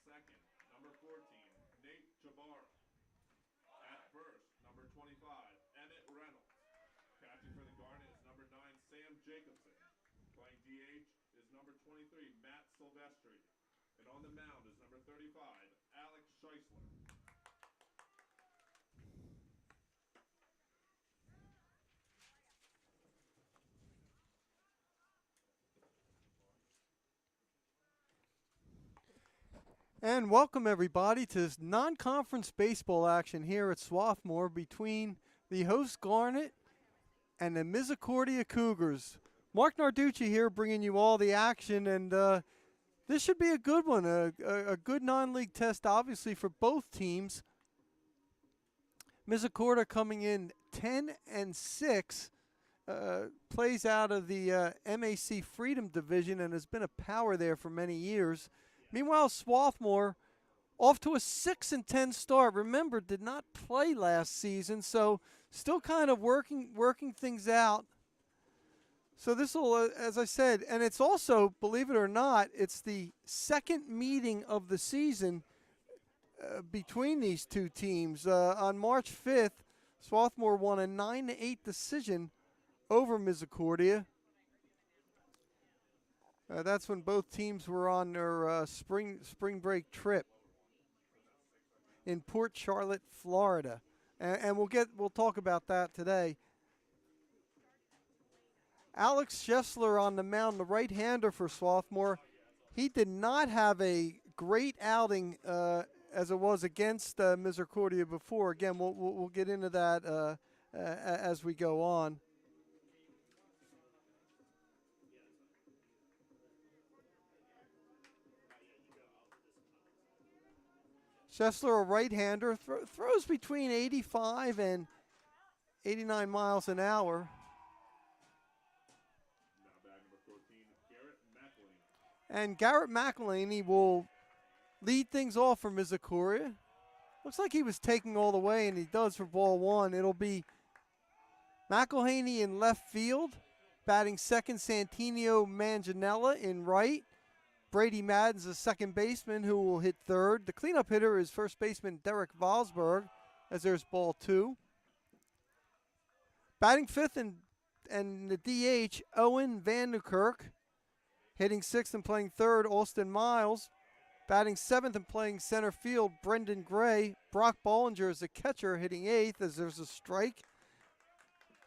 second, number 14, Nate Jabbar. At first, number 25, Emmett Reynolds. Catching for the Garnet is number 9, Sam Jacobson. Playing DH is number 23, Matt Silvestri. And on the mound is number 35, Alex Scheisler. And welcome everybody to this non-conference baseball action here at Swarthmore between the host Garnet and the Misericordia Cougars. Mark Narducci here bringing you all the action, and this should be a good one, a good non-league test obviously for both teams. Misericordia coming in 10-6, plays out of the MAC Freedom Division and has been a power there for many years. Meanwhile, Swarthmore off to a 6-10 start. Remember, did not play last season, so still kind of working things out. So this will, as I said, and it's also, believe it or not, it's the second meeting of the season between these two teams. On March 5th, Swarthmore won a 9-8 decision over Misericordia. That's when both teams were on their spring break trip in Port Charlotte, Florida, and we'll talk about that today. Alex Scheisler on the mound, the right-hander for Swarthmore. He did not have a great outing as it was against Misericordia before. Again, we'll get into that as we go on. Scheisler, a right-hander, throws between 85 and 89 miles an hour. Now bag number 14, Garrett Mcelhaney. And Garrett Mcelhaney will lead things off for Misericordia. Looks like he was taking all the way, and he does for ball one. It'll be Mcelhaney in left field. Batting second, Santino Manganiello in right. Brady Madden's the second baseman who will hit third. The cleanup hitter is first baseman Derek Valsberg, as there's ball two. Batting fifth and the DH, Owen Vanderkirk. Hitting sixth and playing third, Austin Miles. Batting seventh and playing center field, Brendan Gray. Brock Bollinger is the catcher, hitting eighth as there's a strike.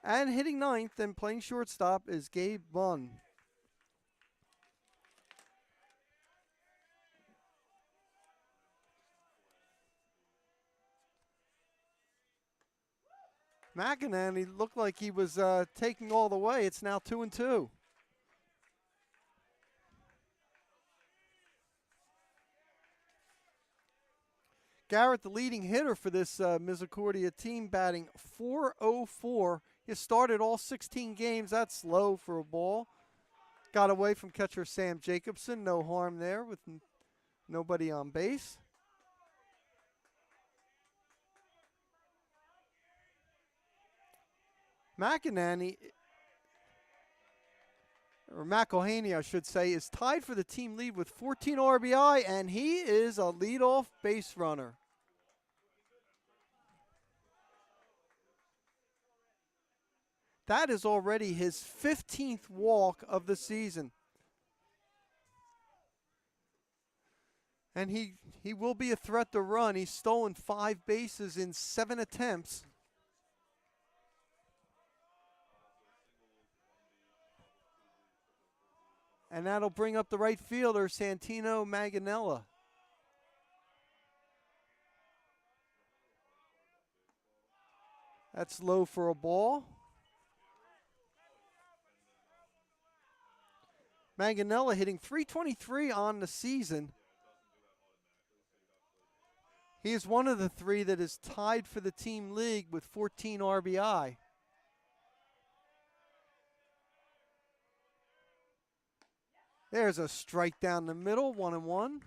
And hitting ninth and playing shortstop is Gabe Bunn. Mcelhaney looked like he was taking all the way. It's now 2-2. Garrett, the leading hitter for this Misericordia team, batting .404. He started all 16 games. That's low for a ball. Got away from catcher Sam Jacobson. No harm there with nobody on base. Mcelhaney, or McElhaney, I should say, is tied for the team lead with 14 RBI, and he is a leadoff base runner. That is already his 15th walk of the season. And he will be a threat to run. He's stolen 5 bases in 7 attempts. And that'll bring up the right fielder, Santino Manganiello. That's low for a ball. Manganiello hitting .323 on the season. He is one of the 3 that is tied for the team league with 14 RBI. There's a strike down the middle, 1-1.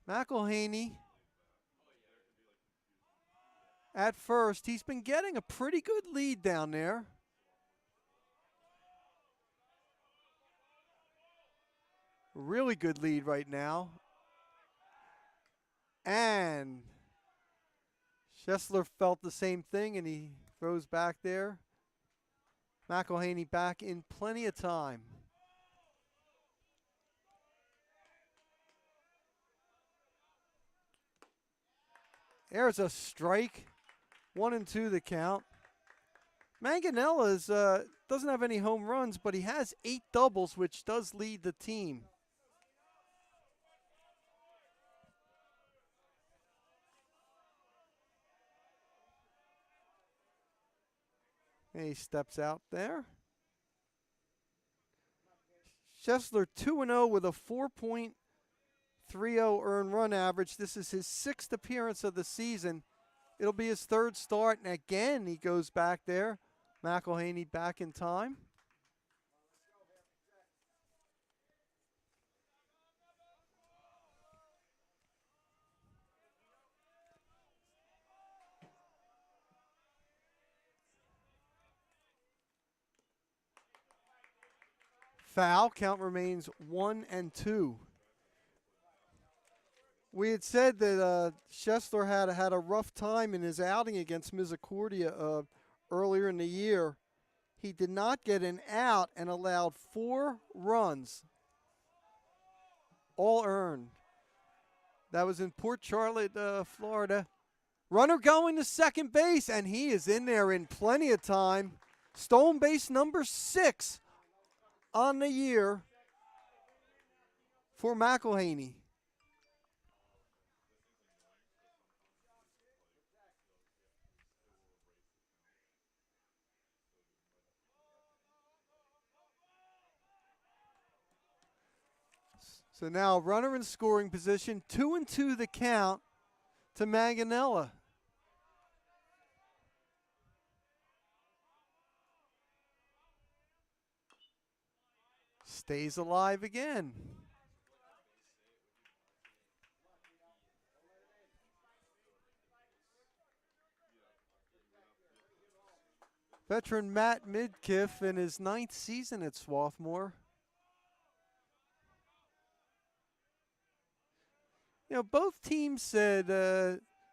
McElhaney at first. He's been getting a pretty good lead down there. Really good lead right now. And Schessler felt the same thing, and he throws back there. McElhaney back in plenty of time. There's a strike. 1-2 the count. Manganella's doesn't have any home runs, but he has 8 doubles, which does lead the team. And he steps out there. Schessler 2-0 with a 4.30 earned run average. This is his 6th appearance of the season. It'll be his 3rd start, and again he goes back there. McElhaney back in time. Foul. Count remains 1-2. We had said that Schessler had a rough time in his outing against Misericordia earlier in the year. He did not get an out and allowed 4 runs, all earned. That was in Port Charlotte, Florida. Runner going to second base, and he is in there in plenty of time. Stolen base number 6 on the year for McElhaney. So now runner in scoring position, 2-2 the count to Manganella. Stays alive again. Veteran Matt Midkiff in his 9th season at Swarthmore. You know, both teams said,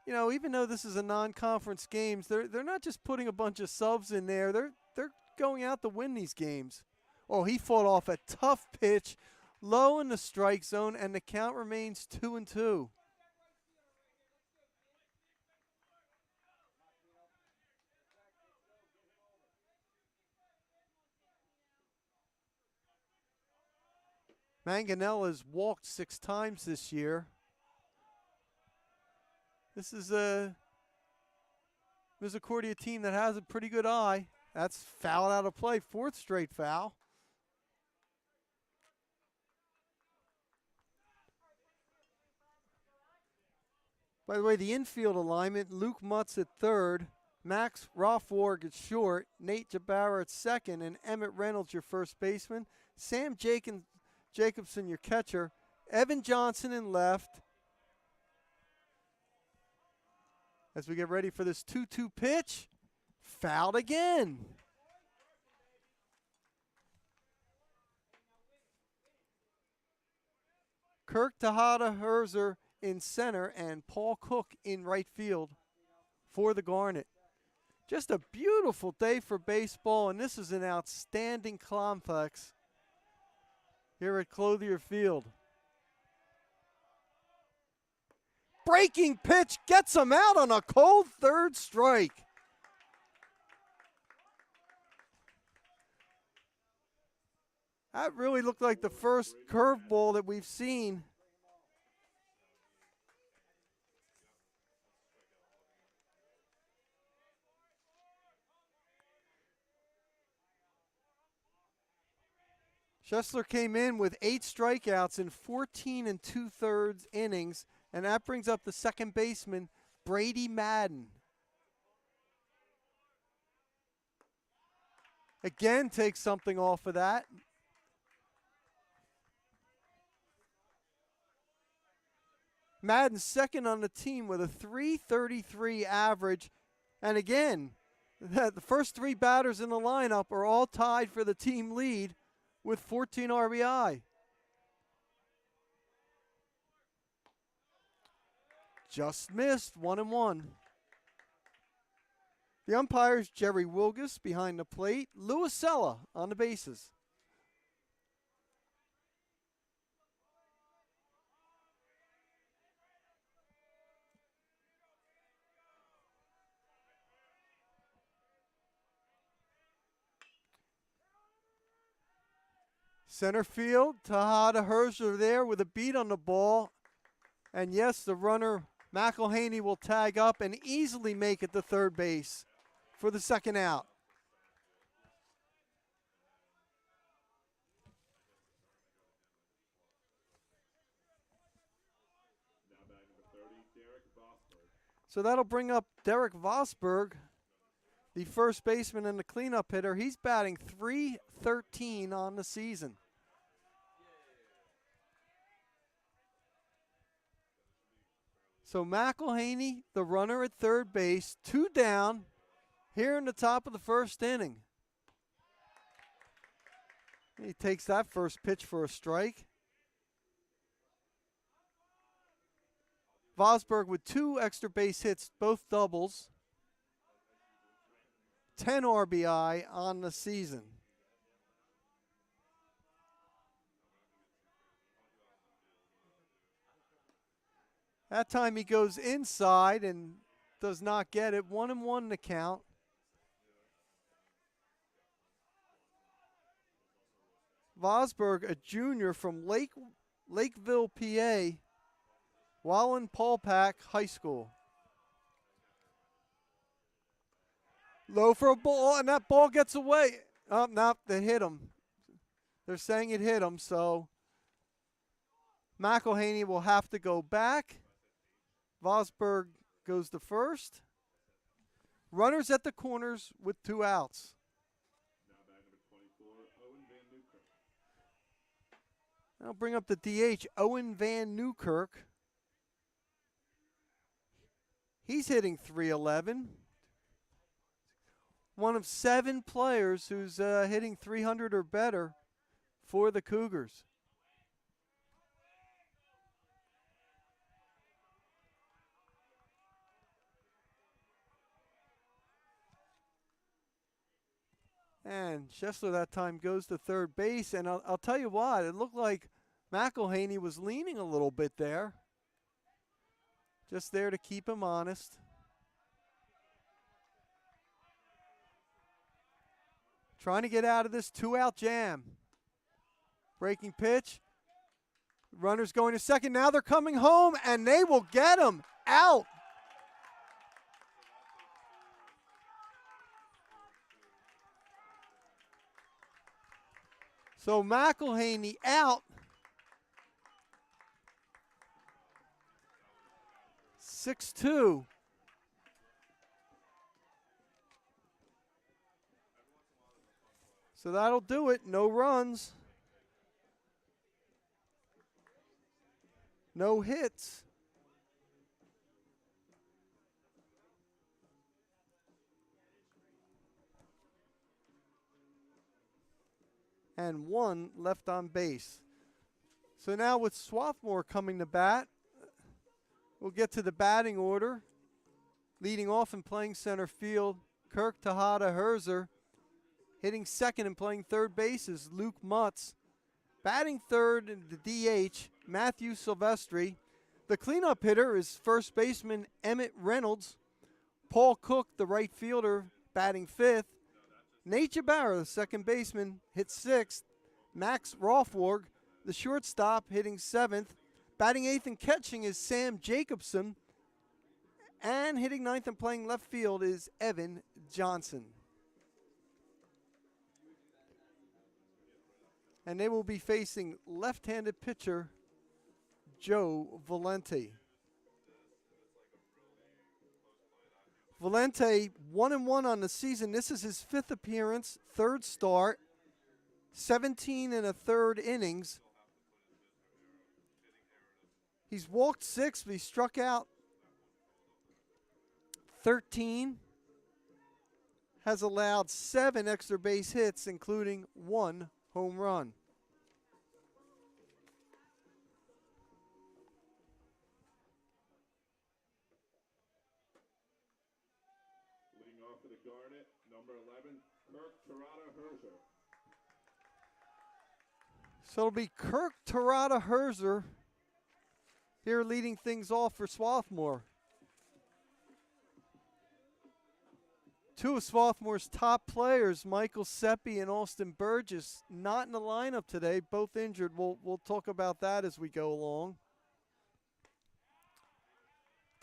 you know, even though this is a non-conference games, they're not just putting a bunch of subs in there. They're going out to win these games. Oh, he fought off a tough pitch, low in the strike zone, and the count remains 2-2. Manganella's walked 6 times this year. This is a Misericordia team that has a pretty good eye. That's fouled out of play. 4th straight foul. By the way, the infield alignment, Luke Mutz at 3rd, Max Rothwarg at short, Nate Jabara at 2nd, and Emmett Reynolds your first baseman, Sam Jacobson your catcher, Evan Johnson in left. As we get ready for this 2-2 pitch, fouled again. Kirk Tejada Herzer in center and Paul Cook in right field for the Garnet. Just a beautiful day for baseball, and this is an outstanding complex here at Clothier Field. Breaking pitch gets him out on a cold 3rd strike. That really looked like the first curveball that we've seen. Schessler came in with 8 strikeouts in 14 2/3 innings, and that brings up the second baseman, Brady Madden. Again, takes something off of that. Madden's second on the team with a .333 average. And again, the first 3 batters in the lineup are all tied for the team lead with 14 RBI. Just missed, 1-1. The umpires, Jerry Wilgus behind the plate, Louis Sella on the bases. Center field, Tejada Herzer there with a beat on the ball. And yes, the runner, McElhaney, will tag up and easily make it to third base for the second out. So that'll bring up Derek Vosberg, the first baseman and the cleanup hitter. He's batting .313 on the season. So McElhaney, the runner at third base, 2 down here in the top of the first inning. He takes that first pitch for a strike. Vosberg with 2 extra base hits, both doubles. 10 RBI on the season. That time he goes inside and does not get it. 1-1 the count. Vosberg, a junior from Lakeville, PA, Wallen Paulpack High School. Low for a ball, and that ball gets away. Oh, no, they hit him. They're saying it hit him, so McElhaney will have to go back. Vosberg goes to first. Runners at the corners with 2 outs. I'll bring up the DH, Owen Van Newkirk. He's hitting .311. One of 7 players who's hitting .300 or better for the Cougars. And Schessler that time goes to third base. And I'll tell you what, it looked like McElhaney was leaning a little bit there. Just there to keep him honest. Trying to get out of this 2-out jam. Breaking pitch. Runners going to second. Now they're coming home, and they will get him out. So McElhaney out. 6-2. So that'll do it. No runs. No hits. And 1 left on base. So now with Swarthmore coming to bat, we'll get to the batting order. Leading off and playing center field, Kirk Tejada Herzer. Hitting second and playing third base is Luke Mutz. Batting third in the DH, Matthew Silvestri. The cleanup hitter is first baseman Emmett Reynolds. Paul Cook, the right fielder, batting fifth. Nate Jabara, the second baseman, hits sixth. Max Rothwarg, the shortstop, hitting seventh. Batting eighth and catching is Sam Jacobson. And hitting ninth and playing left field is Evan Johnson. And they will be facing left-handed pitcher Joe Valente. Valente 1-1 on the season. This is his 5th appearance, 3rd start, 17 1/3 innings. He's walked 6, but he struck out 13. Has allowed 7 extra base hits, including 1 home run. So it'll be Kirk Tarada Herzer here leading things off for Swarthmore. Two of Swarthmore's top players, Michael Seppy and Austin Burgess, not in the lineup today, both injured. We'll talk about that as we go along.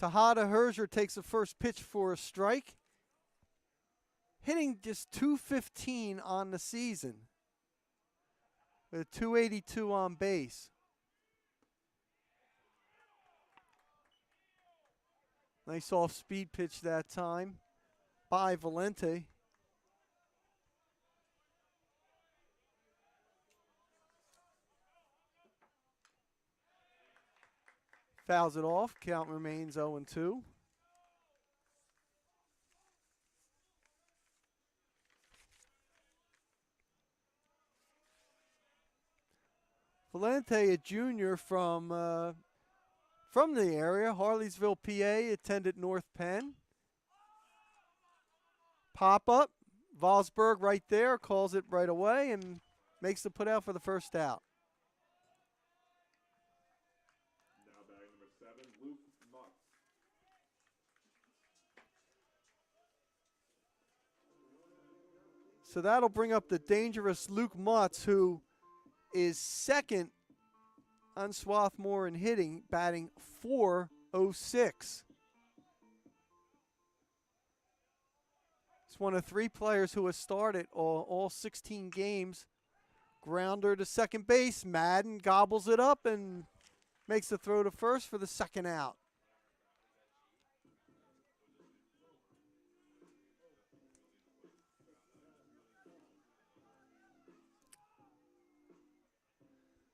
Tarada Herzer takes the first pitch for a strike, hitting just .215 on the season with a .282 on base. Nice off-speed pitch that time by Valente. Fouls it off. Count remains 0-2. Valente, a junior from the area, Harleysville, PA, attended North Penn. Pop up, Valsburg right there, calls it right away and makes the put out for the first out. Now batting number 7, Luke Mutz. So that'll bring up the dangerous Luke Mutz, who is second on Swarthmore in hitting, batting .406. He's one of 3 players who has started all 16 games. Grounder to second base. Madden gobbles it up and makes the throw to first for the second out.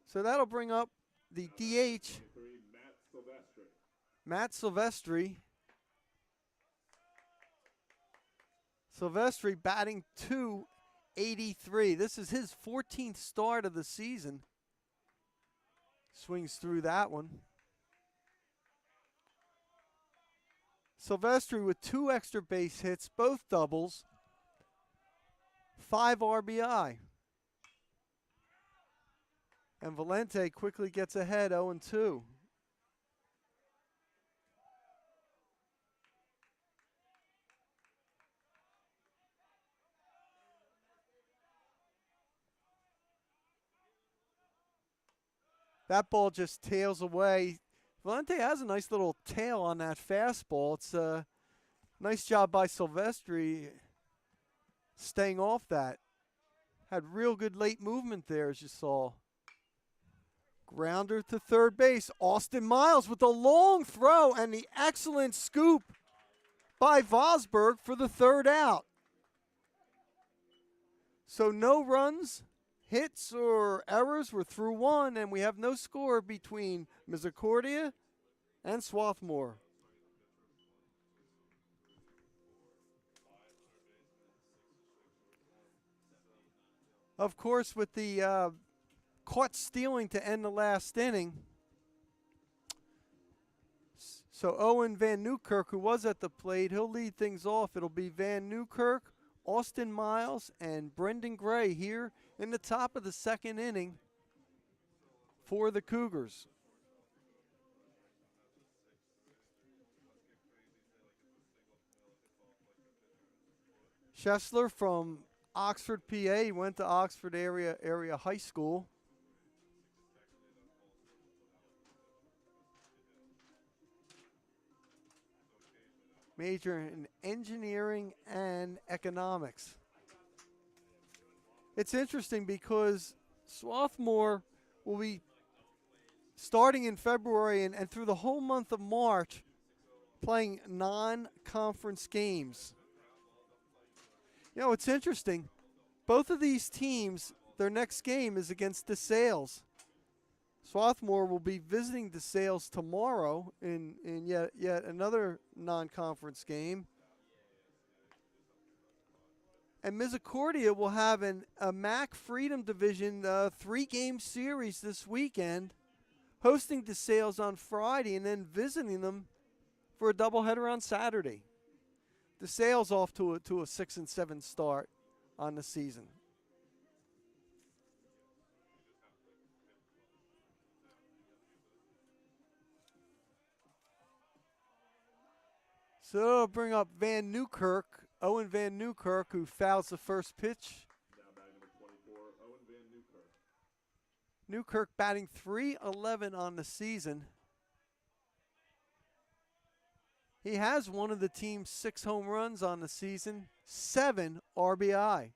So that'll bring up the DH, Matt Silvestri. Silvestri batting .283. This is his 14th start of the season. Swings through that one. Silvestri with 2 extra base hits, both doubles, 5 RBI. And Valente quickly gets ahead 0-2. That ball just tails away. Valente has a nice little tail on that fastball. It's a nice job by Silvestri staying off that. Had real good late movement there, as you saw. Grounder to third base. Austin Miles with the long throw and the excellent scoop by Vosberg for the third out. So no runs, hits, or errors. We're through 1, and we have no score between Misericordia and Swarthmore. Of course, with the caught stealing to end the last inning. So Owen Van Newkirk, who was at the plate, he'll lead things off. It'll be Van Newkirk, Austin Miles, and Brendan Gray here in the top of the second inning for the Cougars. Schessler from Oxford, PA. He went to Oxford area high school. Major in engineering and economics. It's interesting because Swarthmore will be starting in February and through the whole month of March playing non-conference games. You know, it's interesting. Both of these teams, their next game is against DeSales. Swarthmore will be visiting DeSales tomorrow in yet another non-conference game. And Misericordia will have a MAC Freedom Division 3-game series this weekend, hosting DeSales on Friday and then visiting them for a doubleheader on Saturday. DeSales off to a 6-7 start on the season. So that'll bring up Van Newkirk, Owen Van Newkirk, who fouls the first pitch. Now batting number 24, Owen Van Newkirk. Newkirk batting .311 on the season. He has one of the team's 6 home runs on the season, 7 RBI.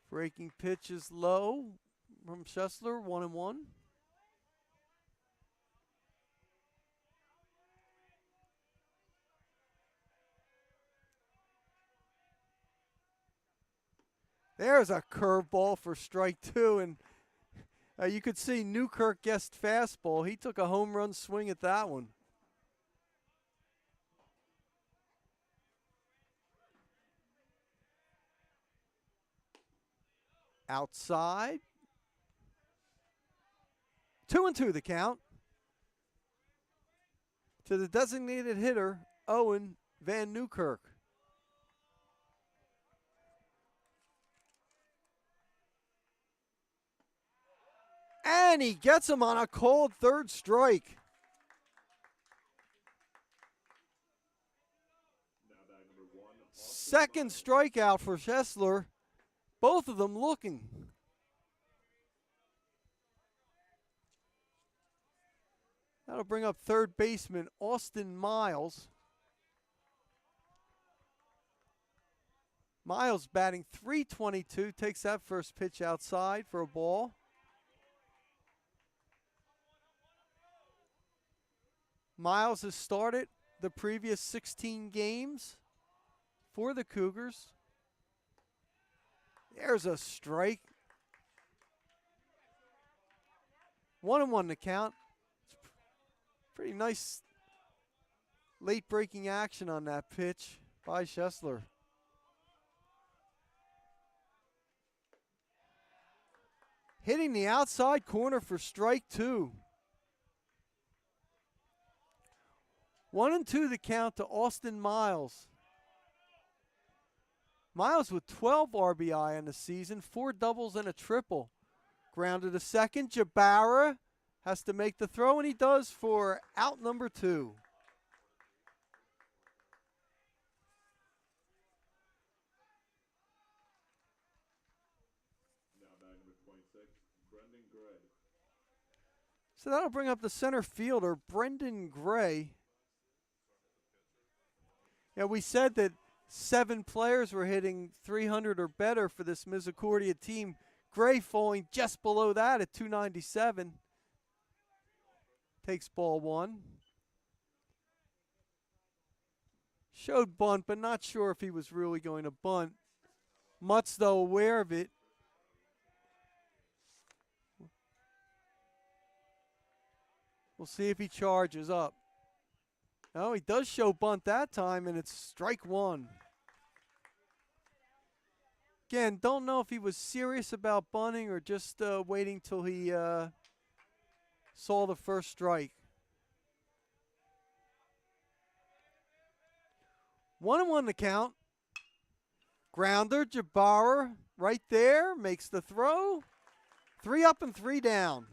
Breaking pitch is low from Schessler, 1-1. There's a curveball for strike 2, and you could see Newkirk guessed fastball. He took a home run swing at that one. Outside. 2-2 the count. To the designated hitter, Owen Van Newkirk. And he gets him on a cold third strike. Second strikeout for Schessler. Both of them looking. That'll bring up third baseman Austin Miles. Miles batting .322, takes that first pitch outside for a ball. Miles has started the previous 16 games for the Cougars. There's a strike. 1-1 to count. It's pretty nice late breaking action on that pitch by Schessler. Hitting the outside corner for strike 2. 1-2 the count to Austin Miles. Miles with 12 RBI on the season, 4 doubles and a triple. Grounded to second. Jabara has to make the throw, and he does for out number 2. Now batting number 26, Brendan Gray. So that'll bring up the center fielder, Brendan Gray. Yeah, we said that 7 players were hitting .300 or better for this Misericordia team. Gray falling just below that at .297. Takes ball 1. Showed bunt, but not sure if he was really going to bunt. Mutt's, though, aware of it. We'll see if he charges up. No, he does show bunt that time, and it's strike 1. Again, don't know if he was serious about bunting or just waiting till he saw the first strike. 1-1 to count. Grounder, Jabara right there, makes the throw. 3 up and 3 down.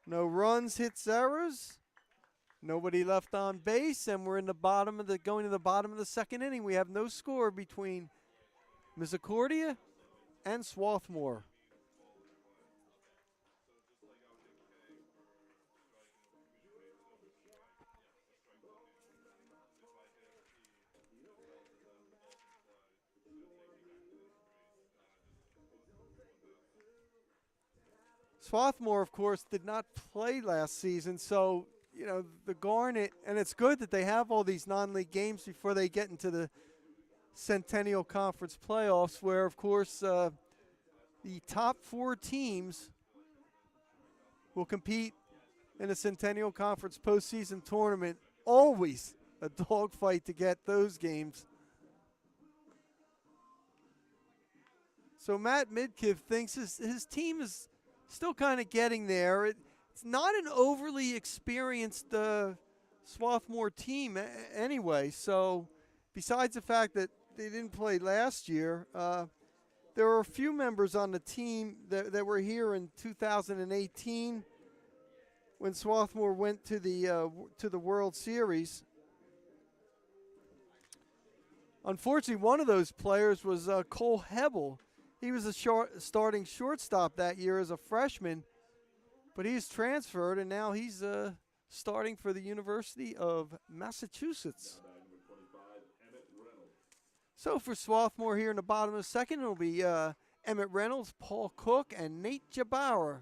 No runs, hits, errors. Nobody left on base, and we're in the going to the bottom of the second inning. We have no score between Misericordia and Swarthmore. Swarthmore, of course, did not play last season, so, you know, the Garnet, and it's good that they have all these non-league games before they get into the Centennial Conference playoffs, where, of course, the top 4 teams will compete in the Centennial Conference postseason tournament. Always a dogfight to get those games. So Matt Midkiff thinks his team is still kind of getting there. It's not an overly experienced Swarthmore team anyway. So besides the fact that they didn't play last year, there were a few members on the team that were here in 2018. when Swarthmore went to the World Series. Unfortunately, one of those players was Cole Hebel. He was a starting shortstop that year as a freshman, but he's transferred, and now he's starting for the University of Massachusetts. So for Swarthmore here in the bottom of the second, it'll be Emmett Reynolds, Paul Cook, and Nate Jabauer.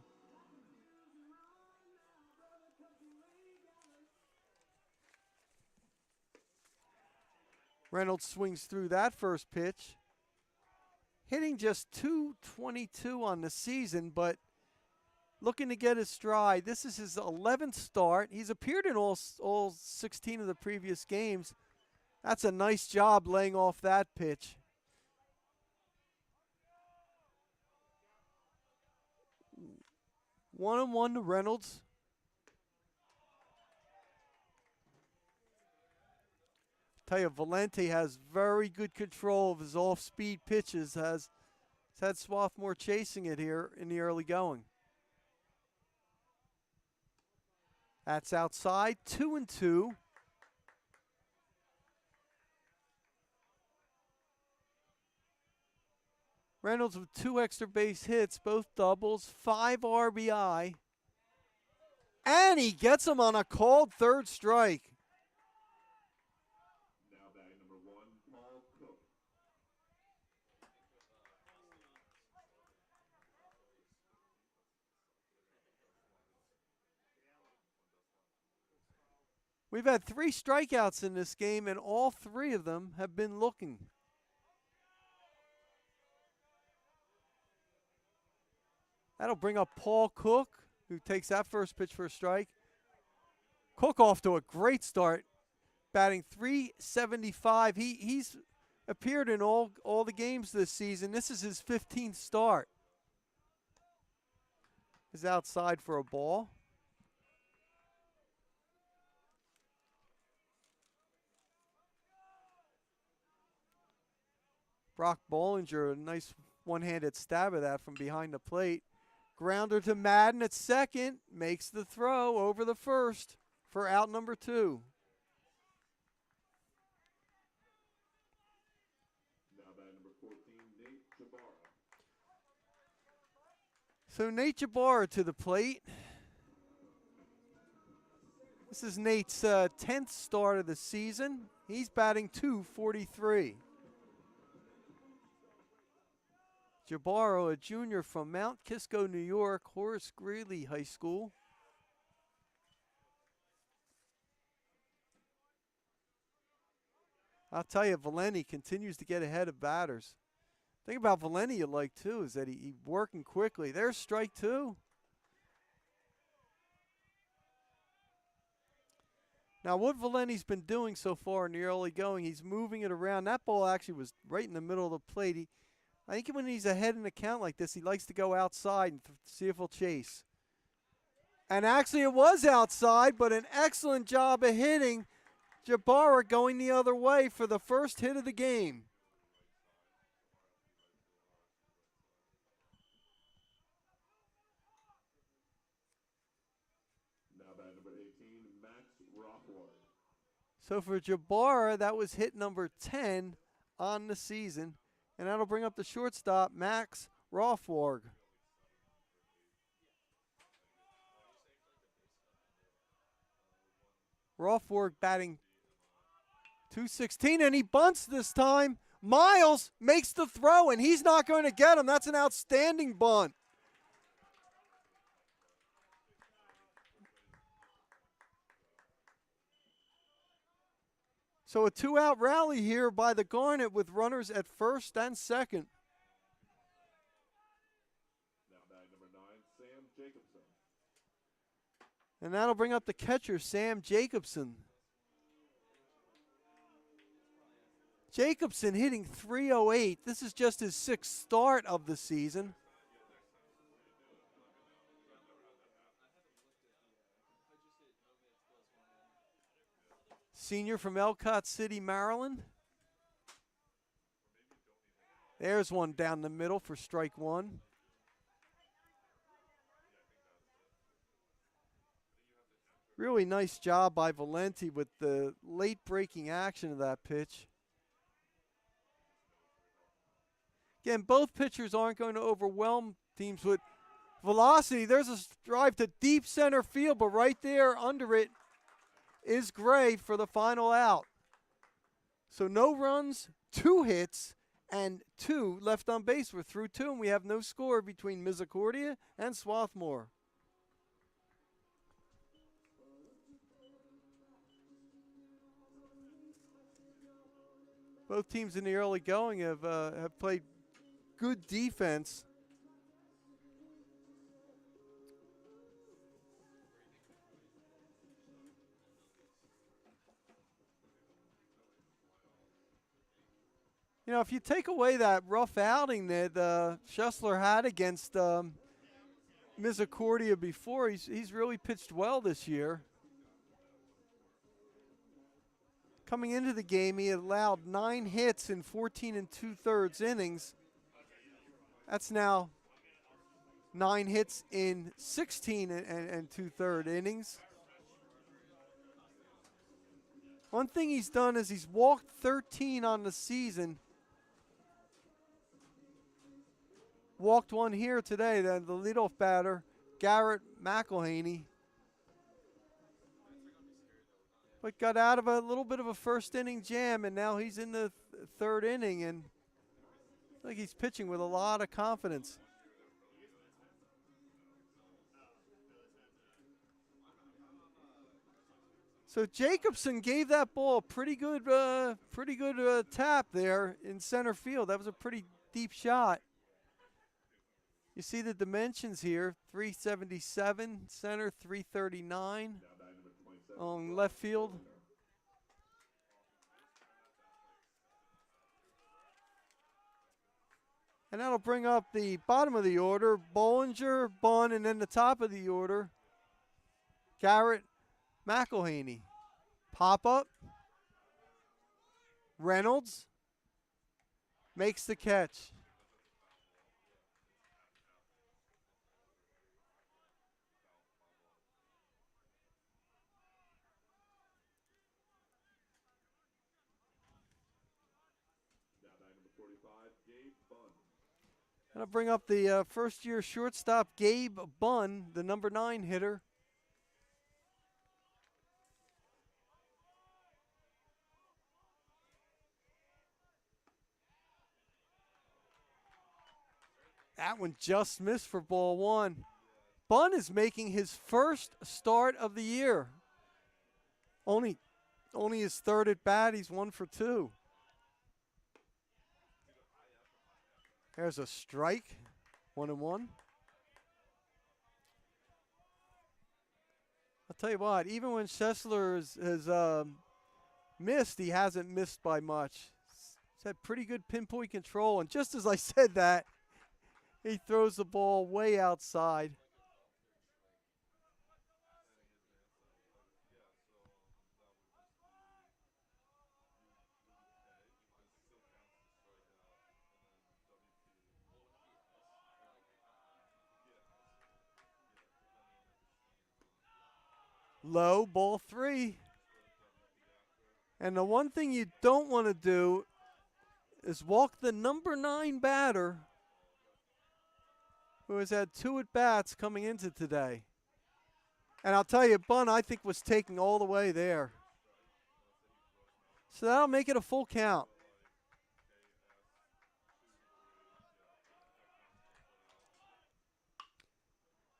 Reynolds swings through that first pitch, hitting just .222 on the season, but looking to get his stride. This is his 11th start. He's appeared in all 16 of the previous games. That's a nice job laying off that pitch. 1-1 to Reynolds. Tell you, Valente has very good control of his off-speed pitches. Has had Swarthmore chasing it here in the early going. That's outside, 2-2. Reynolds with 2 extra base hits, both doubles, 5 RBI. And he gets him on a called third strike. Now batting number 1, Paul Cook. We've had 3 strikeouts in this game, and all 3 of them have been looking. That'll bring up Paul Cook, who takes that first pitch for a strike. Cook off to a great start, batting .375. He's appeared in all the games this season. This is his 15th start. Is outside for a ball. Brock Bollinger, a nice one-handed stab of that from behind the plate. Grounder to Madden at second, makes the throw over the first for out number 2. Now batting number 14, Nate Jabauer. So Nate Jabauer to the plate. This is Nate's 10th start of the season. He's batting .243. Jabauer, a junior from Mount Kisco, New York, Horace Greeley High School. I'll tell you, Valente continues to get ahead of batters. The thing about Valente you like, too, is that he's working quickly. There's strike 2. Now, what Valente's been doing so far in the early going, he's moving it around. That ball actually was right in the middle of the plate. I think when he's ahead in a count like this, he likes to go outside and see if he'll chase. And actually it was outside, but an excellent job of hitting. Jabauer going the other way for the first hit of the game. Now batting number 18, Max Rothward. So for Jabauer, that was hit number 10 on the season. And that'll bring up the shortstop, Max Rothward. Rothward batting .216, and he bunts this time. Miles makes the throw, and he's not going to get him. That's an outstanding bunt. So a 2-out rally here by the Garnet with runners at first and second. Now batting number 9, Sam Jacobson. And that'll bring up the catcher, Sam Jacobson. Jacobson hitting .308. This is just his 6th start of the season. Senior from Ellicott City, Maryland. There's one down the middle for strike 1. Really nice job by Valenti with the late breaking action of that pitch. Again, both pitchers aren't going to overwhelm teams with velocity. There's a drive to deep center field, but right there under it is Gray for the final out. So no runs, 2 hits, and 2 left on base. We're through 2, and we have no score between Misericordia and Swarthmore. Both teams in the early going have played good defense. You know, if you take away that rough outing that Schussler had against Misericordia before, he's really pitched well this year. Coming into the game, he allowed 9 hits in 14 2/3 innings. That's now 9 hits in 16 2/3 innings. One thing he's done is he's walked 13 on the season. Walked 1 here today, then the leadoff batter, Garrett Mcelhaney. But got out of a little bit of a first inning jam, and now he's in the 3rd inning, and I think he's pitching with a lot of confidence. So Jacobson gave that ball a pretty good tap there in center field. That was a pretty deep shot. You see the dimensions here, 377 center, 339 on left field. And that'll bring up the bottom of the order, Bollinger, Bunn, and then the top of the order, Garrett Mcelhaney. Pop up. Reynolds makes the catch. Gabe Bunn. And I'll bring up the first-year shortstop, Gabe Bunn, the number 9 hitter. That one just missed for ball 1. Bunn is making his first start of the year. Only his 3rd at bat. He's 1 for 2. There's a strike, 1-1. I'll tell you what, even when Schussler has missed, he hasn't missed by much. He's had pretty good pinpoint control, and just as I said that, he throws the ball way outside. Low, ball 3. And the one thing you don't want to do is walk the number 9 batter who has had 2 at-bats coming into today. And I'll tell you, Bunn, I think, was taking all the way there. So that'll make it a full count.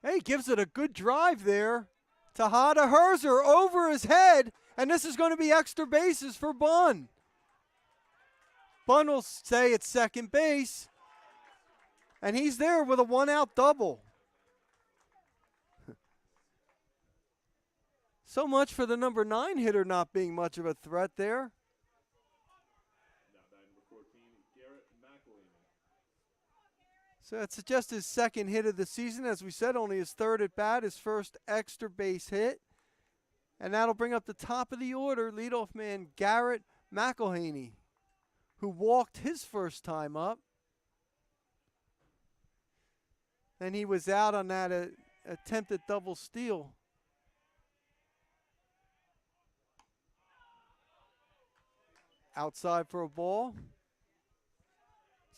Hey, he gives it a good drive there. Tejada Herzer over his head, and this is going to be extra bases for Bunn. Bunn will stay at second base, and he's there with a 1-out double. So much for the number 9 hitter not being much of a threat there. Now batting number 14, Garrett Mcelhaney. So that's just his 2nd hit of the season. As we said, only his 3rd at bat, his first extra base hit. And that'll bring up the top of the order, leadoff man Garrett Mcelhaney, who walked his first time up. And he was out on that attempted double steal. outside for a ball.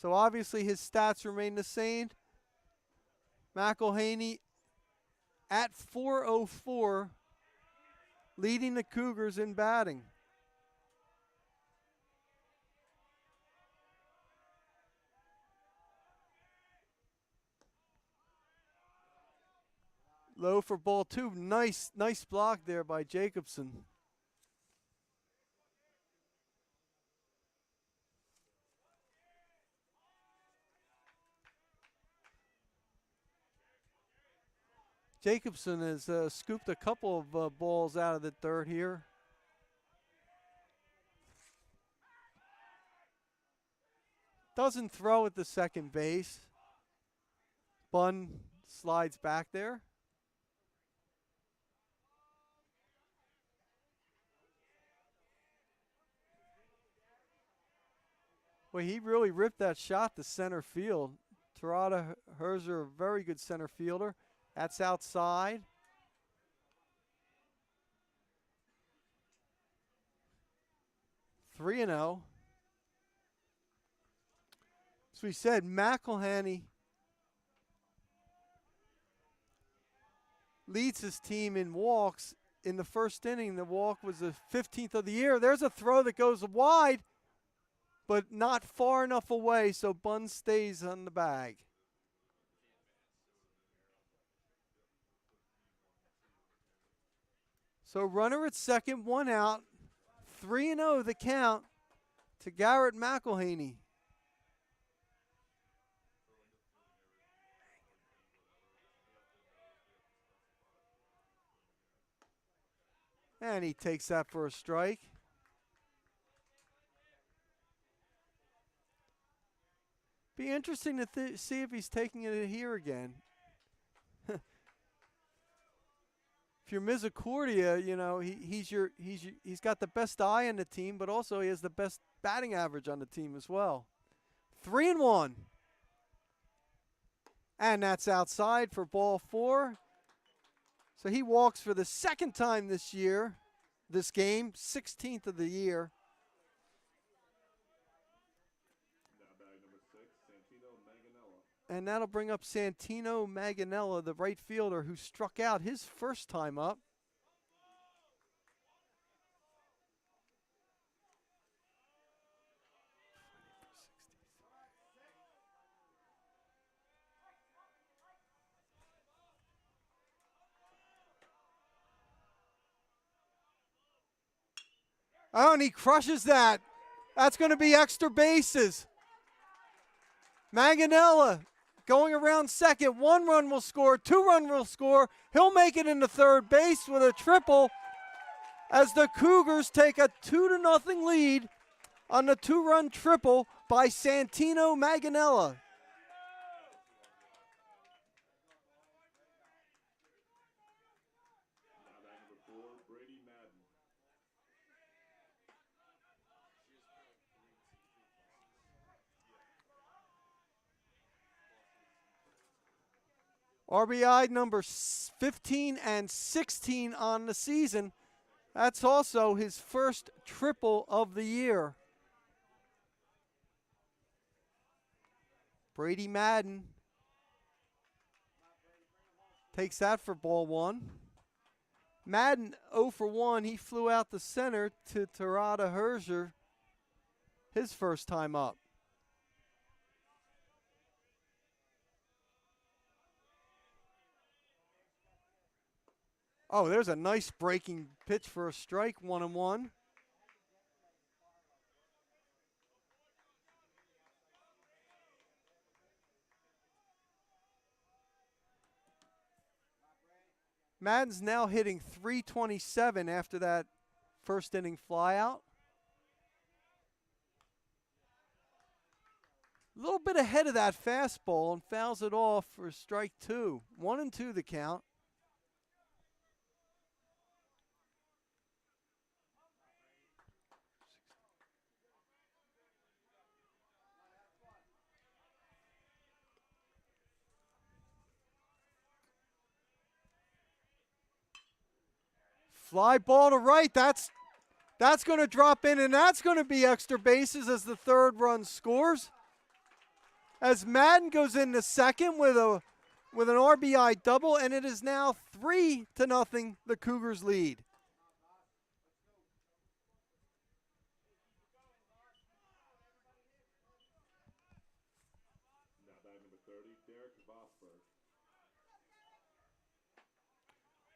So obviously his stats remain the same. McElhaney at .404, leading the Cougars in batting. Low for ball 2. Nice block there by Jacobson. Jacobson has scooped a couple of balls out of the dirt here. Doesn't throw at the second base. Bunn slides back there. Well, he really ripped that shot to center field. Tarada Herzer, a very good center fielder. That's outside. Three and 0. As we said, McElhaney leads his team in walks. In the first inning, the walk was the 15th of the year. There's a throw that goes wide, but not far enough away, so Bunn stays on the bag. So runner at second, one out. 3-0 the count to Garrett Mcelhaney. And he takes that for a strike. Be interesting to see if he's taking it here again. If you're Misericordia, you know he's got the best eye on the team, but also he has the best batting average on the team as well. 3-1, and that's outside for ball 4. So he walks for the second time this year, this game, 16th of the year. And that'll bring up Santino Maganella, the right fielder who struck out his first time up. Oh, and he crushes that. That's going to be extra bases. Maganella going around second. 1 run will score. 2 run will score. He'll make it into third base with a triple as the Cougars take a 2-0 lead on the 2-run triple by Santino Maganella. RBI number 15 and 16 on the season. That's also his first triple of the year. Brady Madden takes that for ball 1. Madden 0 for 1. He flew out the center to Tarada Herzer, his first time up. Oh, there's a nice breaking pitch for a strike, 1-1. Madden's now hitting .327 after that first inning flyout. A little bit ahead of that fastball and fouls it off for strike 2. 1-2 the count. Fly ball to right. That's That's going to drop in, and that's going to be extra bases as the third run scores. As Madden goes into second with an RBI double, and it is now 3-0, the Cougars lead.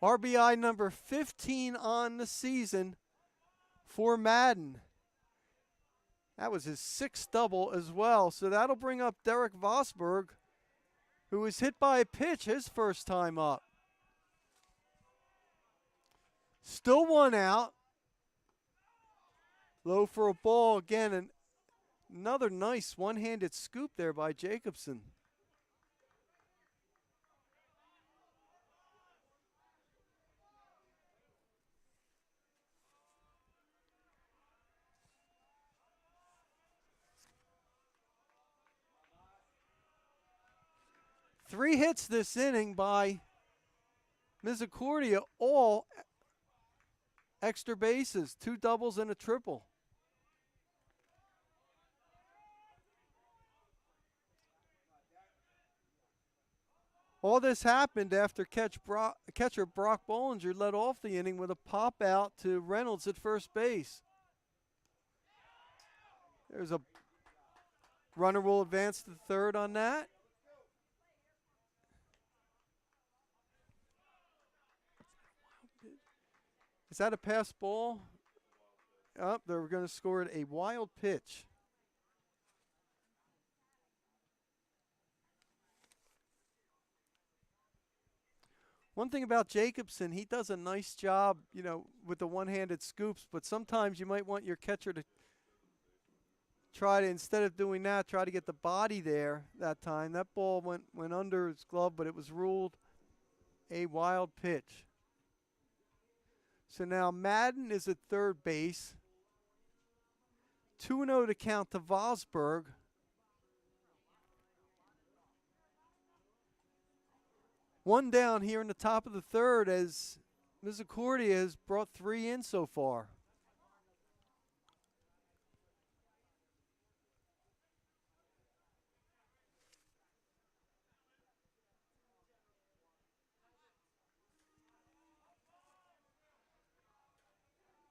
RBI number 15 on the season for Madden. That was his sixth double as well. So that'll bring up Derek Vosberg, who was hit by a pitch his first time up. Still one out. Low for a ball again. And another nice one-handed scoop there by Jacobson. Three hits this inning by Misericordia, all extra bases, 2 doubles and a triple. All this happened after catcher Brock Bollinger led off the inning with a pop out to Reynolds at first base. There's a runner will advance to third on that. Is that a pass ball? Oh, they're going to score it a wild pitch. One thing about Jacobson, he does a nice job, with the one-handed scoops, but sometimes you might want your catcher to try to, instead of doing that, try to get the body there that time. That ball went under his glove, but it was ruled a wild pitch. So now Madden is at third base. 2-0 to count to Vosberg. One down here in the top of the third as Misericordia has brought 3 in so far.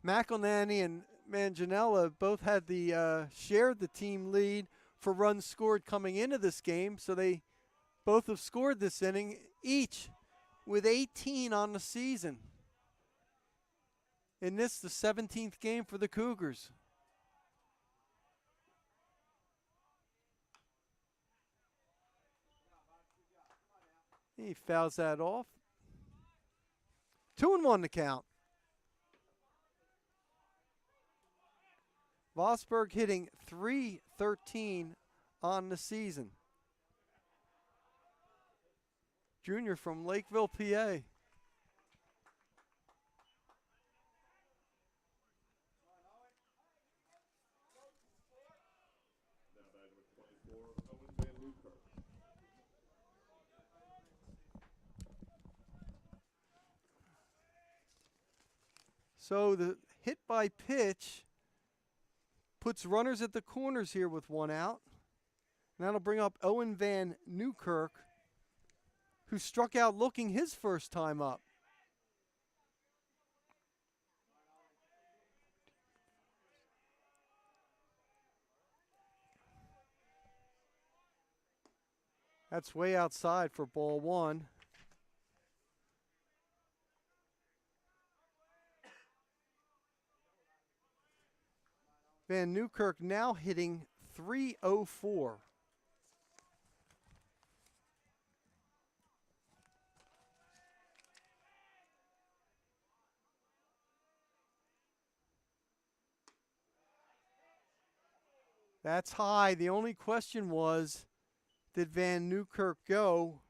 McElhaney and Manganiello both had shared the team lead for runs scored coming into this game, so they both have scored this inning, each with 18 on the season. And this the 17th game for the Cougars. He fouls that off. 2-1 to count. Vosberg hitting .313 on the season. Junior from Lakeville, PA. So the hit by pitch puts runners at the corners here with 1 out. And that'll bring up Owen Van Newkirk, who struck out looking his first time up. That's way outside for ball 1. Van Newkirk now hitting .304. That's high. The only question was, did Van Newkirk go?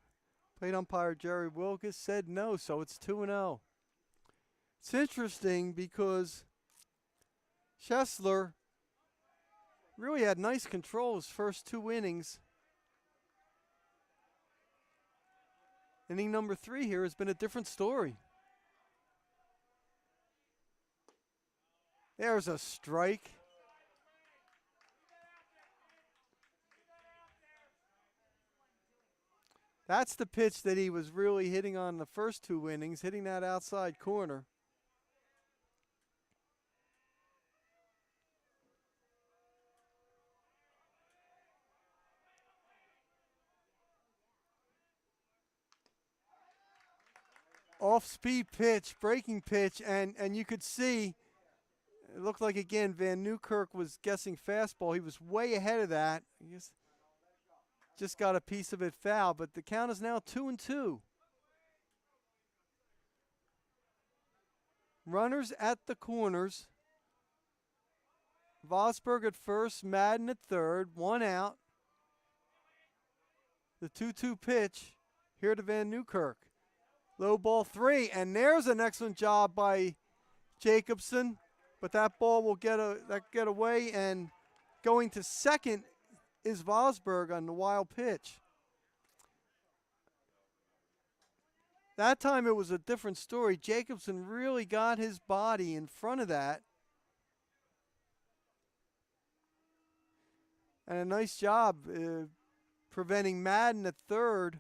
Plate umpire Jerry Wilkes said no, so it's 2-0. It's interesting because Schessler really had nice control his first 2 innings. Inning number 3 here has been a different story. There's a strike. That's the pitch that he was really hitting on the first 2 innings, hitting that outside corner. Off-speed pitch, breaking pitch, and you could see, it looked like, again, Van Newkirk was guessing fastball. He was way ahead of that. He just got a piece of it foul, but the count is now 2-2. Runners at the corners. Vosberg at first, Madden at third, 1 out. The 2-2 pitch here to Van Newkirk. Low ball 3, and there's an excellent job by Jacobson, but that ball will get away, and going to second is Vosberg on the wild pitch. That time it was a different story. Jacobson really got his body in front of that. And a nice job preventing Madden at third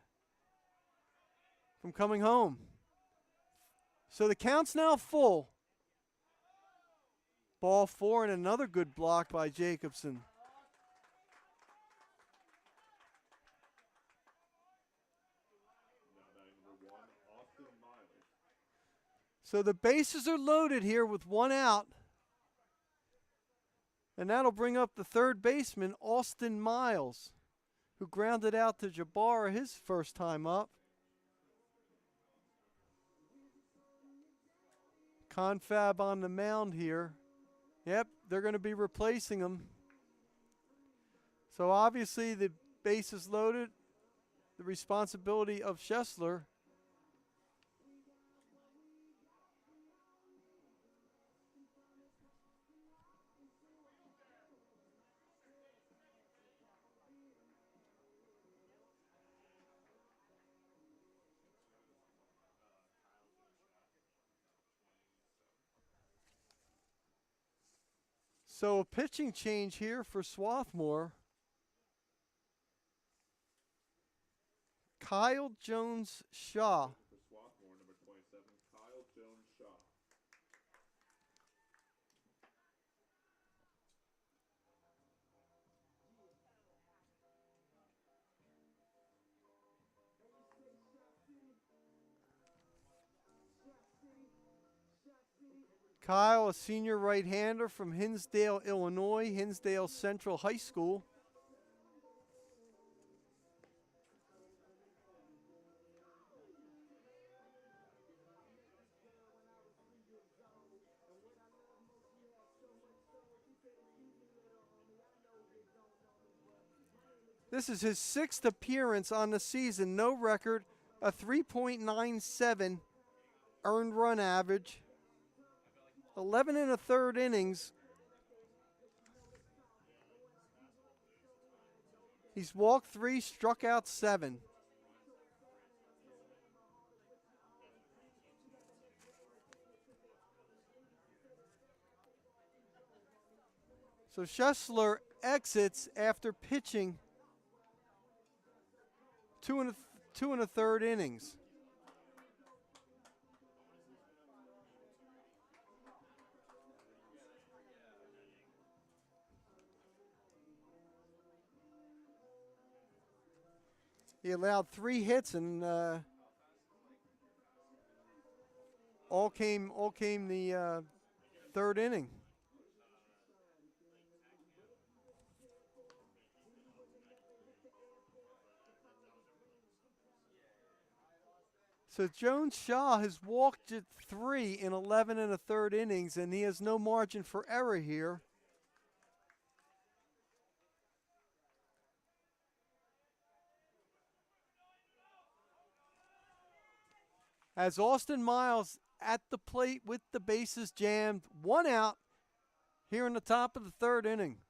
from coming home. So the count's now full. Ball 4 and another good block by Jacobson. So the bases are loaded here with 1 out. And that'll bring up the third baseman, Austin Miles, who grounded out to Jabbar his first time up. Confab on the mound here. Yep, they're going to be replacing him. So obviously the base is loaded. The responsibility of Schessler. So a pitching change here for Swarthmore. Kyle Jones-Shaw. For Swarthmore, number 27, Kyle Jones-Shaw. Kyle, a senior right-hander from Hinsdale, Illinois, Hinsdale Central High School. This is his 6th appearance on the season. No record, a 3.97 earned run average. 11 1/3 innings. He's walked 3, struck out 7. So Schessler exits after pitching 2 1/3 innings. He allowed 3 hits, and all came the 3rd inning. So Jones-Shaw has walked at 3 in 11 1/3 innings, and he has no margin for error here. As Austin Miles at the plate with the bases jammed, 1 out here in the top of the 3rd inning.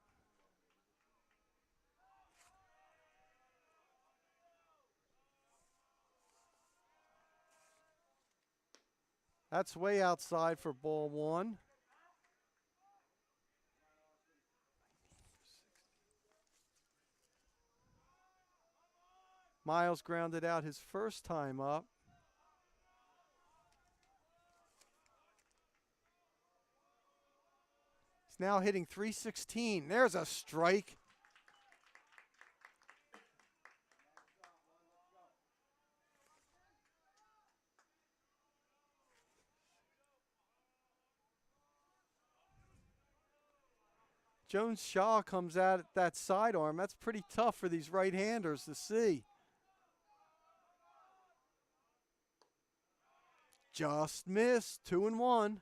That's way outside for ball 1. Miles grounded out his first time up. He's now hitting .316. There's a strike. Jones-Shaw comes out at that sidearm. That's pretty tough for these right-handers to see. Just missed. 2-1.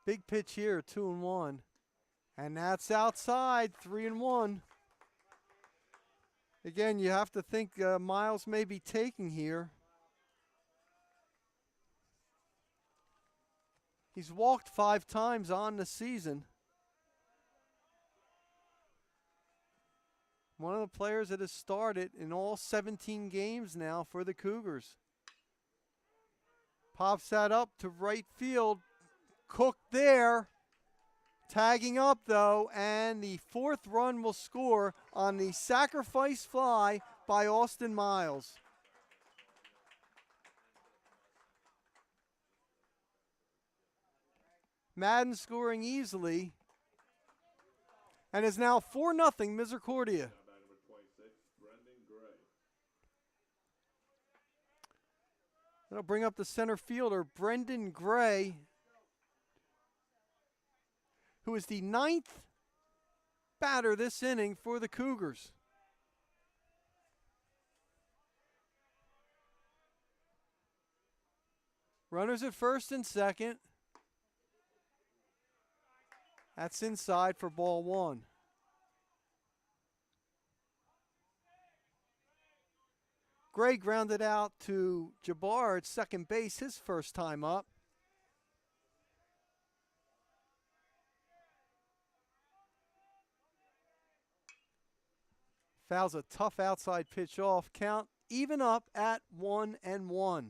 Big pitch here, 2-1. And that's outside, 3-1. Again, you have to think Miles may be taking here. He's walked 5 times on the season. One of the players that has started in all 17 games now for the Cougars. Pops that up to right field. Cook there. Tagging up, though, and the 4th run will score on the sacrifice fly by Austin Miles. Madden scoring easily. And is now 4-0 Misericordia. That'll bring up the center fielder, Brendan Gray, who is the 9th batter this inning for the Cougars. Runners at first and second. That's inside for ball 1. Gray grounded out to Jabbar at second base his first time up. Fouls a tough outside pitch off. Count even up at 1-1.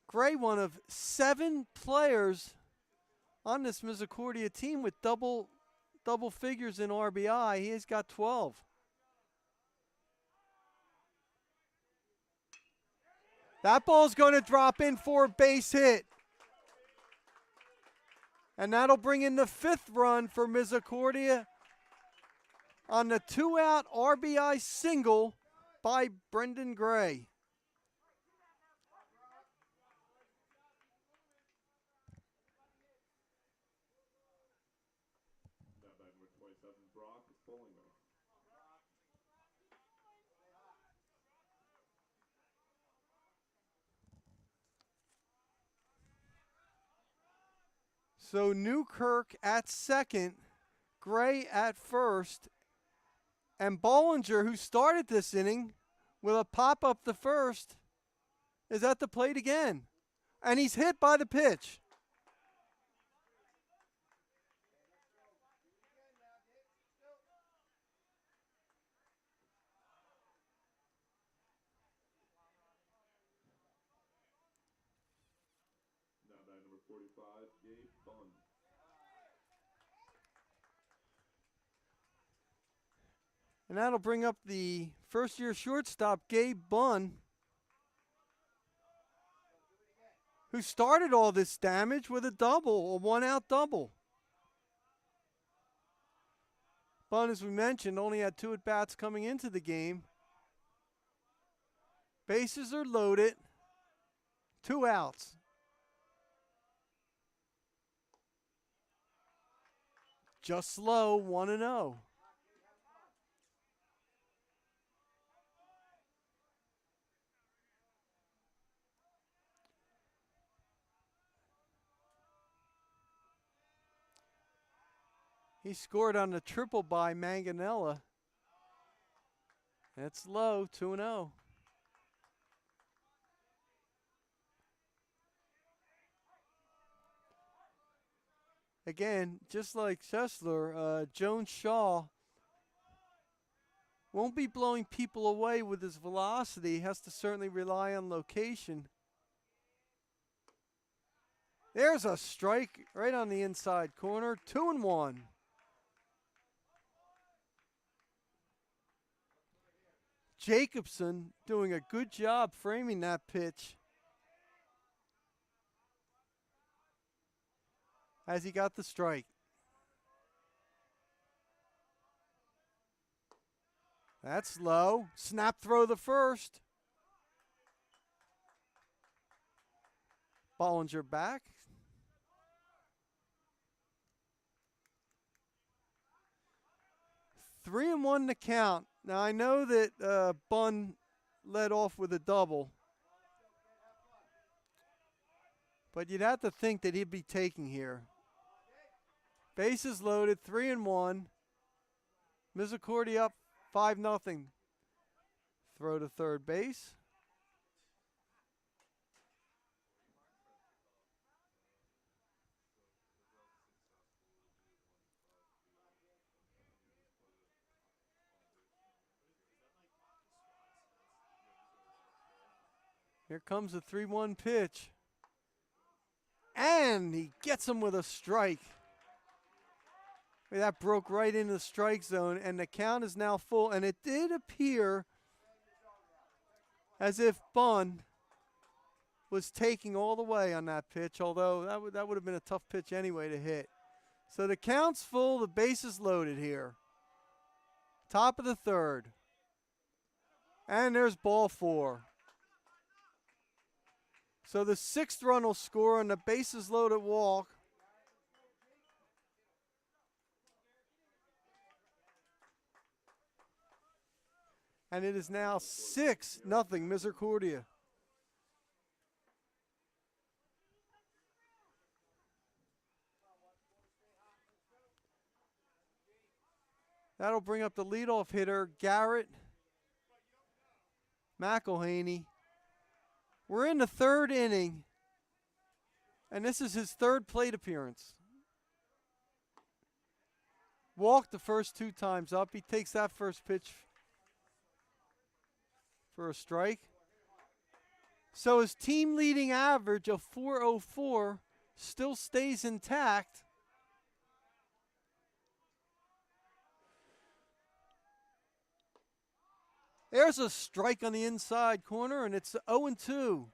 Gray, one of 7 players on this Misericordia team with double figures in RBI. He has got 12. That ball's going to drop in for a base hit. And that'll bring in the 5th run for Misericordia on the 2-out RBI single by Brendan Gray. So Newkirk at second, Gray at first, and Bollinger, who started this inning with a pop up the first, is at the plate again. And he's hit by the pitch. Now batting number 45, Gabe Bunn. And that'll bring up the first-year shortstop, Gabe Bunn, who started all this damage with a double, a 1-out double. Bunn, as we mentioned, only had 2 at-bats coming into the game. Bases are loaded. 2 outs. Just slow, 1-0. He scored on the triple by Manganella. That's low, 2-0. Again, just like Schessler, Jones Shaw won't be blowing people away with his velocity. He has to certainly rely on location. There's a strike right on the inside corner. 2-1. Jacobson doing a good job framing that pitch as he got the strike. That's low. Snap throw the first. Bollinger back. Three and one to count. Now I know that Bunn led off with a double, but you'd have to think that he'd be taking here. Bases loaded, 3-1. Misericordia up 5-0. Throw to third base. Here comes the 3-1 pitch. And he gets him with a strike. That broke right into the strike zone, and the count is now full. And it did appear as if Bunn was taking all the way on that pitch, although that would have been a tough pitch anyway to hit. So the count's full, the bases loaded here. Top of the third. And there's ball four. So the sixth run will score on the bases loaded walk. And it is now 6-0 Misericordia. That'll bring up the leadoff hitter, Garrett Mcelhaney. We're in the third inning, and this is his third plate appearance. Walked the first 2 times up. He takes that first pitch for a strike. So his team leading average of .404 still stays intact. There's a strike on the inside corner, and it's 0-2.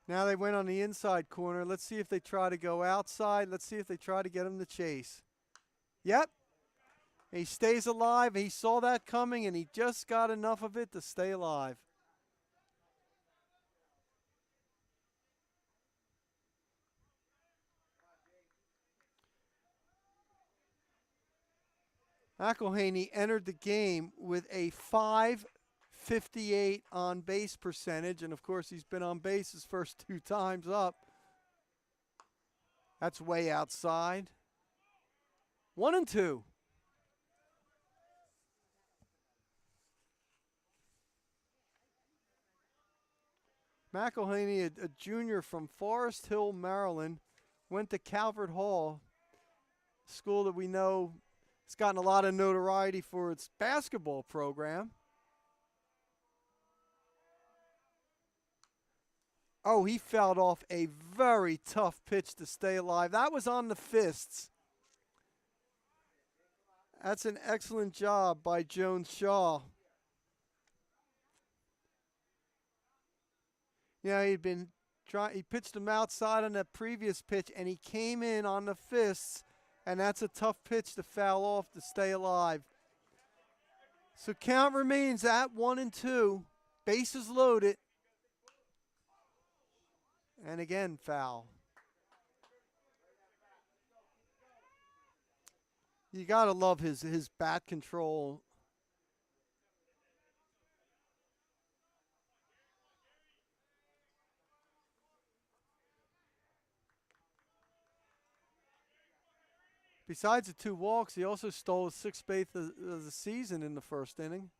Now they went on the inside corner. Let's see if they try to go outside. Let's see if they try to get him to chase. Yep. He stays alive. He saw that coming, and he just got enough of it to stay alive. McElhaney entered the game with a .558 on base percentage, and of course he's been on base his first 2 times up. That's way outside. 1-2. McElhaney, a junior from Forest Hill, Maryland, went to Calvert Hall, school that we know has gotten a lot of notoriety for its basketball program. Oh, he fouled off a very tough pitch to stay alive. That was on the fists. That's an excellent job by Jones Shaw. Yeah, he pitched him outside on that previous pitch, and he came in on the fists, and that's a tough pitch to foul off to stay alive. So count remains at 1-2. Bases loaded. And again, foul. You got to love his bat control. Besides the 2 walks, he also stole his 6th base of the season in the first inning.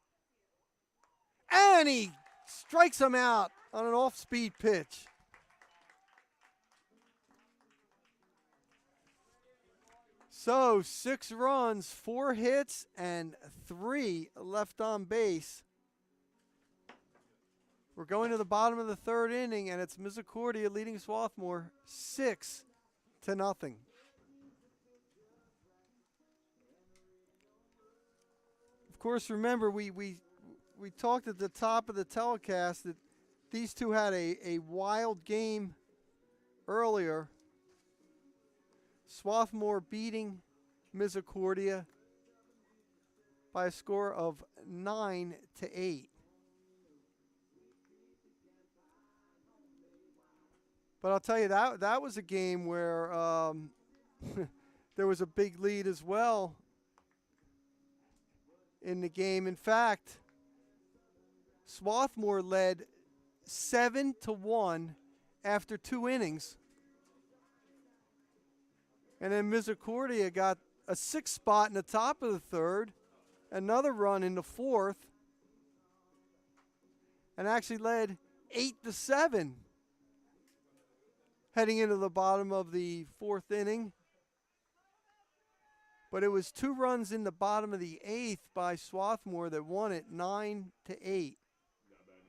And he strikes him out on an off-speed pitch. So 6 runs, 4 hits, and 3 left on base. We're going to the bottom of the 3rd inning, and it's Misericordia leading Swarthmore 6-0. Of course, remember, we talked at the top of the telecast that these two had a wild game earlier. Swarthmore beating Misericordia by a score of 9-8. But I'll tell you, that was a game where there was a big lead as well in the game. In fact, Swarthmore led 7-1 after 2 innings. And then Misericordia got a 6th spot in the top of the 3rd, another run in the 4th, and actually led 8-7 heading into the bottom of the 4th inning. But it was 2 runs in the bottom of the 8th by Swarthmore that won it 9-8.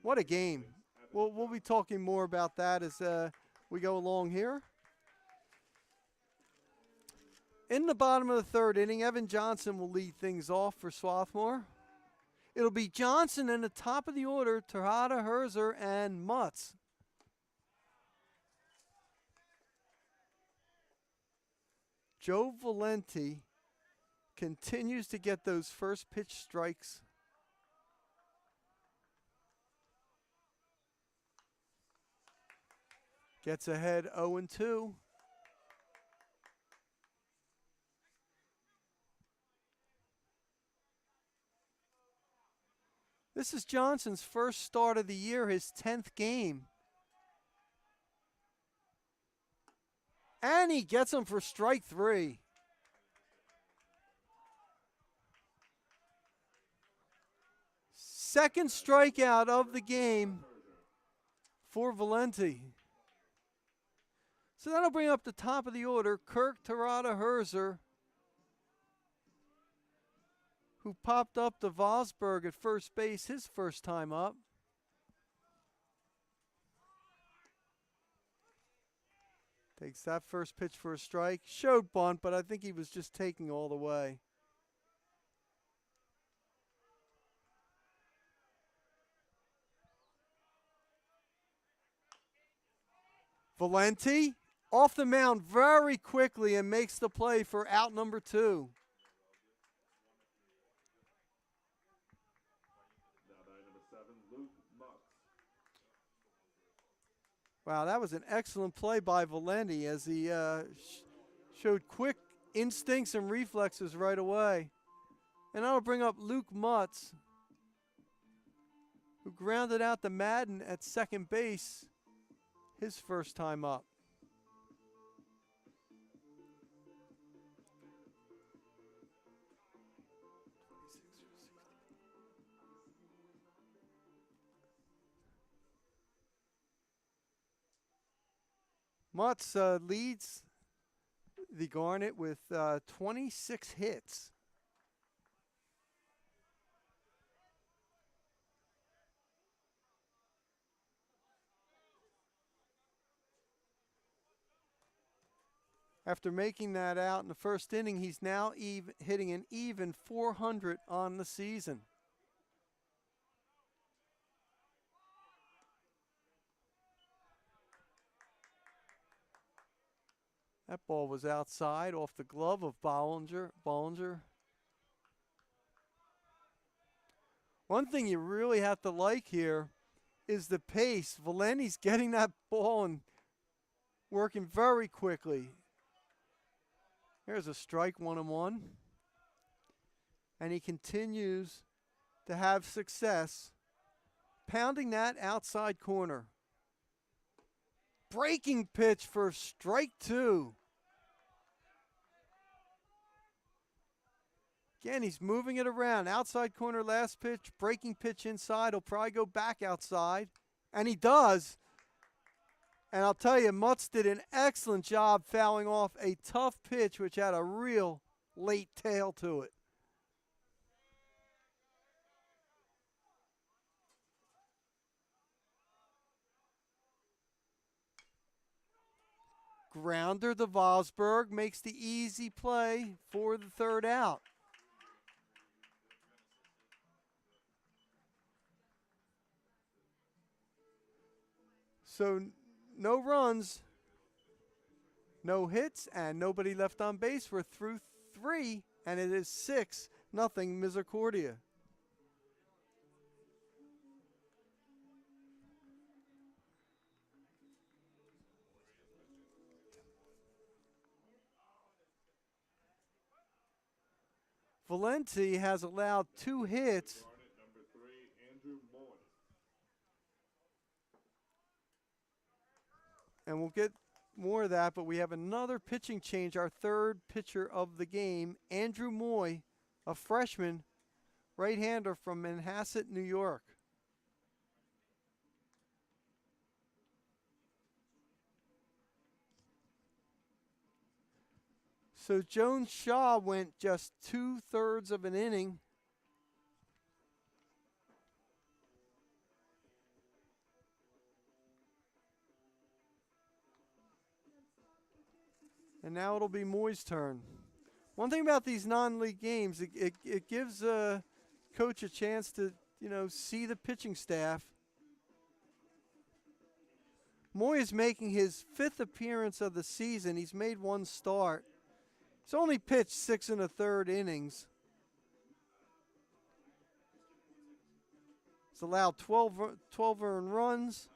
What a game. We'll be talking more about that as we go along here. In the bottom of the 3rd inning, Evan Johnson will lead things off for Swarthmore. It'll be Johnson in the top of the order, Tejada, Herzer, and Mutz. Joe Valenti continues to get those first pitch strikes. Gets ahead 0-2. This is Johnson's first start of the year, his 10th game. And he gets him for strike 3. Second strikeout of the game for Valenti. So that'll bring up the top of the order, Kirk Terada Herzer, who popped up to Vosberg at first base his first time up. Takes that first pitch for a strike. Showed bunt, but I think he was just taking all the way. Valenti off the mound very quickly and makes the play for out number 2. Wow, that was an excellent play by Valenti as he showed quick instincts and reflexes right away. And that'll bring up Luke Mutz, who grounded out to Madden at second base his first time up. Mutz leads the Garnet with 26 hits. After making that out in the first inning, he's now hitting an even 400 on the season. That ball was outside off the glove of Bollinger. One thing you really have to like here is the pace. Valenti's getting that ball and working very quickly. Here's a strike, 1-1. And he continues to have success pounding that outside corner. Breaking pitch for strike 2. Again, he's moving it around. Outside corner last pitch, breaking pitch inside. He'll probably go back outside. And he does. And I'll tell you, Mutz did an excellent job fouling off a tough pitch, which had a real late tail to it. Grounder to Vosberg makes the easy play for the third out. So no runs, no hits, and nobody left on base. We're through 3, and it is 6-0 Misericordia. Valenti has allowed 2 hits. Number 3, Andrew Moy. And we'll get more of that, but we have another pitching change. Our third pitcher of the game, Andrew Moy, a freshman right-hander from Manhasset, New York. So Jones Shaw went just 2/3 of an inning. And now it'll be Moy's turn. One thing about these non-league games, it gives a coach a chance to, see the pitching staff. Moy is making his 5th appearance of the season. He's made 1 start. He's only pitched 6 1/3 innings. He's allowed 12 earned runs,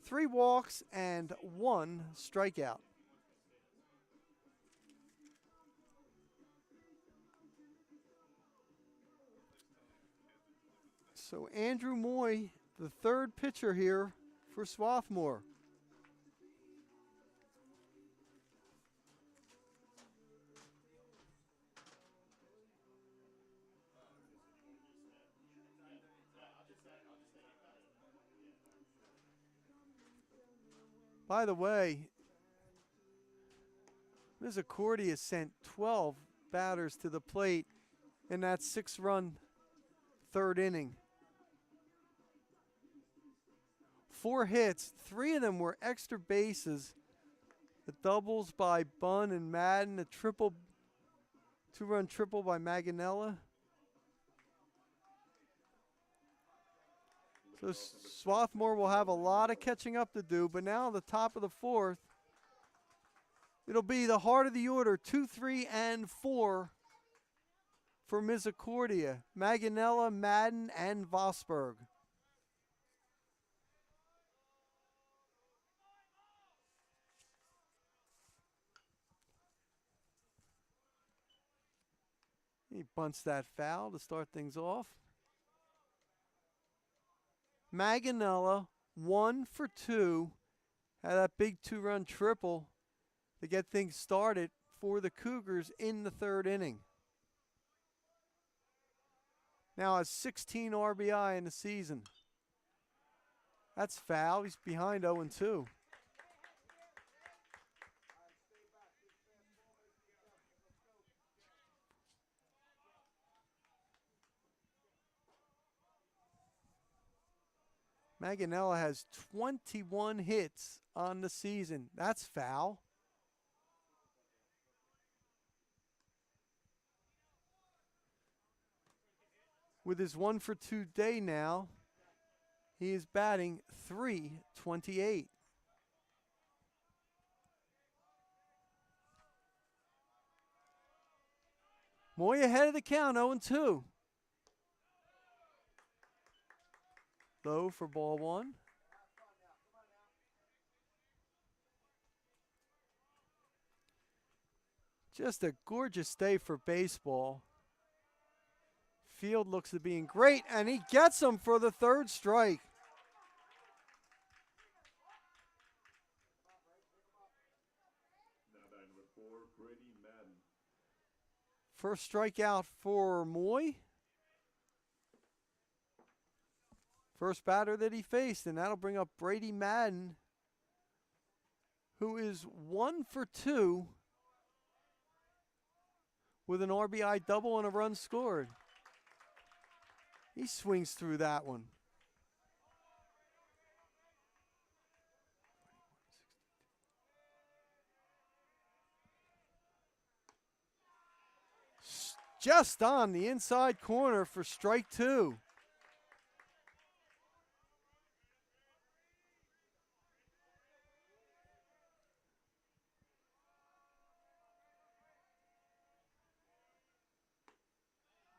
3 walks, and 1 strikeout. So Andrew Moy, the third pitcher here for Swarthmore. By the way, Misericordia sent 12 batters to the plate in that 6-run third inning. 4 hits, 3 of them were extra bases. The doubles by Bunn and Madden, a 2-run triple by Maganella. So Swarthmore will have a lot of catching up to do, but now the top of the 4th, it'll be the heart of the order, 2, 3, and 4 for Misericordia. Maganella, Madden, and Vosberg. He bunts that foul to start things off. Maganella, 1 for 2, had that big 2-run triple to get things started for the Cougars in the 3rd inning. Now has 16 RBI in the season. That's foul. He's behind 0-2. Maganella has 21 hits on the season. That's foul. With his 1 for 2 day now, he is batting .328. Moy ahead of the count, 0-2. Low for ball 1. Just a gorgeous day for baseball. Field looks to be in great, and he gets him for the 3rd strike. First strikeout for Moy. First batter that he faced, and that'll bring up Brady Madden, who is 1 for 2 with an RBI double and a run scored. He swings through that one. Just on the inside corner for strike 2.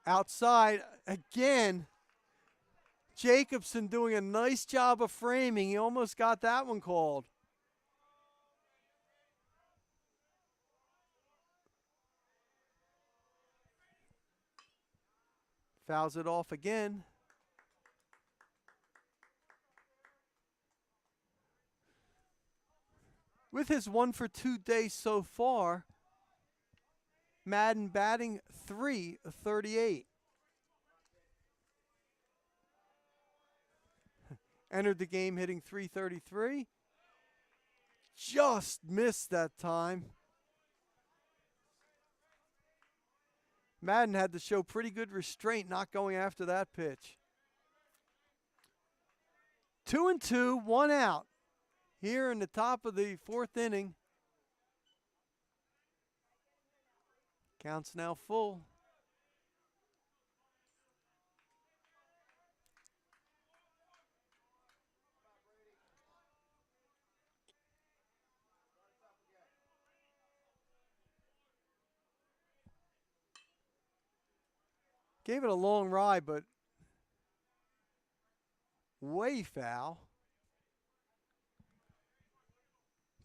Outside again. Jacobson doing a nice job of framing. He almost got that one called. Fouls it off again. With his 1 for 2 day so far, Madden batting .338. Entered the game hitting .333. Just missed that time. Madden had to show pretty good restraint not going after that pitch. 2-2, 1 out. Here in the top of the 4th inning. Count's now full. Gave it a long ride, but way foul.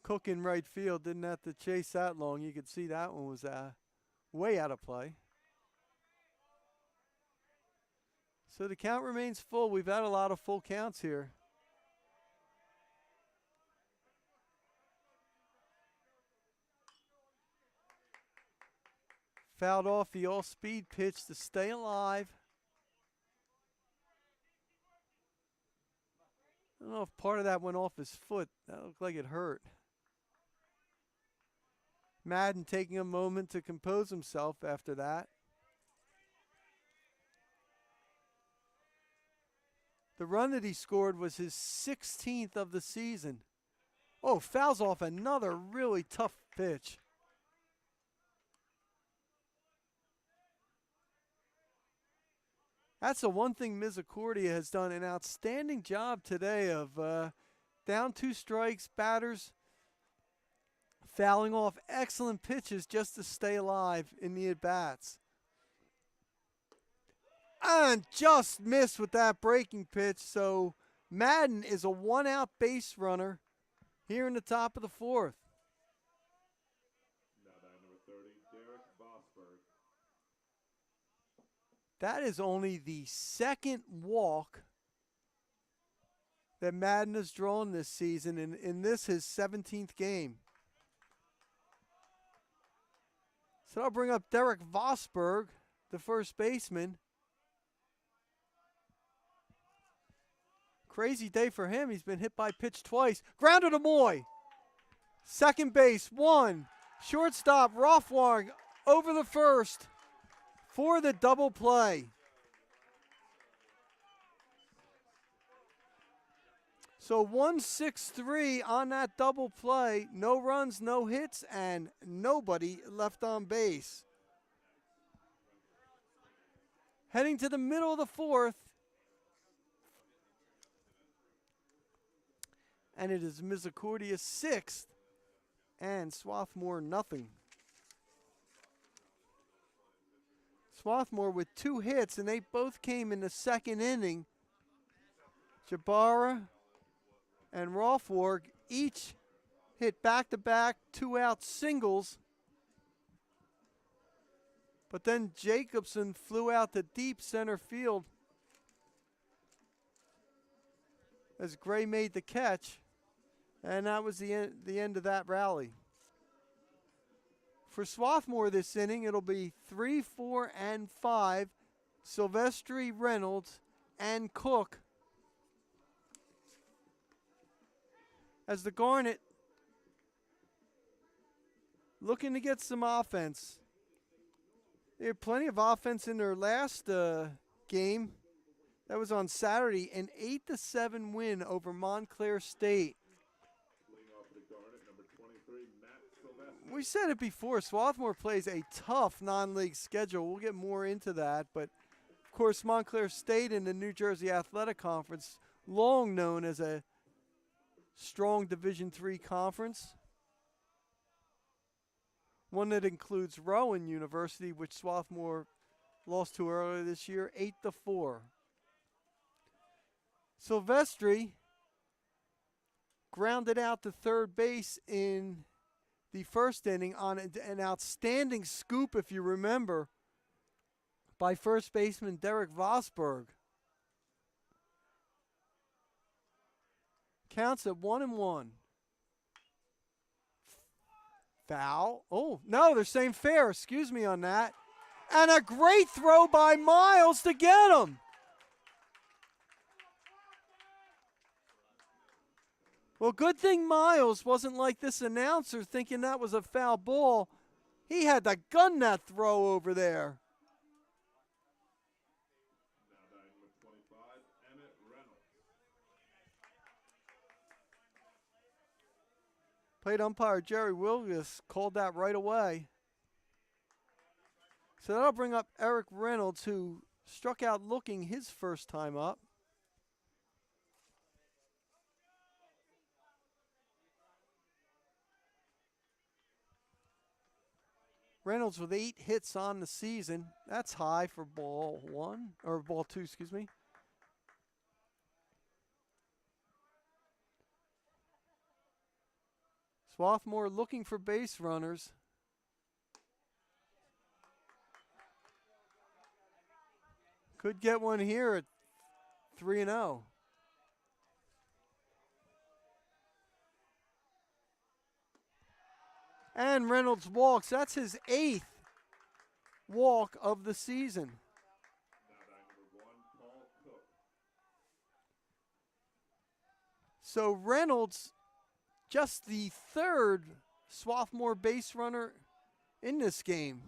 Cook in right field didn't have to chase that long. You could see that one was way out of play. So the count remains full. We've had a lot of full counts here. Fouled off the all-speed pitch to stay alive. I don't know if part of that went off his foot. That looked like it hurt. Madden taking a moment to compose himself after that. The run that he scored was his 16th of the season. Oh, fouls off another really tough pitch. That's the one thing Misericordia has done an outstanding job today of down 2 strikes, batters fouling off excellent pitches just to stay alive in the at-bats. And just missed with that breaking pitch, so Madden is a 1-out base runner here in the top of the 4th. Now number 30, Garrett Mcelhaney. That is only the 2nd walk that Madden has drawn this season, and in this his 17th game. So I'll bring up Derek Vosberg, the first baseman. Crazy day for him. He's been hit by pitch twice. Grounded to Moy. Second base, 1. Shortstop, Rothwang over the first for the double play. So 1-6-3 on that double play. No runs, no hits, and nobody left on base. Heading to the middle of the 4th. And it is Misericordia 6th and Swarthmore nothing. Swarthmore with 2 hits, and they both came in the 2nd inning. Jabara and Rothwang each hit back-to-back 2-out singles. But then Jacobson flew out to deep center field as Gray made the catch. And that was the end of that rally. For Swarthmore this inning, it'll be 3, 4, and 5. Silvestri, Reynolds, and Cook. As the Garnet looking to get some offense. They had plenty of offense in their last game. That was on Saturday, an 8-7 win over Montclair State. We said it before, Swarthmore plays a tough non-league schedule. We'll get more into that, but of course Montclair State in the New Jersey Athletic Conference, long known as a strong Division III conference. One that includes Rowan University, which Swarthmore lost to earlier this year, 8-4. Silvestri grounded out to third base in the first inning on an outstanding scoop, if you remember, by first baseman Derek Vosberg. Counts at 1-1. Foul. Oh, no, they're saying fair. Excuse me on that. And a great throw by Miles to get him. Well, good thing Miles wasn't like this announcer thinking that was a foul ball. He had to gun that throw over there. Plate umpire Jerry Wilgus called that right away. So that'll bring up Eric Reynolds, who struck out looking his first time up. Reynolds with 8 hits on the season. That's high for ball 1, or ball 2, excuse me. Swarthmore looking for base runners. Could get one here at 3-0. And Reynolds walks. That's his 8th walk of the season. So Reynolds, just the 3rd Swarthmore base runner in this game.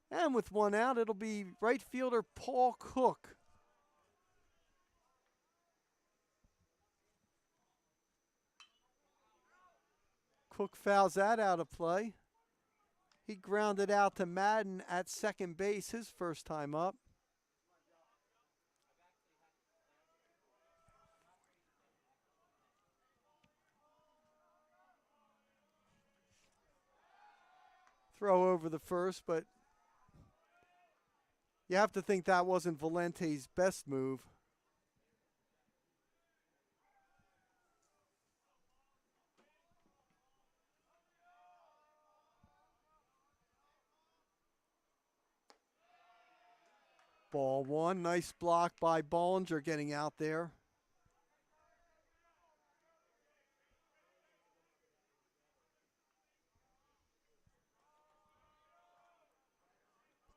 And with 1 out, it'll be right fielder Paul Cook. Cook fouls that out of play. He grounded out to Madden at second base his first time up. Throw over the first, but you have to think that wasn't Valente's best move. Ball 1, nice block by Bollinger getting out there.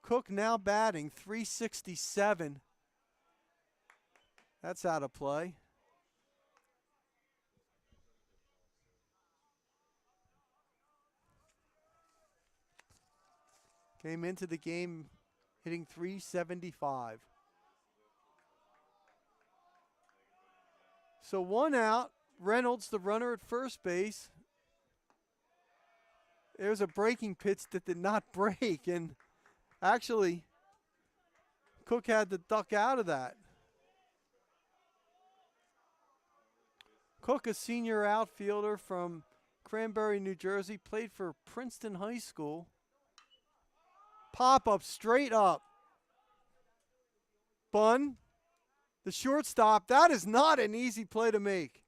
Cook now batting .367. That's out of play. Came into the game hitting .375. So 1 out. Reynolds, the runner at first base. There's a breaking pitch that did not break, and actually, Cook had to duck out of that. Cook, a senior outfielder from Cranberry, New Jersey, played for Princeton High School. Pop up, straight up. Bunn, the shortstop. That is not an easy play to make.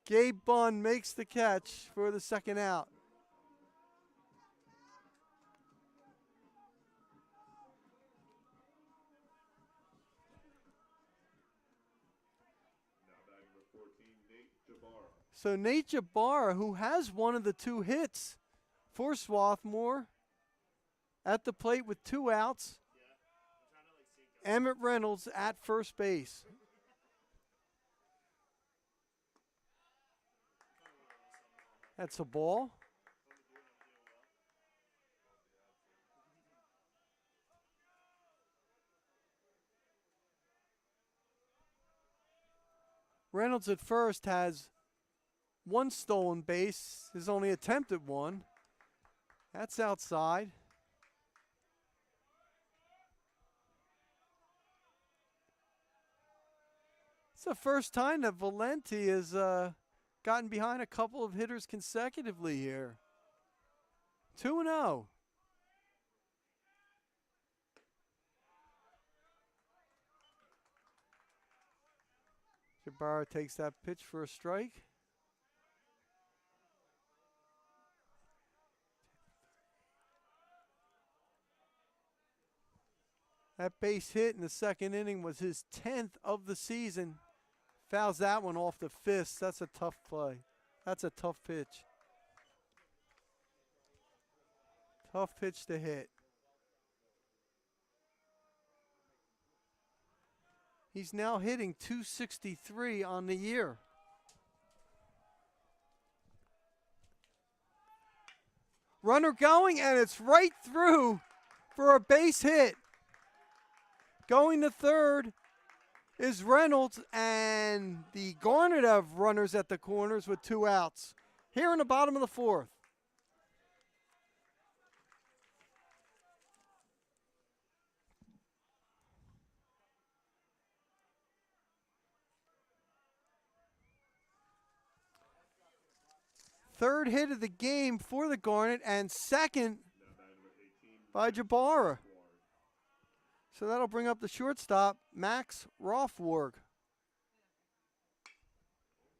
Gabe Bunn makes the catch for the second out. Jabara. So Nate Jabara, who has one of the 2 hits for Swarthmore, at the plate with 2 outs. Emmett Reynolds at first base. That's a ball. Reynolds at first has 1 stolen base, his only attempt at 1. That's outside. It's the first time that Valenti has gotten behind a couple of hitters consecutively here. 2-0. Jabara takes that pitch for a strike. That base hit in the second inning was his 10th of the season. Fouls that one off the fist. That's a tough play. That's a tough pitch. Tough pitch to hit. He's now hitting .263 on the year. Runner going, and it's right through for a base hit. Going to third is Reynolds, and the Garnet have runners at the corners with 2 outs. Here in the bottom of the 4th. Third hit of the game for the Garnet, and second by Jabara. So that'll bring up the shortstop, Max Rothwarg.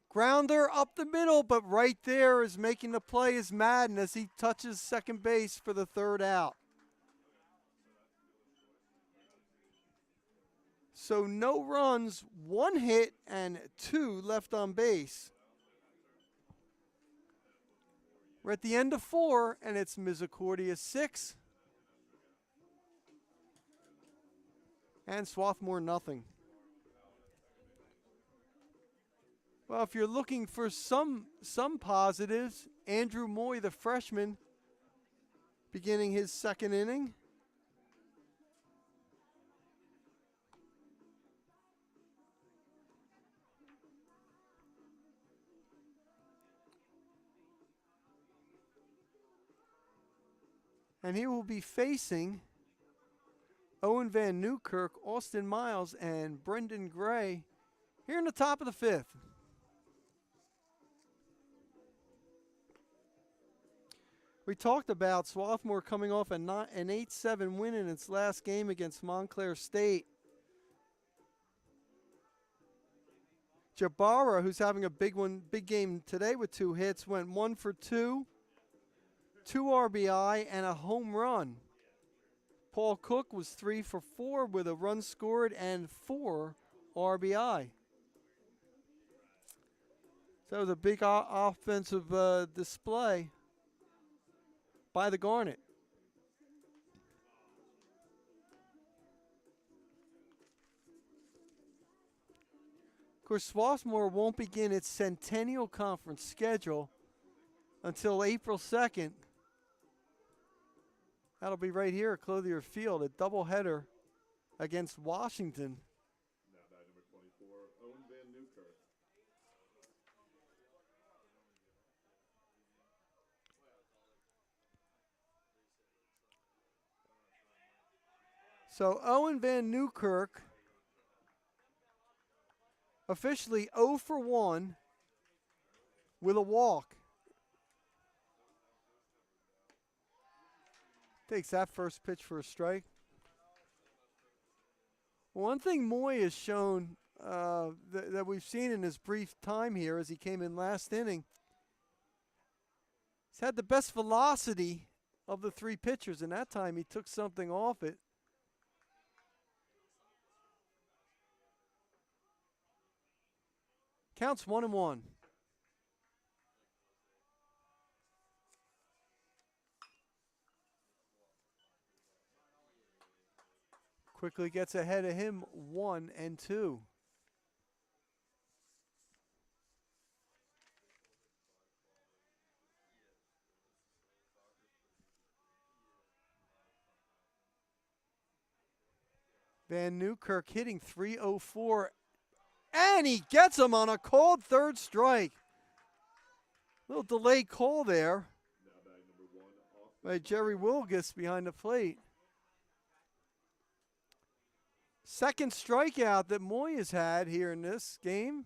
Grounder up the middle, but right there is making the play is Madden as he touches second base for the 3rd out. So no runs, 1 hit, and 2 left on base. We're at the end of 4, and it's Misericordia 6. And Swarthmore nothing. Well, if you're looking for some positives, Andrew Moy, the freshman, beginning his 2nd inning. And he will be facing Owen Van Newkirk, Austin Miles, and Brendan Gray here in the top of the 5th. We talked about Swarthmore coming off an 8-7 win in its last game against Montclair State. Jabara, who's having a big game today with 2 hits, went 1 for 2, 2 RBI, and a home run. Paul Cook was 3 for 4 with a run scored and 4 RBI. So that was a big offensive display by the Garnet. Of course, Swarthmore won't begin its Centennial Conference schedule until April 2nd. That'll be right here at Clothier Field, a doubleheader against Washington. Now batting number 24, Owen Van Newkirk. So Owen Van Newkirk officially 0 for 1 with a walk. Takes that first pitch for a strike. One thing Moy has shown that we've seen in his brief time here as he came in last inning, he's had the best velocity of the 3 pitchers, and that time he took something off it. Counts 1-1. Quickly gets ahead of him, 1-2. Van Newkirk hitting .304, and he gets him on a called third strike. Little delayed call there by Jerry Wilgus behind the plate. Second strikeout that Moy has had here in this game.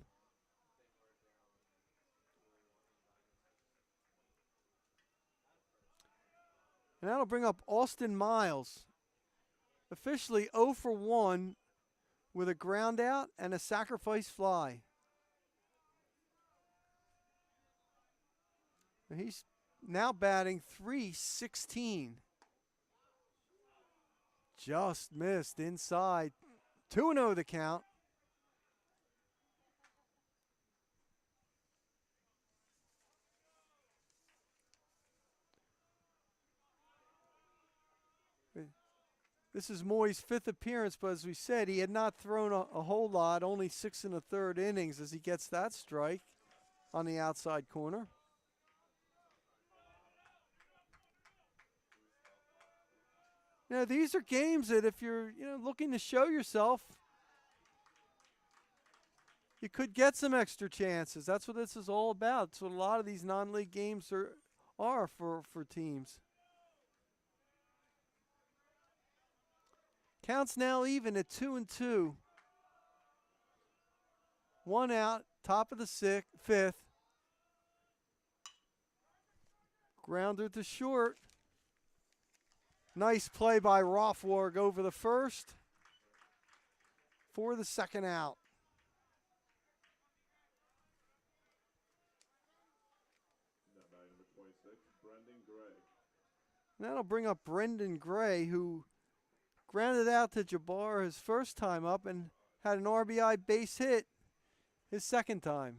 And that'll bring up Austin Miles. Officially 0 for 1 with a ground out and a sacrifice fly. And he's now batting .316. Just missed inside. 2-0 the count. This is Moy's fifth appearance, but as we said, he had not thrown a whole lot, only 6 1/3 innings as he gets that strike on the outside corner. Now, these are games that if you're looking to show yourself, you could get some extra chances. That's what this is all about. That's what a lot of these non-league games are for teams. Counts now even at 2-2. 1 out, top of the fifth. Grounder to short. Nice play by Rothwarg over the first for the second out. That'll bring up Brendan Gray, who grounded out to Jabbar his first time up and had an RBI base hit his second time.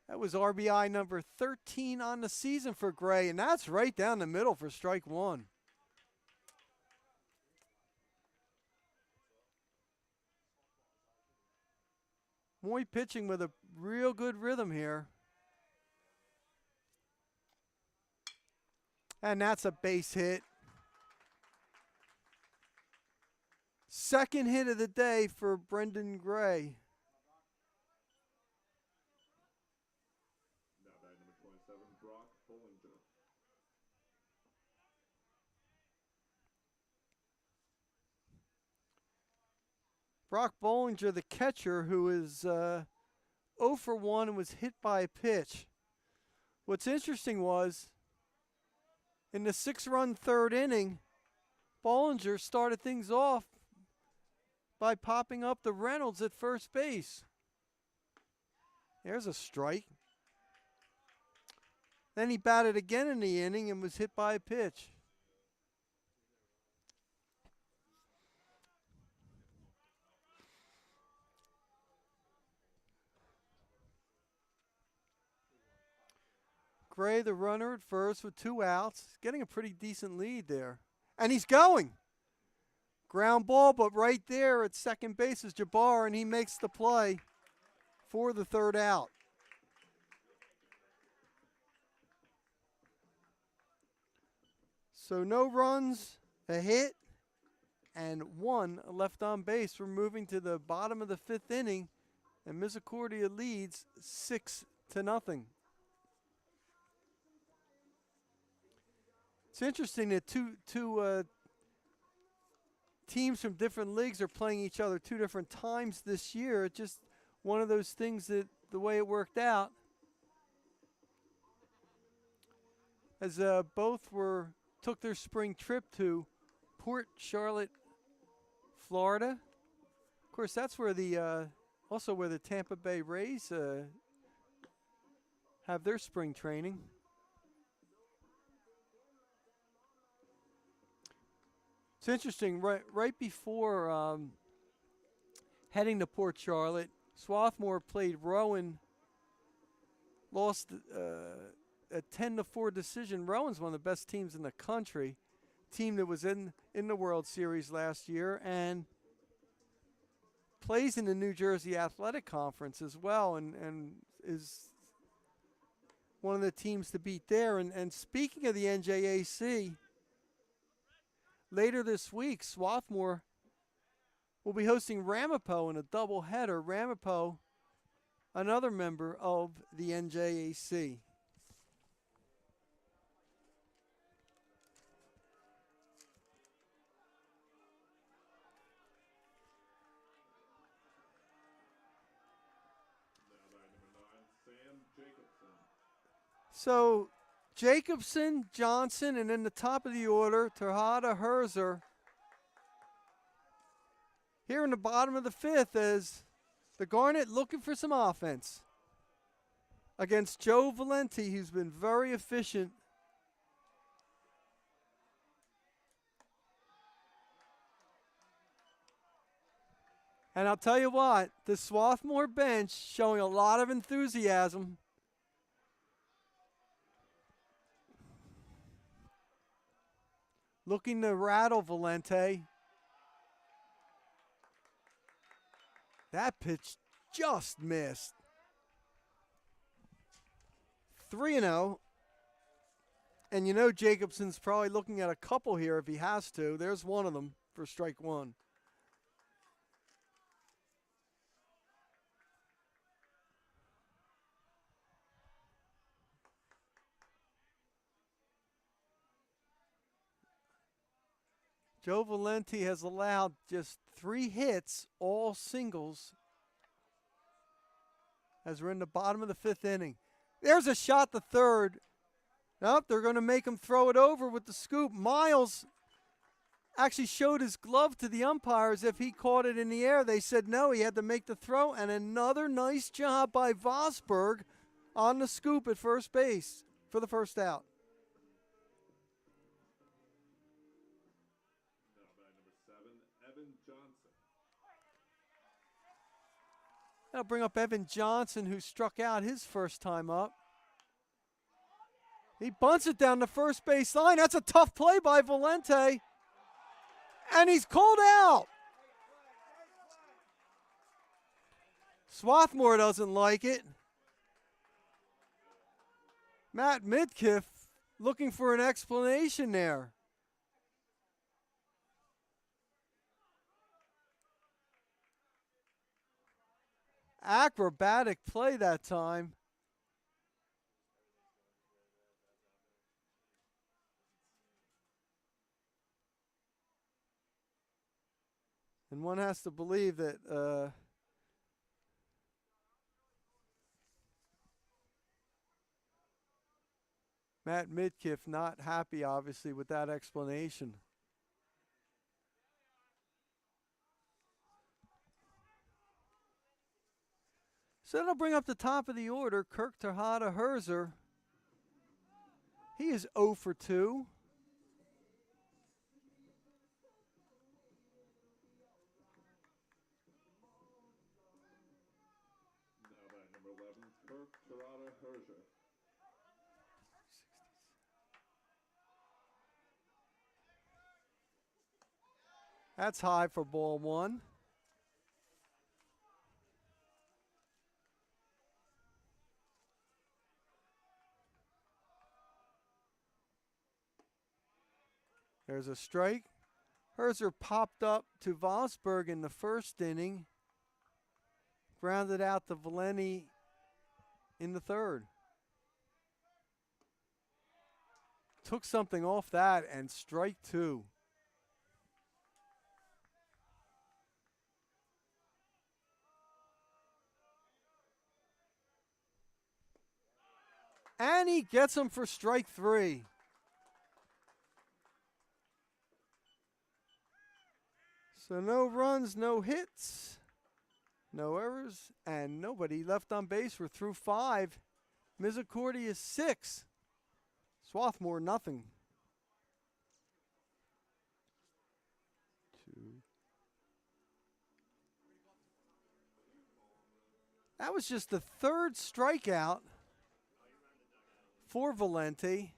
That was RBI number 13 on the season for Gray, and that's right down the middle for strike one. Moy pitching with a real good rhythm here. And that's a base hit. Second hit of the day for Brendan Gray. Now batting number 27, Brock Bollinger. Brock Bollinger, the catcher, who is 0 for 1 and was hit by a pitch. What's interesting was, in the 6-run third inning, Bollinger started things off by popping up the Reynolds at first base. There's a strike. Then he batted again in the inning and was hit by a pitch. Gray, the runner at first with 2 outs, getting a pretty decent lead there. And he's going. Ground ball, but right there at second base is Jabbar, and he makes the play for the third out. So no runs, a hit, and 1 left on base. We're moving to the bottom of the 5th inning, and Misericordia leads 6-0. It's interesting that two teams from different leagues are playing each other 2 different times this year. It's just one of those things that the way it worked out. As both took their spring trip to Port Charlotte, Florida. Of course, that's where also where the Tampa Bay Rays have their spring training. It's interesting, right before heading to Port Charlotte, Swarthmore played Rowan, lost a 10-4 decision. Rowan's one of the best teams in the country. team that was in the World Series last year and plays in the New Jersey Athletic Conference as well, and is one of the teams to beat there. And speaking of the NJAC, later this week, Swarthmore will be hosting Ramapo in a doubleheader. Ramapo, another member of the NJAC. So Jacobson, Johnson, and then the top of the order, Tejada, Herzer. Here in the bottom of the fifth is the Garnet looking for some offense against Joe Valenti, who's been very efficient. And I'll tell you what, the Swarthmore bench showing a lot of enthusiasm. Looking to rattle Valente. That pitch just missed. 3-0. And you know Jacobson's probably looking at a couple here if he has to. There's one of them for strike one. Joe Valenti has allowed just 3 hits, all singles, as we're in the bottom of the 5th inning. There's a shot to third. Nope, they're going to make him throw it over with the scoop. Miles actually showed his glove to the umpires if he caught it in the air. They said no, he had to make the throw, and another nice job by Vosberg on the scoop at first base for the first out. That'll bring up Evan Johnson, who struck out his first time up. He bunts it down the first base line. That's a tough play by Valente. And he's called out. Swarthmore doesn't like it. Matt Midkiff looking for an explanation there. Acrobatic play that time. And one has to believe that Matt Midkiff not happy, obviously, with that explanation. So that'll bring up the top of the order, Kirk Tejada Herzer. He is 0 for 2. Number 11, Kirk Tejada Herzer. That's high for ball one. There's a strike. Herzer popped up to Vosberg in the first inning. Grounded out to Valenti in the third. Took something off that and strike 2. And he gets him for strike 3. So no runs, no hits, no errors, and nobody left on base. We're through 5. Misericordia 6. Swarthmore nothing. 2. That was just the 3rd strikeout for Valenti.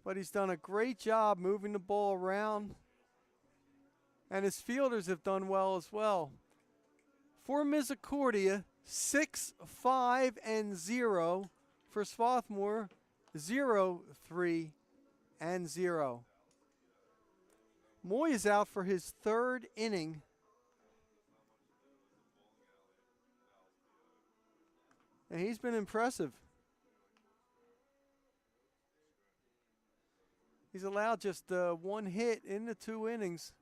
but he's done a great job moving the ball around. And his fielders have done well as well. For Misericordia, 6-5-0. For Swarthmore, 0-3-0. Moy is out for his third inning. And he's been impressive. He's allowed just one hit in the 2 innings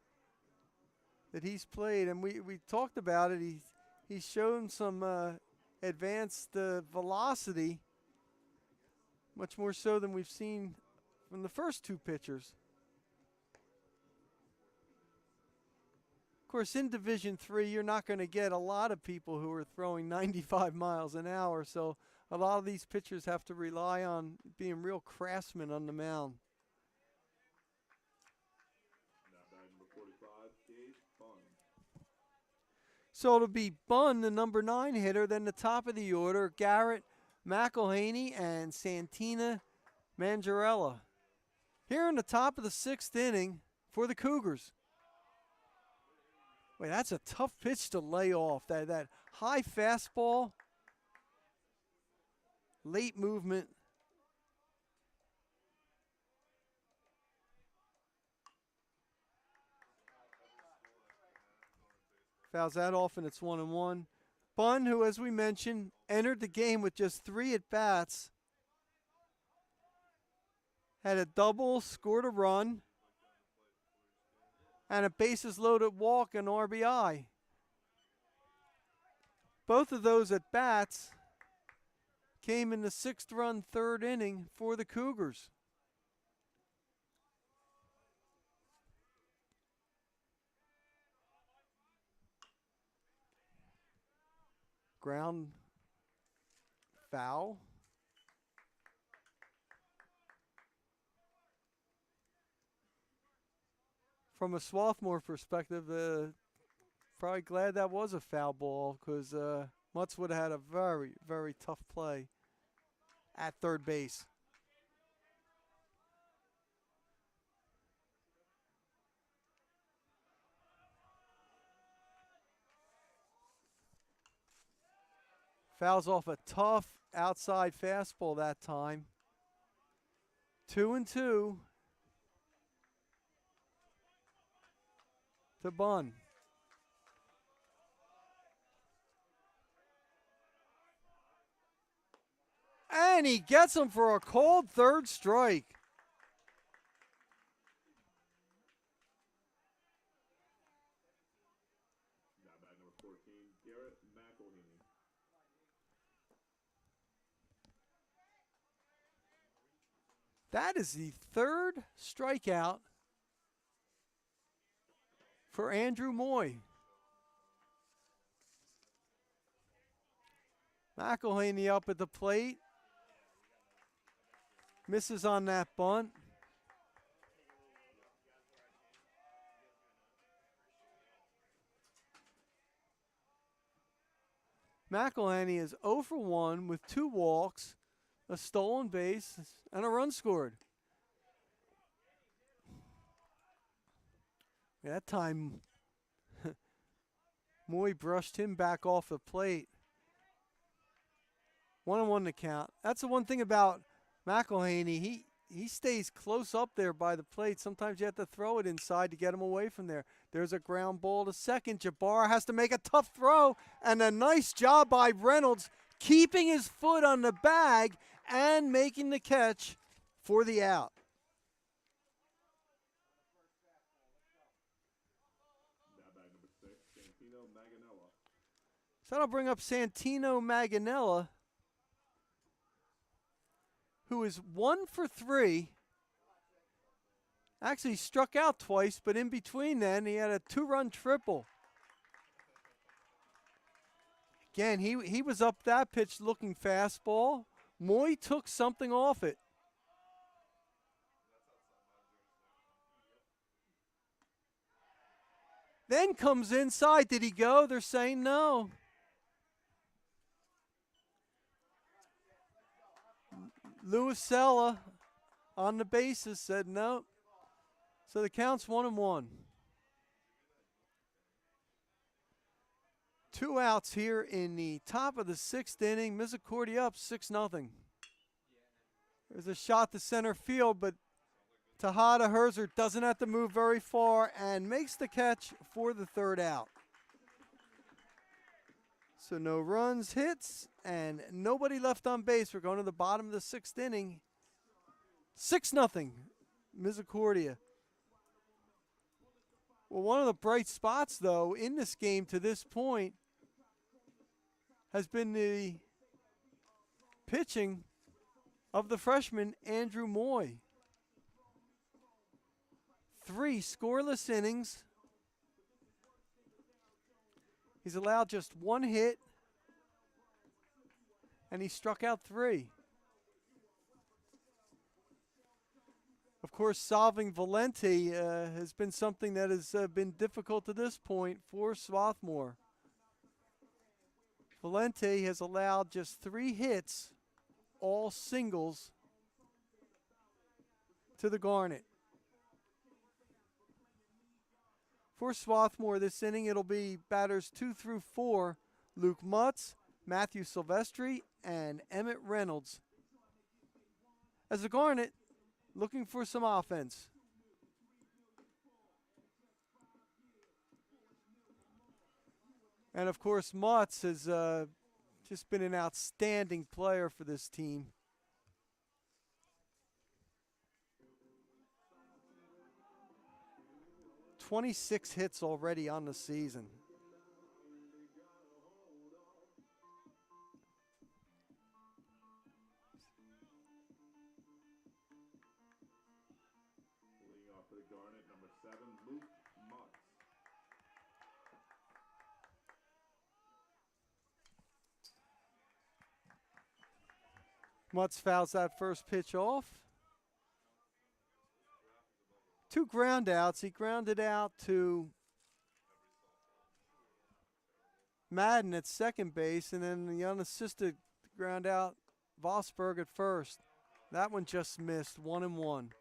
that he's played. And we talked about it. He's shown some advanced velocity, much more so than we've seen from the first 2 pitchers. Of course, in Division III, you're not going to get a lot of people who are throwing 95 miles an hour, so a lot of these pitchers have to rely on being real craftsmen on the mound. Number 45, Gabe Bunn. So it'll be Bunn, the number 9 hitter, then the top of the order, Garrett Mcelhaney and Santina Mangarella. Here in the top of the 6th inning for the Cougars. Wait, that's a tough pitch to lay off. That high fastball, late movement. Fouls that off, and it's 1-1. Bunn, who, as we mentioned, entered the game with just 3 at-bats, had a double, scored a run, and a bases-loaded walk and RBI. Both of those at-bats came in the 6th-run 3rd inning for the Cougars. Ground foul. From a Swarthmore perspective, probably glad that was a foul ball, because Mutz would have had a very, very tough play at third base. Fouls off a tough outside fastball that time. 2-2. To Bunn. And he gets him for a cold 3rd strike. Now back number 14, Garrett Mcelhaney. That is the 3rd strikeout for Andrew Moy. McElhaney up at the plate. Misses on that bunt. McElhaney is 0 for 1 with 2 walks, a stolen base, and a run scored. That time, Moy brushed him back off the plate. 1-1 to count. That's the one thing about McElhaney. He stays close up there by the plate. Sometimes you have to throw it inside to get him away from there. There's a ground ball to second. Jabbar has to make a tough throw, and a nice job by Reynolds keeping his foot on the bag and making the catch for the out. So that'll bring up Santino Maganella, who is 1 for 3. Actually struck out twice, but in between then, he had a 2-run triple. Again, he was up that pitch looking fastball. Moy took something off it. Then comes inside. Did he go? They're saying no. Luisella on the bases, said no. So the count's 1-1. 2 outs here in the top of the 6th inning. Misericordia up 6-0. There's a shot to center field, but Tejada Herzer doesn't have to move very far and makes the catch for the 3rd out. So no runs, hits, and nobody left on base. We're going to the bottom of the 6th inning. 6-0, Misericordia. Well, one of the bright spots, though, in this game to this point has been the pitching of the freshman, Andrew Moy. 3 scoreless innings. He's allowed just 1 hit, and he struck out 3. Of course, solving Valenti has been something that has been difficult to this point for Swarthmore. Valenti has allowed just 3 hits, all singles, to the Garnet. For Swarthmore this inning, it'll be batters 2 through 4, Luke Mutz, Matthew Silvestri, and Emmett Reynolds. As the Garnet, looking for some offense. And of course, Mutz has just been an outstanding player for this team. "26 hits already on the season. Leading off for the Garnet, number 7, Luke Mutz. Mutz fouls that first pitch off. 2 ground outs. He grounded out to Madden at second base, and then the unassisted ground out Vosberg at first. That one just missed, 1-1.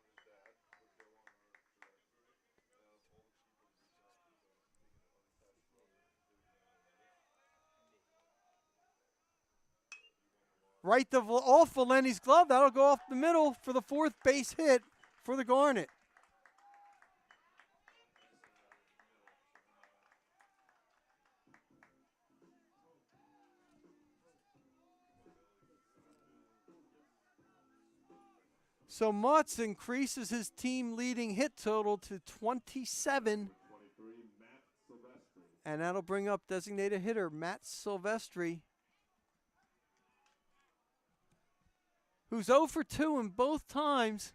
Right off Valenti's glove. That'll go off the middle for the 4th base hit for the Garnet. So Mutz increases his team leading hit total to 27. 23, Matt Silvestri. And that'll bring up designated hitter Matt Silvestri, who's 0 for 2 in both times,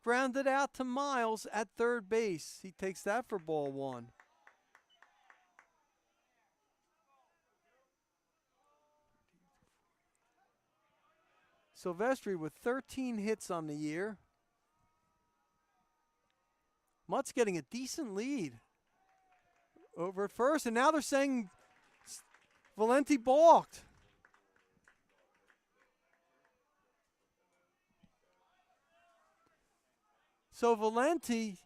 grounded out to Miles at third base. He takes that for ball 1. Silvestri with 13 hits on the year. Mutz getting a decent lead over at first, and now they're saying Valenti balked. So Valenti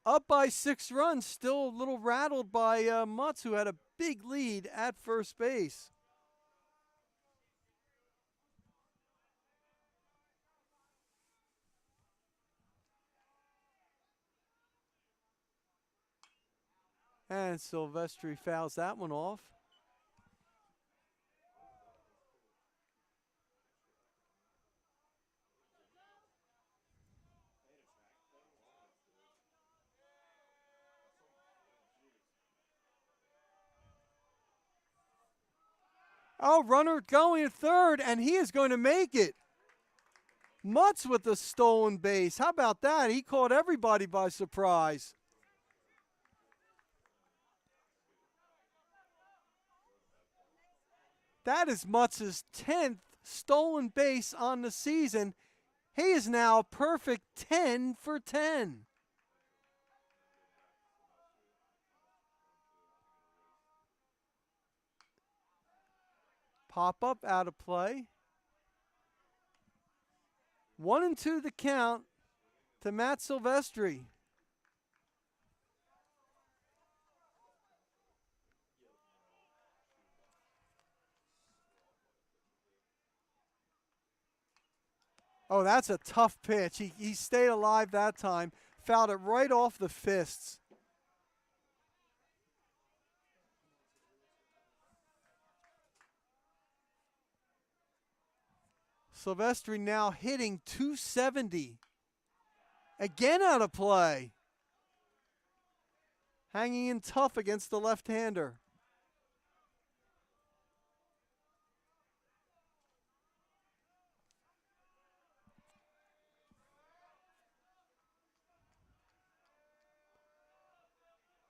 up by 6 runs, still a little rattled by Mutz, who had a big lead at first base. And Silvestri fouls that one off. Oh, runner going at third, and he is going to make it. Mutz with the stolen base. How about that? He caught everybody by surprise. That is Mutz's 10th stolen base on the season. He is now a perfect 10 for 10. Pop up out of play. 1-2 the count to Matt Silvestri. Oh, that's a tough pitch. He stayed alive that time. Fouled it right off the fists. Silvestri now hitting .270. Again out of play. Hanging in tough against the left-hander.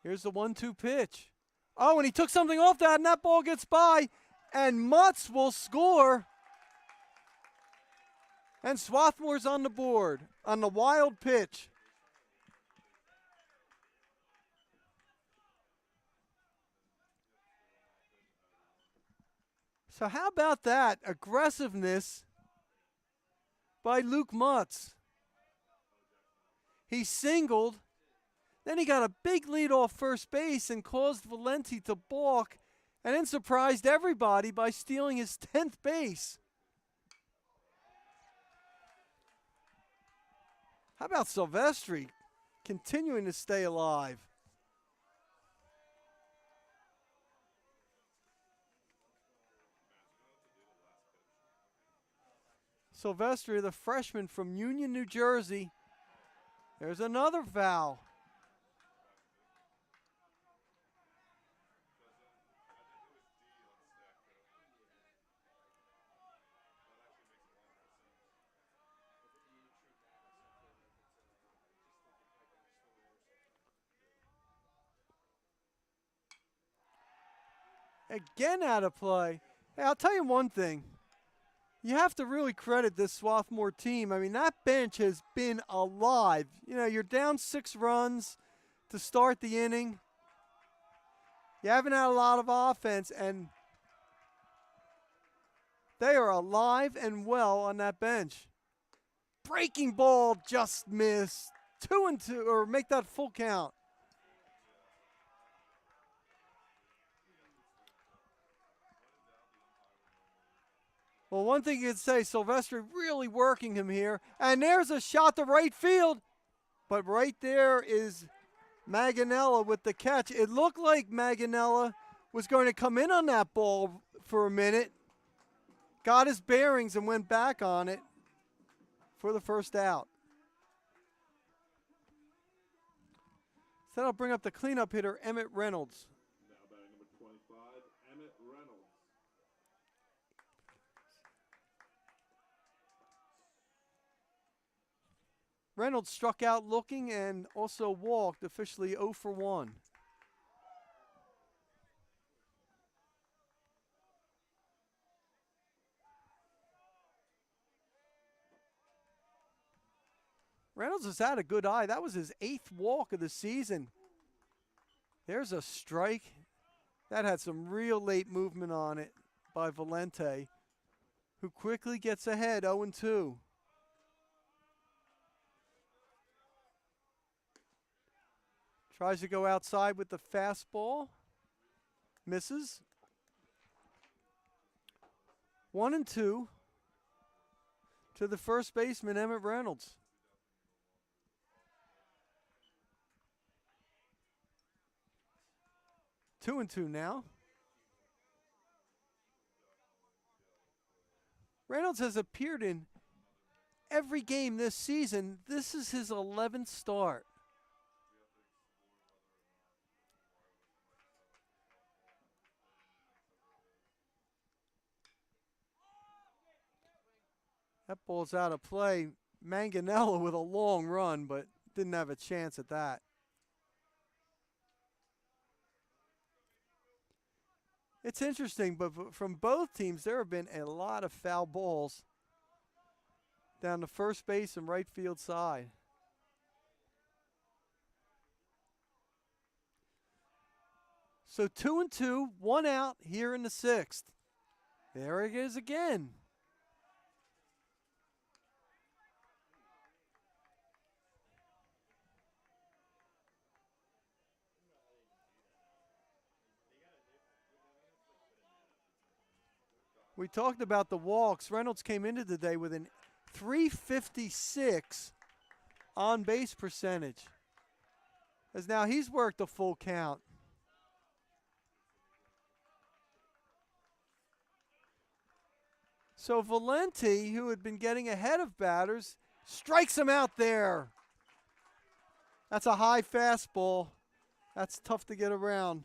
Here's the 1-2 pitch. Oh, and he took something off that, and that ball gets by, and Mutz will score. And Swarthmore's on the board on the wild pitch. So how about that aggressiveness by Luke Mutz? He singled. Then he got a big lead off first base and caused Valenti to balk, and then surprised everybody by stealing his 10th base. How about Silvestri continuing to stay alive? Silvestri, the freshman from Union, New Jersey. There's another foul. Again out of play. Hey, I'll tell you one thing. You have to really credit this Swarthmore team. I mean, that bench has been alive. You know, you're down 6 runs to start the inning. You haven't had a lot of offense, and they are alive and well on that bench. Breaking ball just missed. 2-2, or make that full count. Well, one thing you could say, Silvestri really working him here. And there's a shot to right field. But right there is Manganella with the catch. It looked like Manganella was going to come in on that ball for a minute. Got his bearings and went back on it for the first out. So that'll bring up the cleanup hitter, Emmett Reynolds. Now batting number 25, Emmett Reynolds. Reynolds struck out looking and also walked, officially 0 for 1. Reynolds has had a good eye. That was his 8th walk of the season. There's a strike. That had some real late movement on it by Valenti, who quickly gets ahead 0-2. Tries to go outside with the fastball. Misses. 1-2 to the first baseman, Emmett Reynolds. Two and two now. Reynolds has appeared in every game this season. This is his 11th start. That ball's out of play. Manganella with a long run, but didn't have a chance at that. It's interesting, but from both teams, there have been a lot of foul balls down the first base and right field side. So 2-2, 1 out here in the 6th. There it is again. We talked about the walks. Reynolds came into the day with an 356 on base percentage. As now he's worked a full count. So Valenti, who had been getting ahead of batters, strikes him out there. That's a high fastball. That's tough to get around.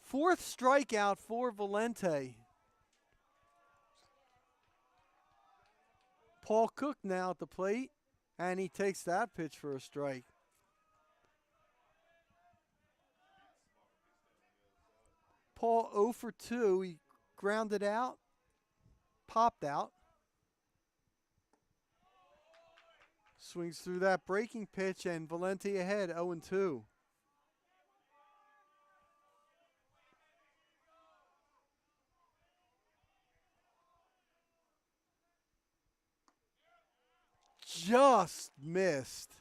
Fourth strikeout for Valenti. Paul Cook now at the plate, and he takes that pitch for a strike. Paul 0 for 2. He grounded out, popped out. Swings through that breaking pitch, and Valenti ahead 0 and 2. Just missed.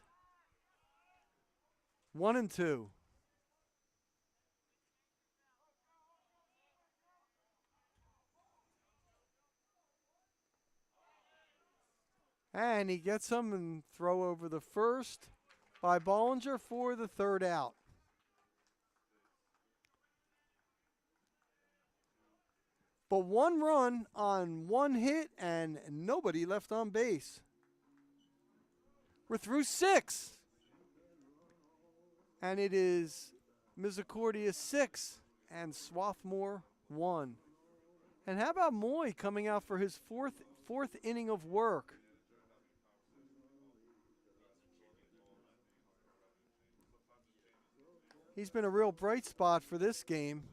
1 and 2. And he gets him and throw over the first by Bollinger for the third out. But 1 run on 1 hit and nobody left on base. We're through 6. And it is Misericordia 6 and Swarthmore 1. And how about Moy coming out for his fourth inning of work? He's been a real bright spot for this game.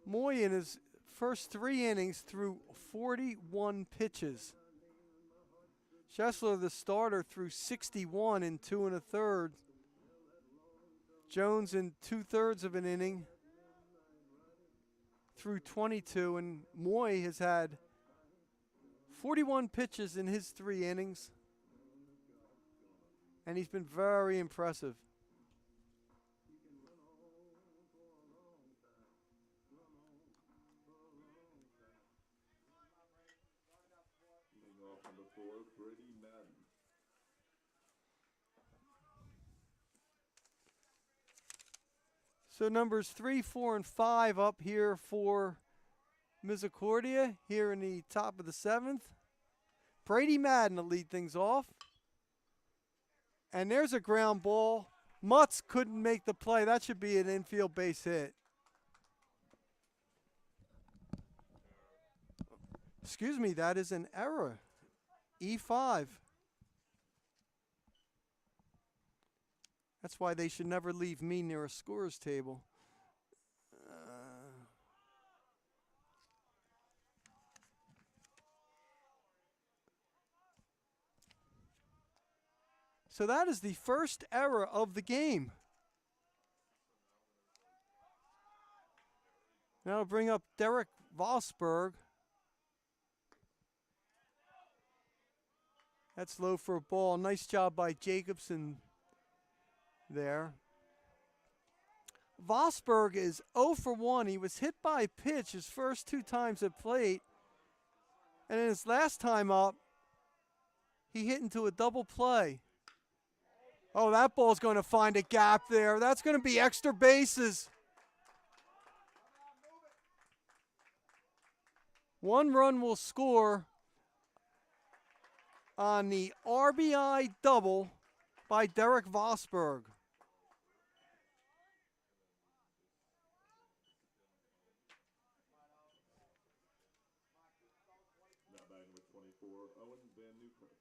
Moy in his first 3 innings threw 41 pitches. Schessler, the starter, threw 61 in 2 1/3. Jones in 2/3 of an inning threw 22, and Moy has had 41 pitches in his 3 innings, and he's been very impressive. So numbers 3, 4, and 5 up here for Misericordia here in the top of the 7th. Brady Madden to lead things off. And there's a ground ball. Mutz couldn't make the play. That should be an infield base hit. Excuse me, that is an error. E5. That's why they should never leave me near a scorer's table. So that is the first error of the game. Now I'll bring up Derek Vosberg. That's low for a ball. Nice job by Jacobson there. Vosberg is 0 for 1. He was hit by a pitch his first 2 times at plate. And in his last time up, he hit into a double play. Oh, that ball's going to find a gap there. That's going to be extra bases. 1 run will score on the RBI double by Derek Vosberg. for Owen Van Newkirk.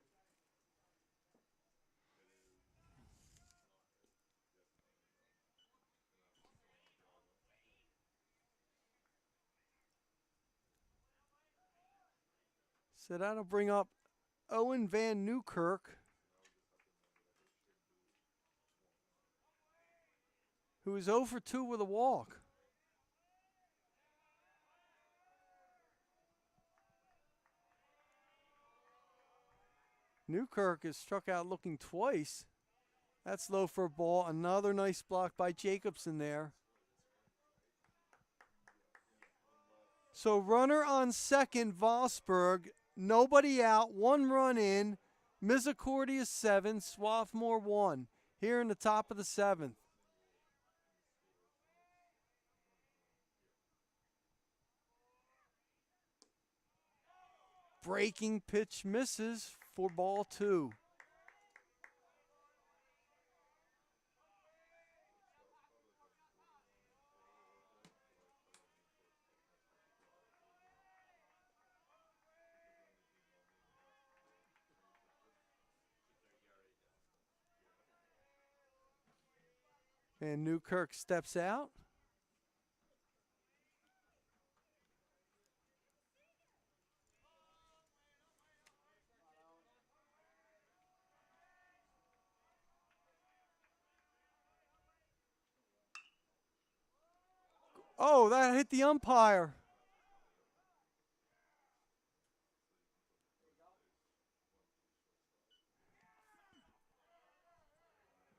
So that'll bring up Owen Van Newkirk, who is 0 for 2 with a walk. Newkirk is struck out looking twice. That's low for a ball. Another nice block by Jacobson there. So runner on second, Vosburg. Nobody out. 1 run in. Misericordia 7, Swarthmore 1. Here in the top of the 7th. Breaking pitch misses for ball 2. And Newkirk steps out. Oh, that hit the umpire.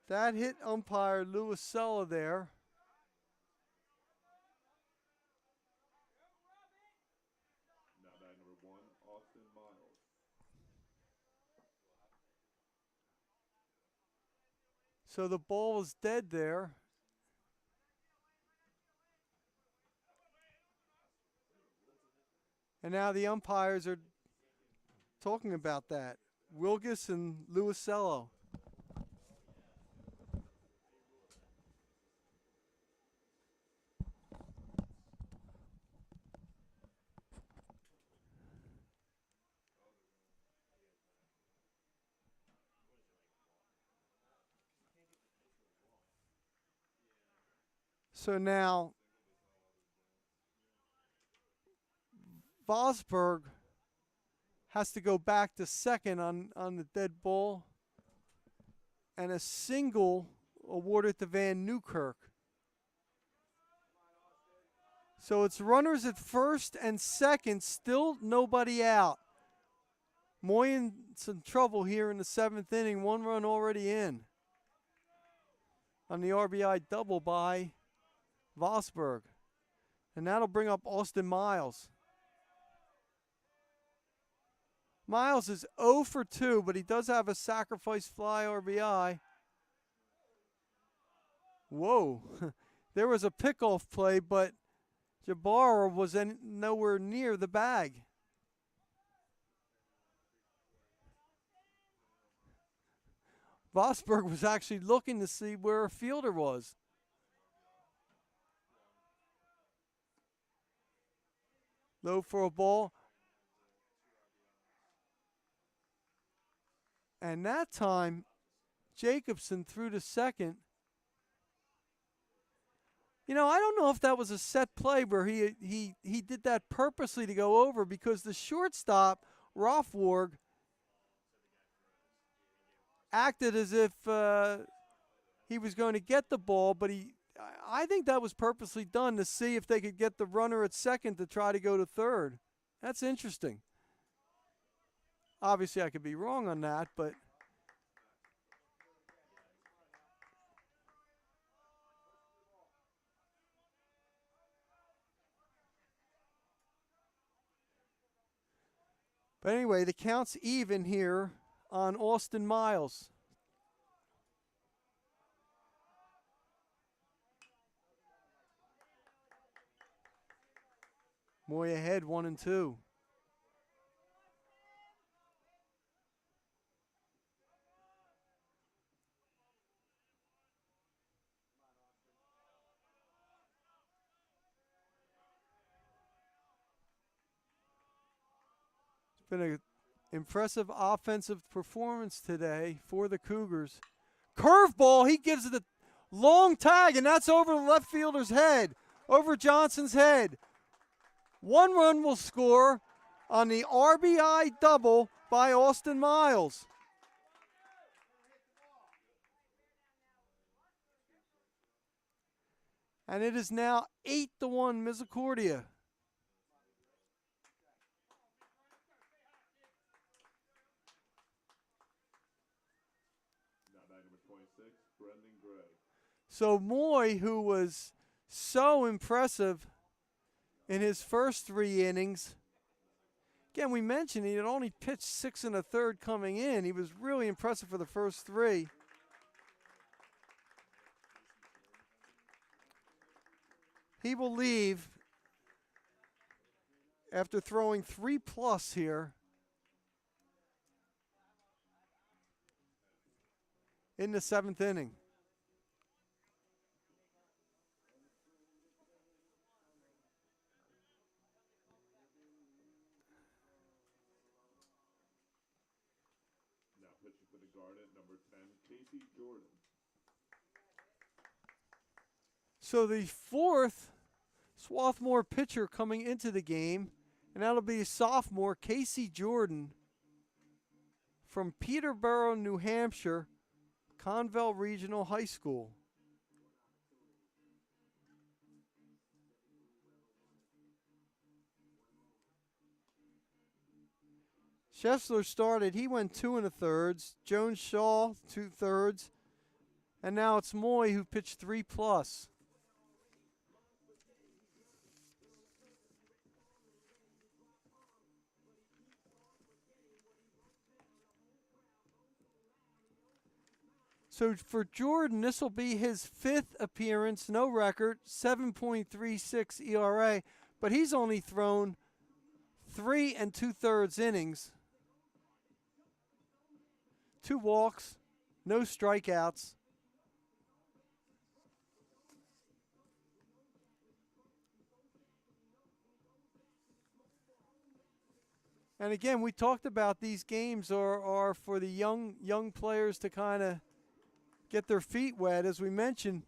That hit umpire Luisella there. Now batting number 1, Austin Miles. So the ball was dead there. And now the umpires are talking about that. Wilgus and Luisello. So now Vosburg has to go back to second on the dead ball. And a single awarded to Van Newkirk. So it's runners at first and second, still nobody out. Moy in some trouble here in the 7th inning, 1 run already in on the RBI double by Vosburg. And that'll bring up Austin Miles. Miles is 0 for 2, but he does have a sacrifice fly RBI. Whoa. There was a pickoff play, but Jabbar was nowhere near the bag. Vosburg was actually looking to see where a fielder was. Low for a ball. And that time, Jacobson threw to second. You know, I don't know if that was a set play where he did that purposely to go over, because the shortstop, Rothwarg, acted as if he was going to get the ball, but I think that was purposely done to see if they could get the runner at second to try to go to third. That's interesting. Obviously, I could be wrong on that, but anyway, the count's even here on Austin Miles. Moy ahead, 1-2. It's been a Impressive offensive performance today for the Cougars. Curveball, he gives it a long tag, and that's over the left fielder's head, over Johnson's head. 1 run will score on the RBI double by Austin Miles. And it is now 8-1 Misericordia. So Moy, who was so impressive in his first 3 innings, again, we mentioned he had only pitched 6 1/3 coming in. He was really impressive for the first 3. He will leave after throwing 3+ here in the 7th inning. Now pitching for the Garnet, number 10, Casey Jordan. So the 4th Swarthmore pitcher coming into the game, and that'll be sophomore Casey Jordan from Peterborough, New Hampshire, Conville Regional High School. Scheffler started. He went 2 1/3. Jones Shaw 2/3. And now it's Moy who pitched 3+. So for Jordan, this will be his 5th appearance, no record, 7.36 ERA, but he's only thrown 3 2/3 innings, 2 walks, no strikeouts. And again, we talked about these games are for the young players to kind of get their feet wet. As we mentioned,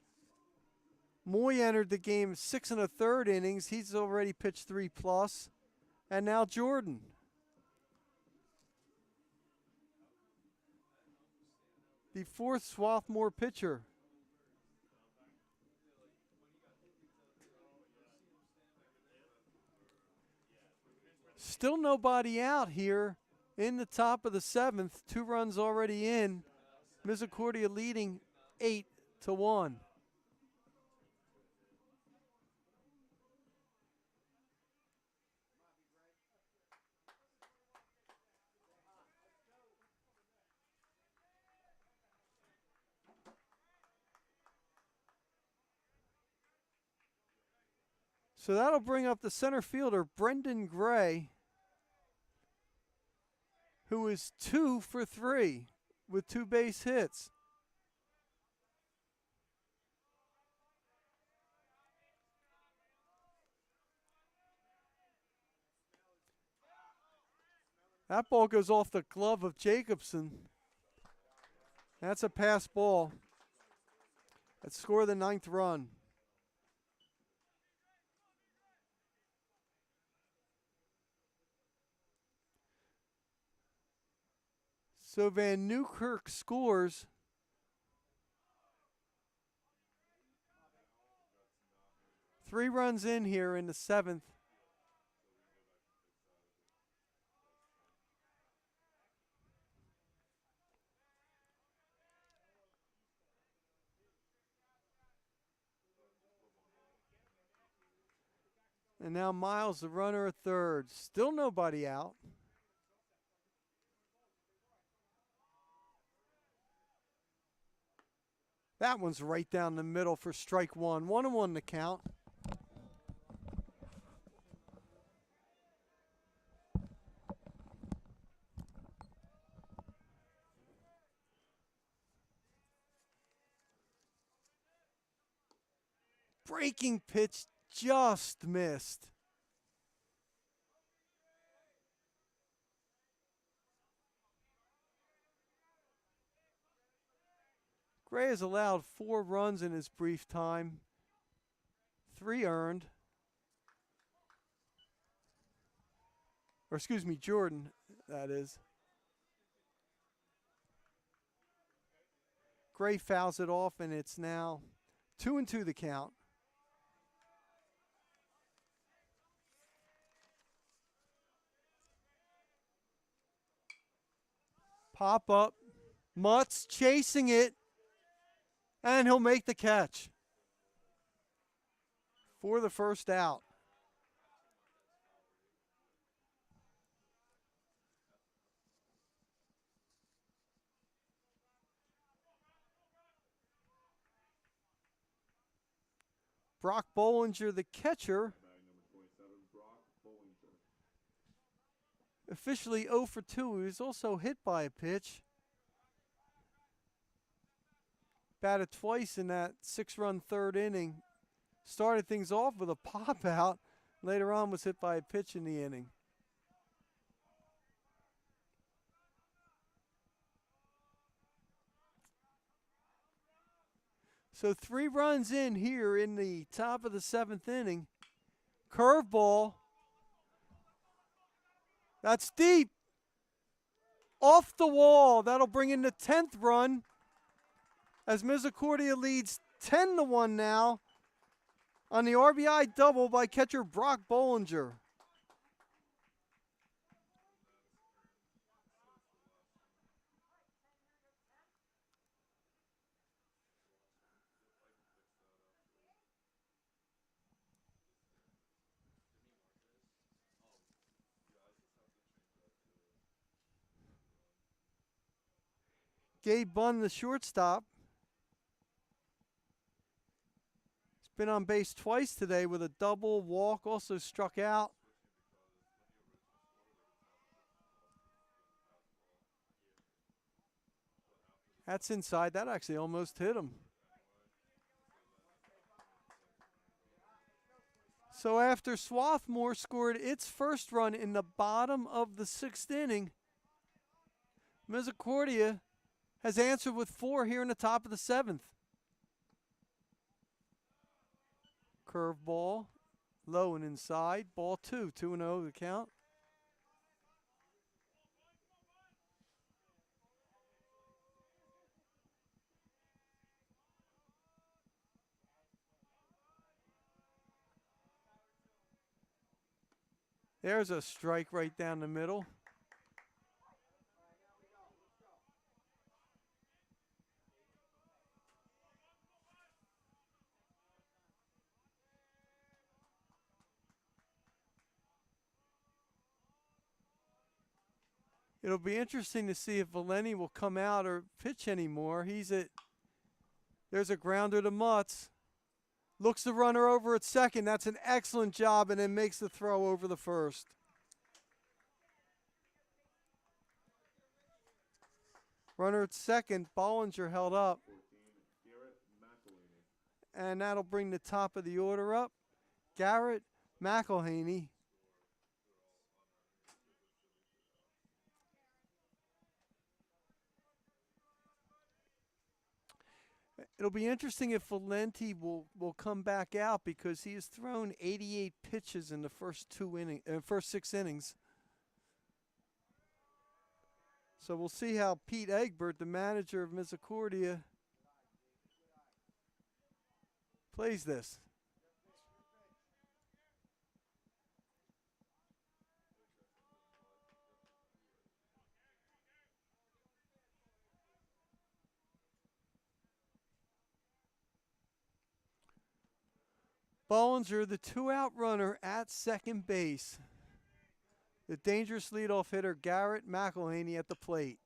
Moy entered the game 6 1/3 innings. He's already pitched 3+. And now Jordan. The 4th Swarthmore pitcher. Still nobody out here in the top of the 7th. 2 runs already in. Misericordia leading 8-1. So that'll bring up the center fielder, Brendan Gray, who is 2 for 3 with 2 base hits. That ball goes off the glove of Jacobson. That's a pass ball. That scored the 9th run. So Van Newkirk scores. Three runs in here in the 7th. And now Miles, the runner at third. Still nobody out. That one's right down the middle for strike one. 1-1 the count. Breaking pitch just missed. Gray has allowed 4 runs in his brief time, 3 earned. Or excuse me, Jordan, that is. Gray fouls it off, and it's now 2-2 the count. Pop up. Mutz chasing it. And he'll make the catch for the first out. Brock Bollinger, the catcher, officially 0 for 2. He was also hit by a pitch. Batted twice in that 6-run third inning. Started things off with a pop out. Later on was hit by a pitch in the inning. So 3 runs in here in the top of the 7th inning. Curveball. That's deep. Off the wall. That'll bring in the 10th run as Misericordia leads 10-1 now on the RBI double by catcher Brock Bollinger. Gabe Bunn, the shortstop. He's been on base twice today with a double walk, also struck out. That's inside. That actually almost hit him. So after Swarthmore scored its first run in the bottom of the 6th inning, Misericordia has answered with 4 here in the top of the 7th. Curveball, low and inside. Ball 2, 2-0 the count. There's a strike right down the middle. It'll be interesting to see if Mcelhaney will come out or pitch anymore. There's a grounder to Mutz. Looks the runner over at second. That's an excellent job, and then makes the throw over the first. Runner at second. Bollinger held up. And that'll bring the top of the order up. Garrett Mcelhaney. It'll be interesting if Valenti will come back out because he has thrown 88 pitches in the first 6 innings. So we'll see how Pete Egbert, the manager of Misericordia, plays this. Bollinger, the 2-out runner at second base. The dangerous leadoff hitter, Garrett Mcelhaney, at the plate.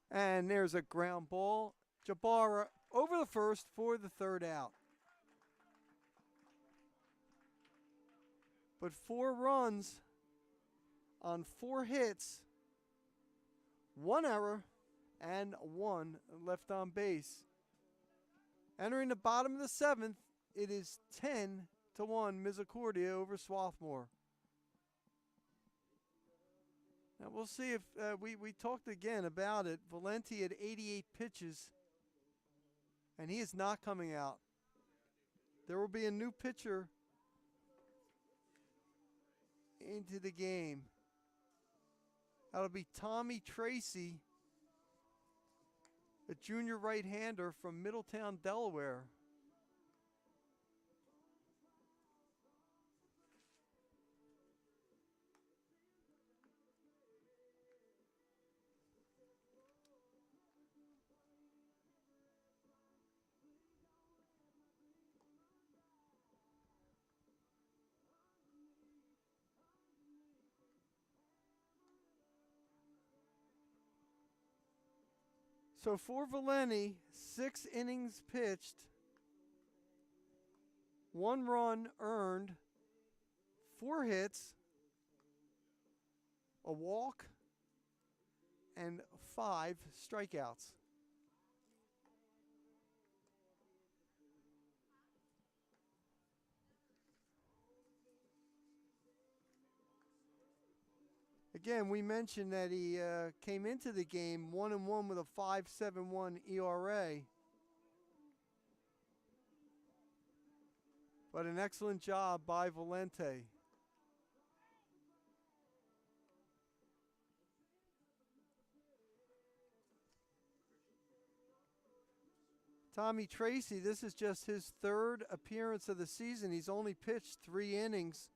And there's a ground ball. Jabara over the first for the 3rd out. But 4 runs on 4 hits, 1 error, and 1 left on base. Entering the bottom of the 7th, it is 10-1 Misericordia over Swarthmore. Now we'll see if we talked again about it. Valenti had 88 pitches And he is not coming out. There will be a new pitcher into the game. That'll be Tommy Tracy, a junior right-hander from Middletown, Delaware. So for Valeni, 6 innings pitched, 1 run earned, 4 hits, a walk, and 5 strikeouts. Again, we mentioned that he came into the game 1-1 with a 5.71 ERA. But an excellent job by Valente. Tommy Tracy, this is just his 3rd appearance of the season. He's only pitched 3 innings.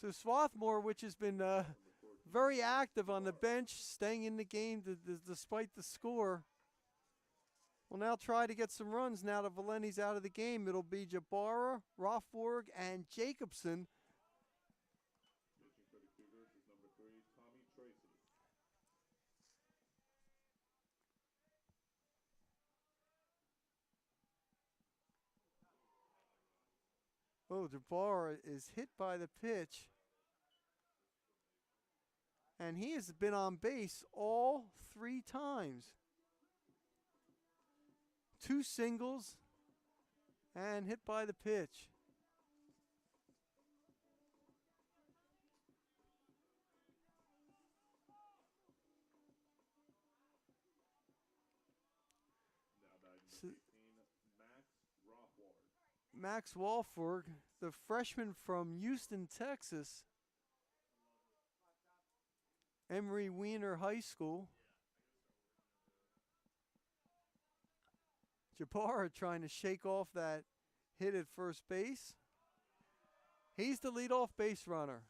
So Swarthmore, which has been very active on the bench, staying in the game despite the score, will now try to get some runs now that Valenti's out of the game. It'll be Jabara, Rothborg, and Jacobson. Pitching for the Cougars is number 3, Tommy Tracy. Oh, Jabara is hit by the pitch. And he has been on base all 3 times. 2 singles and hit by the pitch. Now batting number 18, Max Walford, the freshman from Houston, Texas. Emory Weiner High School. Jabara trying to shake off that hit at first base. He's the leadoff base runner.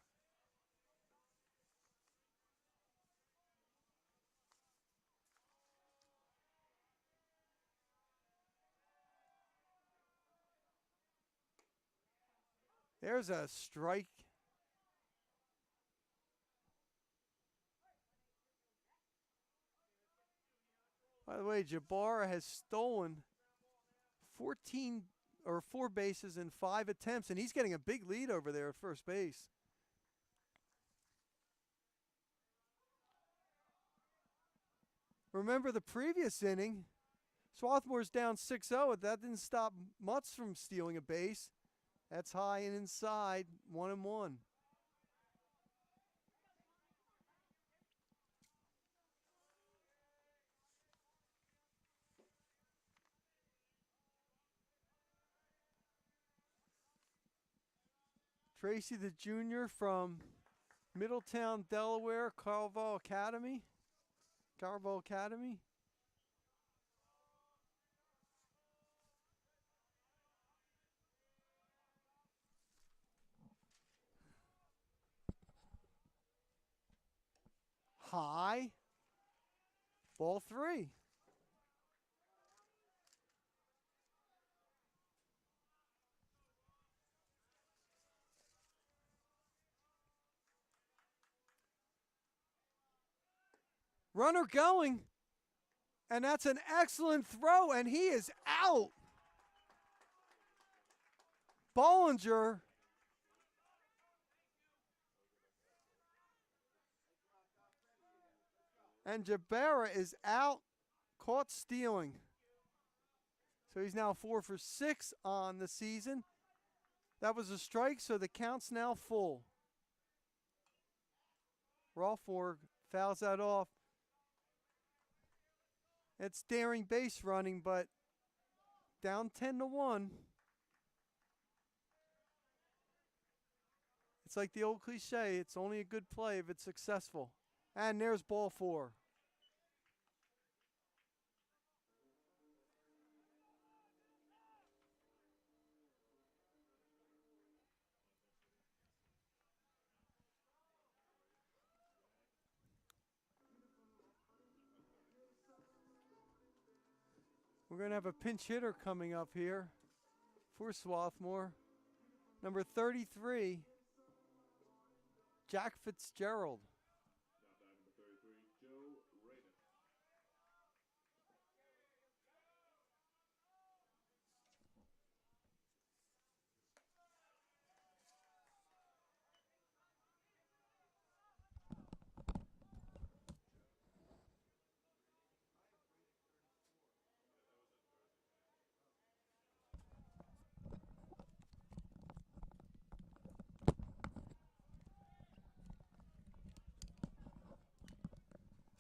There's a strike. By the way, Jabara has stolen 4 bases in 5 attempts, and he's getting a big lead over there at first base. Remember the previous inning, Swarthmore's down 6-0. That didn't stop Mutz from stealing a base. That's high and inside, 1-1. Tracy the junior from Middletown, Delaware, Carvel Academy. High. Ball 3. Runner going. And that's an excellent throw, and he is out. Bollinger and Jabara is out, caught stealing. So he's now 4 for 6 on the season. That was a strike, so the count's now full. Rolfborg fouls that off. It's daring base running, but down 10-1. It's like the old cliche, it's only a good play if it's successful. And there's ball 4. We're going to have a pinch hitter coming up here for Swarthmore. Number 33, Jack Fitzgerald. Now batting number 33, Joe Radin.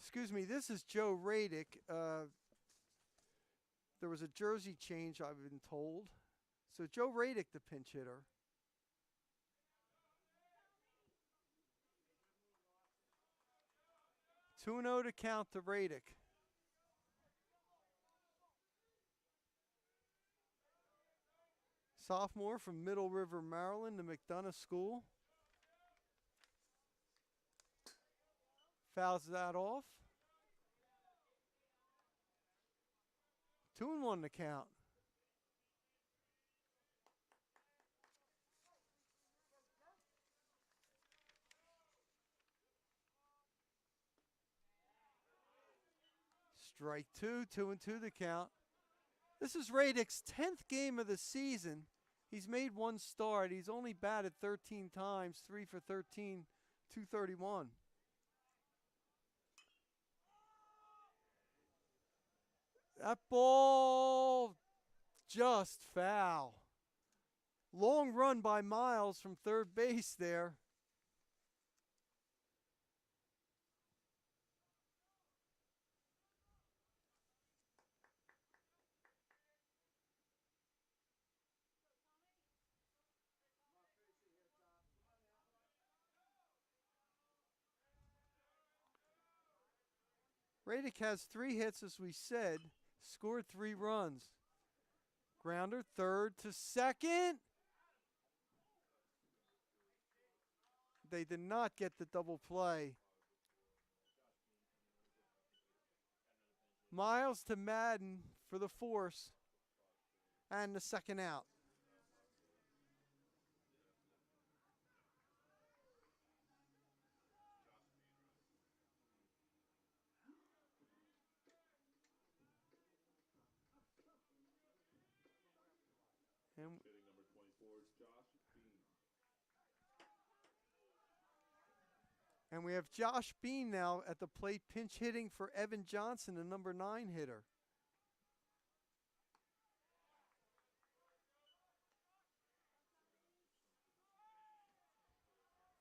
Excuse me, this is Joe Radick. There was a jersey change, I've been told. So Joe Radick, the pinch hitter. Two 2-0 to count to Radick. Sophomore from Middle River, Maryland, the McDonough School. Fouls that off. 2-1 to count. Strike 2, 2-2 to count. This is Radick's 10th game of the season. He's made one start. He's only batted 13 times, 3 for 13, 231. That ball just foul. Long run by Miles from third base there. Radick has 3 hits, as we said, scored 3 runs. Grounder, third to second. They did not get the double play. Miles to Madden for the force. And the second out. And Hitting number 24, Josh Bean. And we have Josh Bean now at the plate, pinch hitting for Evan Johnson, the number 9 hitter.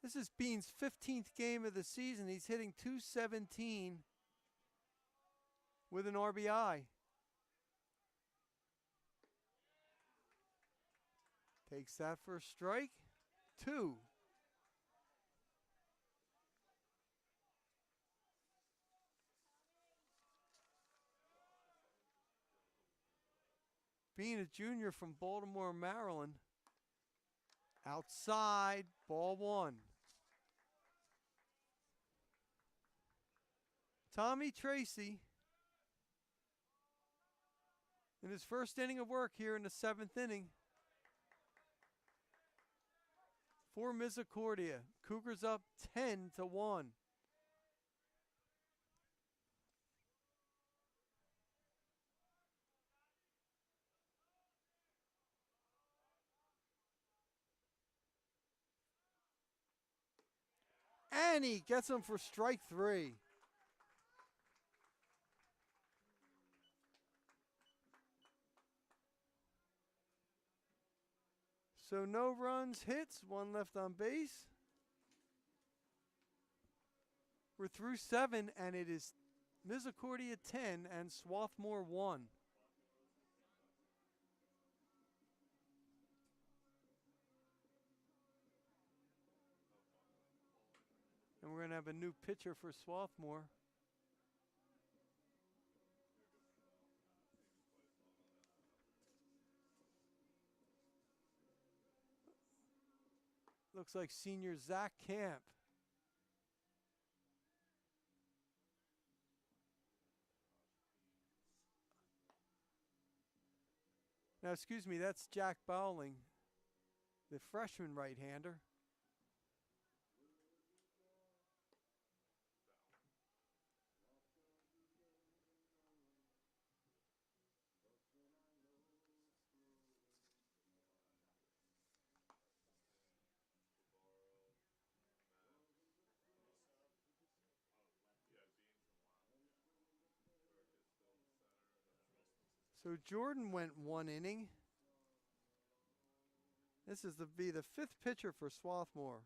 This is Bean's 15th game of the season. He's hitting .217 with an RBI. Takes that for a strike. 2. Being a junior from Baltimore, Maryland. Outside, ball 1. Tommy Tracy in his first inning of work here in the 7th inning for Misericordia. Cougars up 10-1. And he gets him for strike 3. So no runs, hits, one left on base. We're through 7, and it is Misericordia 10 and Swarthmore 1. And we're going to have a new pitcher for Swarthmore. Looks like senior Zach Camp. Now, excuse me, that's Jack Bowling, the freshman right-hander. So Jordan went 1 inning. This is be the 5th pitcher for Swarthmore.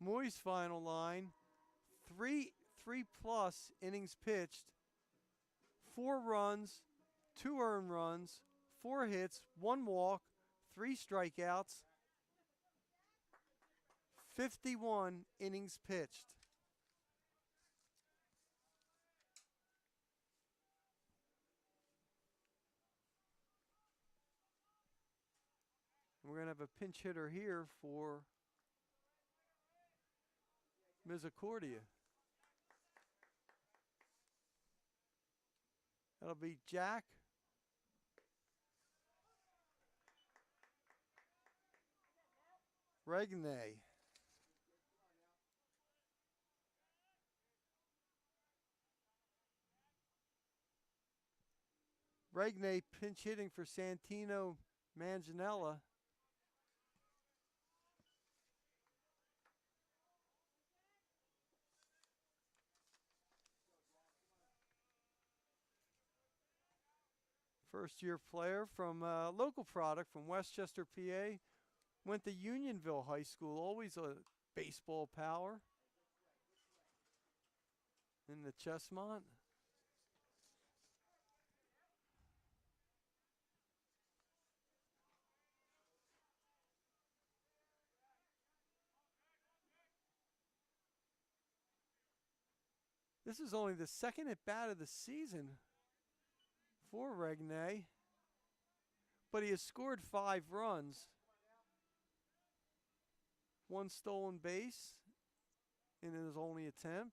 Moy's final line, 3+ innings pitched, 4 runs, 2 earned runs, 4 hits, 1 walk, 3 strikeouts, 51 innings pitched. We're going to have a pinch hitter here for Misericordia. That'll be Jack Regnay. Regnay pinch hitting for Santino Manganiello. First-year player from local product from Westchester, PA. Went to Unionville High School. Always a baseball power in the Chestmont. This is only the 2nd at-bat of the season for Regnay, but he has scored 5 runs. 1 stolen base in his only attempt.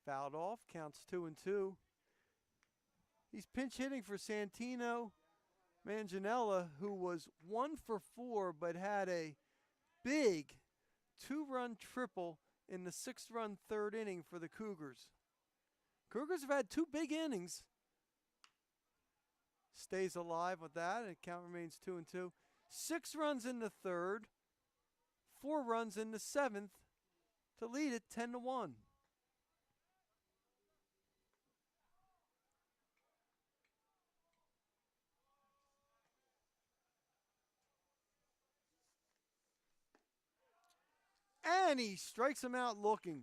Fouled off, counts 2-2. He's pinch hitting for Santino Manganiello, who was 1 for 4 but had a big 2-run triple in the 6-run 3rd inning for the Cougars. Cougars have had 2 big innings. Stays alive with that, and count remains 2-2. 6 runs in the 3rd, 4 runs in the 7th to lead it 10-1. And he strikes him out looking.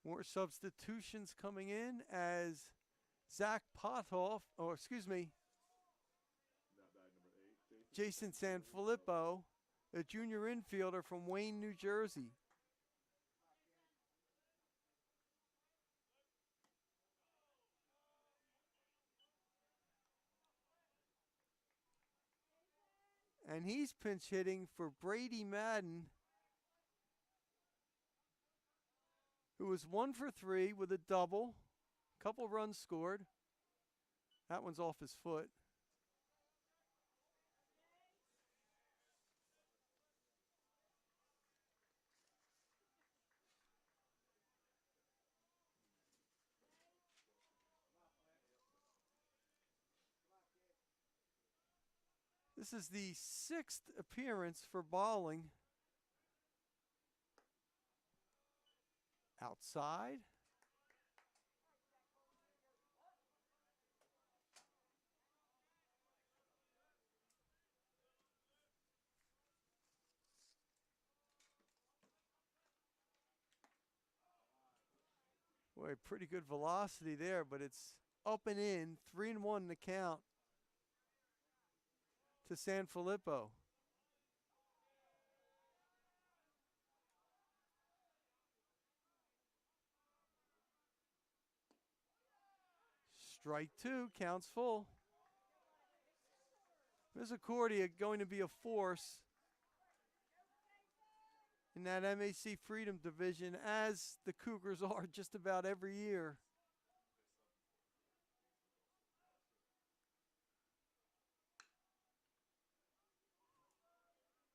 More substitutions coming in as Zach Pothoff, Jason Sanfilippo, a junior infielder from Wayne, New Jersey. And he's pinch hitting for Brady Madden, who was 1 for 3 with a double, couple runs scored. That one's off his foot. This is the 6th appearance for Balling. Outside. Boy, pretty good velocity there, but it's up and in. 3-1 the count to San Filippo. Strike 2, counts full. Misericordia going to be a force in that MAC Freedom Division, as the Cougars are just about every year.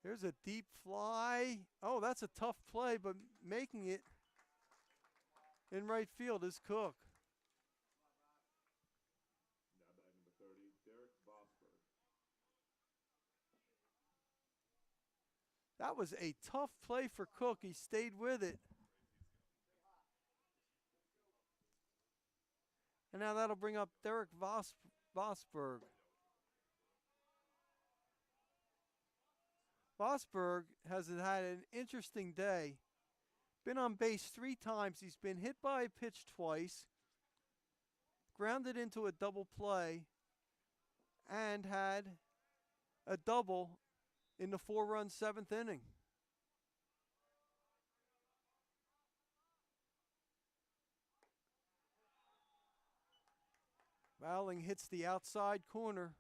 There's a deep fly. Oh, that's a tough play, but making it in right field is Cook. Now batting number 30, Derek Vosberg. That was a tough play for Cook. He stayed with it. And now that'll bring up Derek Vosberg. Vosberg has had an interesting day. Been on base 3 times. He's been hit by a pitch twice, grounded into a double play, and had a double in the 4-run 7th inning. Bowling hits the outside corner.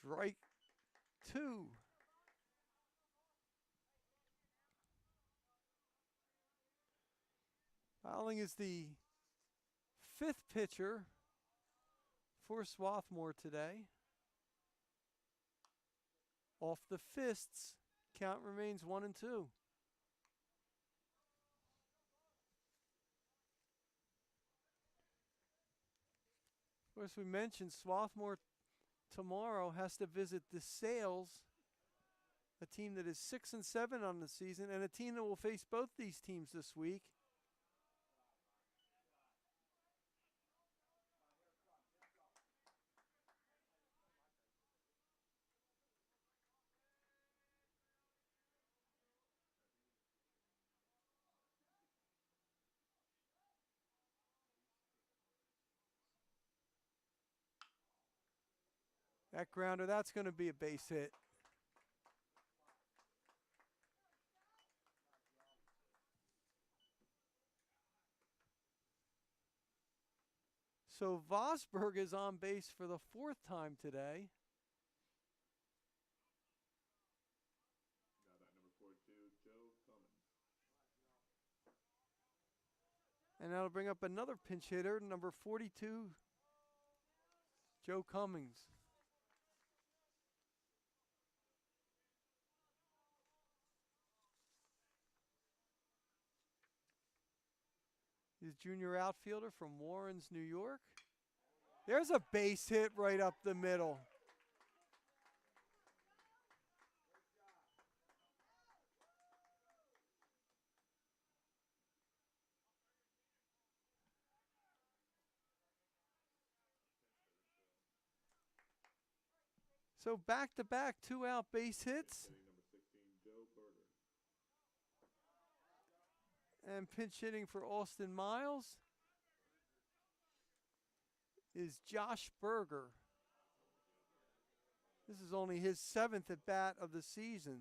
Strike 2. Bowling is the 5th pitcher for Swarthmore today. Off the fists, count remains 1-2. Of course, we mentioned Swarthmore tomorrow has to visit the Sales, a team that is 6-7 on the season, and a team that will face both these teams this week. That grounder, that's going to be a base hit. So Vosberg is on base for the 4th time today. Now batting number 42, Joe Cummings. And that'll bring up another pinch hitter, number 42, Joe Cummings. He's a junior outfielder from Warrens, New York. There's a base hit right up the middle. So back-to-back 2-out base hits. And pinch hitting for Austin Miles is Josh Berger. This is only his 7th at bat of the season.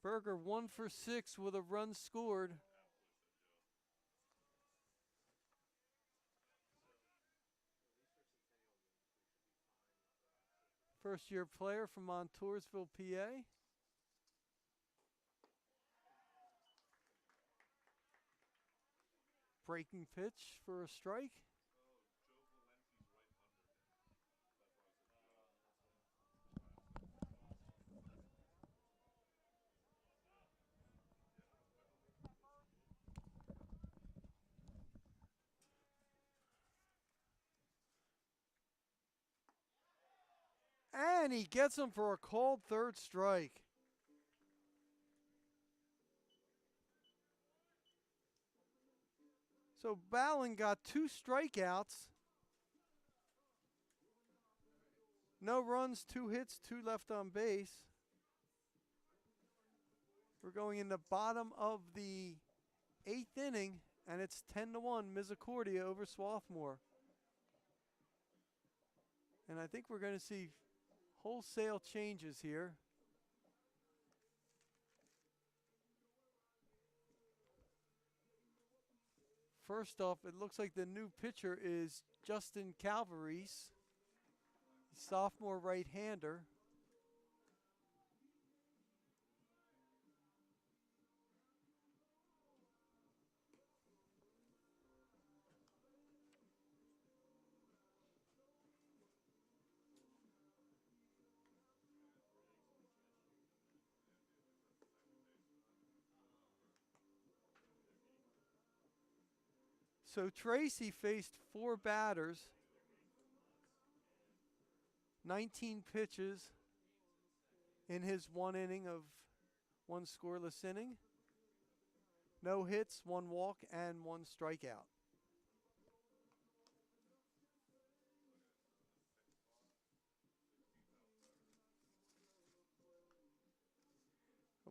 Berger 1 for 6 with a run scored. First-year player from Montoursville, PA. Breaking pitch for a strike. And he gets him for a called third strike. So Ballin got 2 strikeouts. No runs, 2 hits, 2 left on base. We're going in the bottom of the 8th inning, and it's 10-1 Misericordia over Swarthmore. And I think we're going to see wholesale changes here. First off, it looks like the new pitcher is Justin Calvarese, sophomore right-hander. So Tracy faced 4 batters, 19 pitches in his 1 inning of 1 scoreless inning. No hits, 1 walk, and 1 strikeout.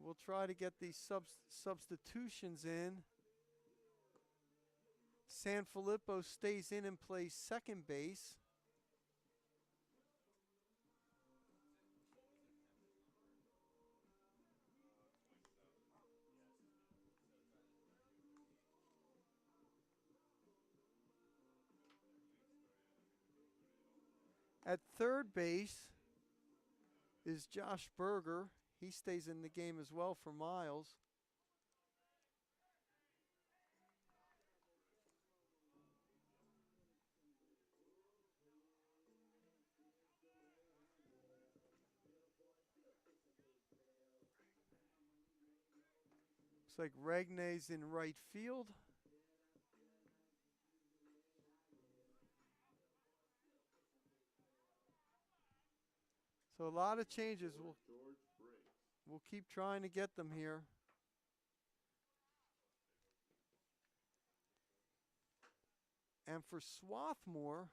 We'll try to get these substitutions in. Sanfilippo stays in and plays second base. At third base is Josh Berger. He stays in the game as well for Miles. Looks like Regnay's in right field. So a lot of changes. We'll keep trying to get them here. And for Swarthmore,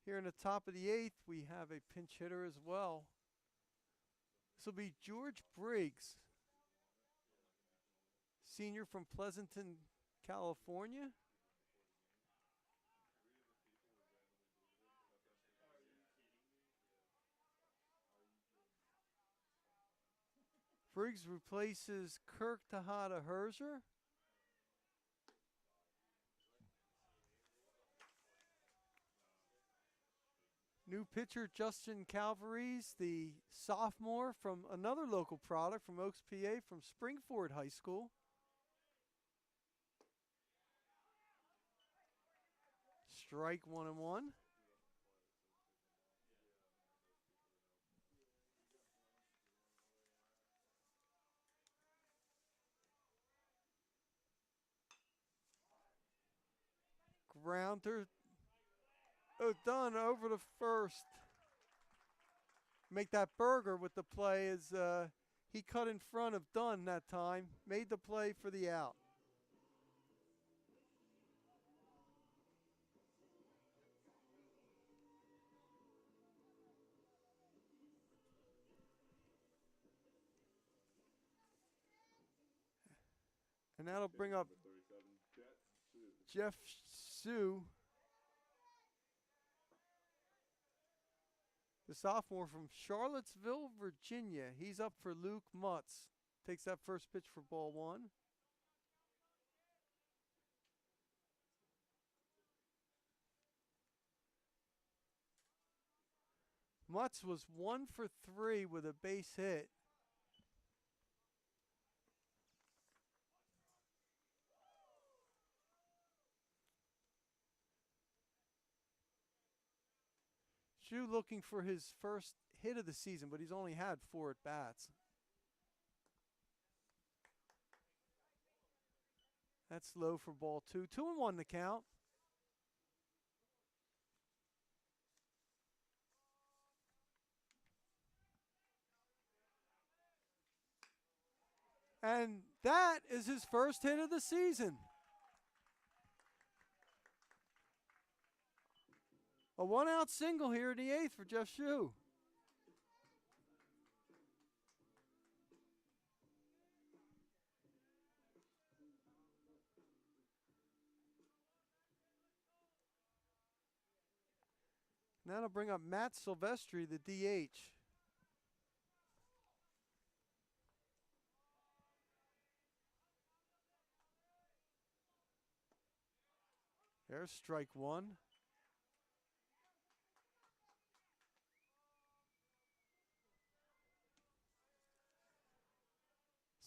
here in the top of the 8th, we have a pinch hitter as well. This will be George Briggs, senior from Pleasanton, California. Briggs replaces Kirk Tejada Herzer. New pitcher Justin Calvarese, the sophomore from another local product from Oaks, PA, from Springford High School. Strike 1-1. Grounder. Oh, done over the first. Make that Berger with the play as He cut in front of Dunn that time, made the play for the out. And that'll bring up Jeff Sue, the sophomore from Charlottesville, Virginia. He's up for Luke Mutz. Takes that first pitch for ball one. Mutz was 1 for 3 with a base hit. Shu looking for his first hit of the season, but he's only had 4 at-bats. That's low for ball 2. 2-1 the count. And that is his first hit of the season. A 1-out single here in the 8th for Jeff Shu. Now to bring up Matt Silvestri, the DH. There's strike 1.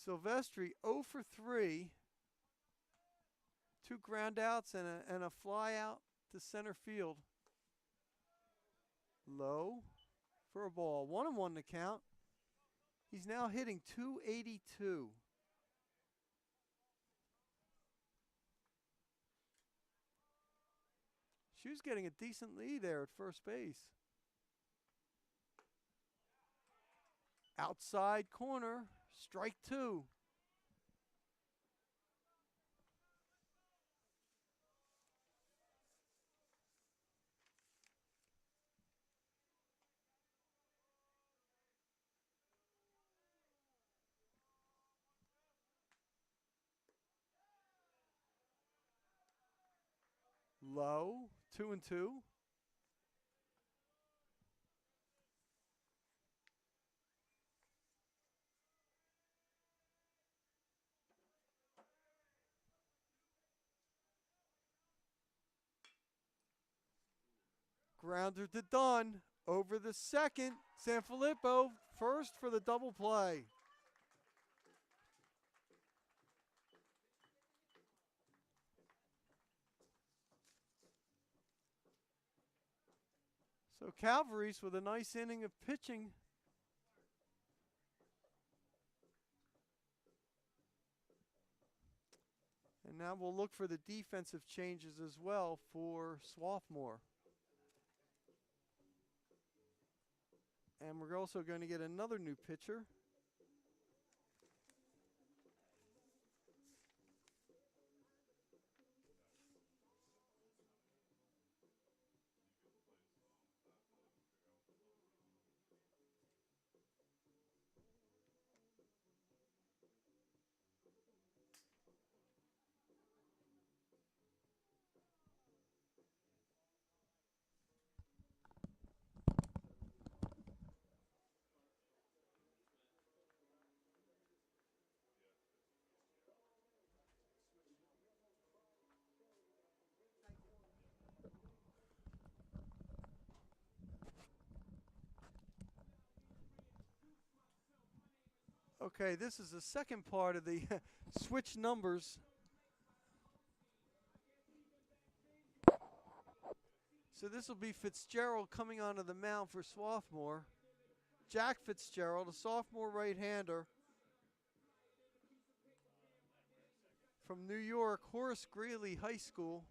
Silvestri 0 for 3. 2 ground outs and a fly out to center field. Low for a ball. 1-1 to count. He's now hitting .282. Shu's getting a decent lead there at first base. Outside corner, strike 2. Low, 2-2. Grounder to Dunn over the second. Sanfilippo first for the double play. So Calvary's with a nice inning of pitching. And now we'll look for the defensive changes as well for Swarthmore. And we're also going to get another new pitcher. Okay, this is the second part of the switch numbers. So this will be Fitzgerald coming onto the mound for Swarthmore. Jack Fitzgerald, a sophomore right-hander from New York, Horace Greeley High School.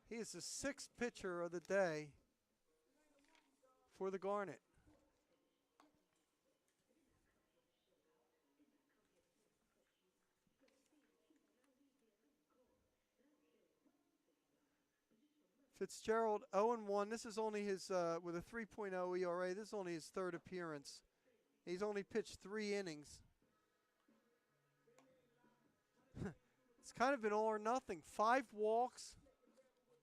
He is the 6th pitcher of the day for the Garnet. Fitzgerald 0-1. This is only his, with a 3.0 ERA, this is only his 3rd appearance. He's only pitched 3 innings. It's kind of been all or nothing. 5 walks,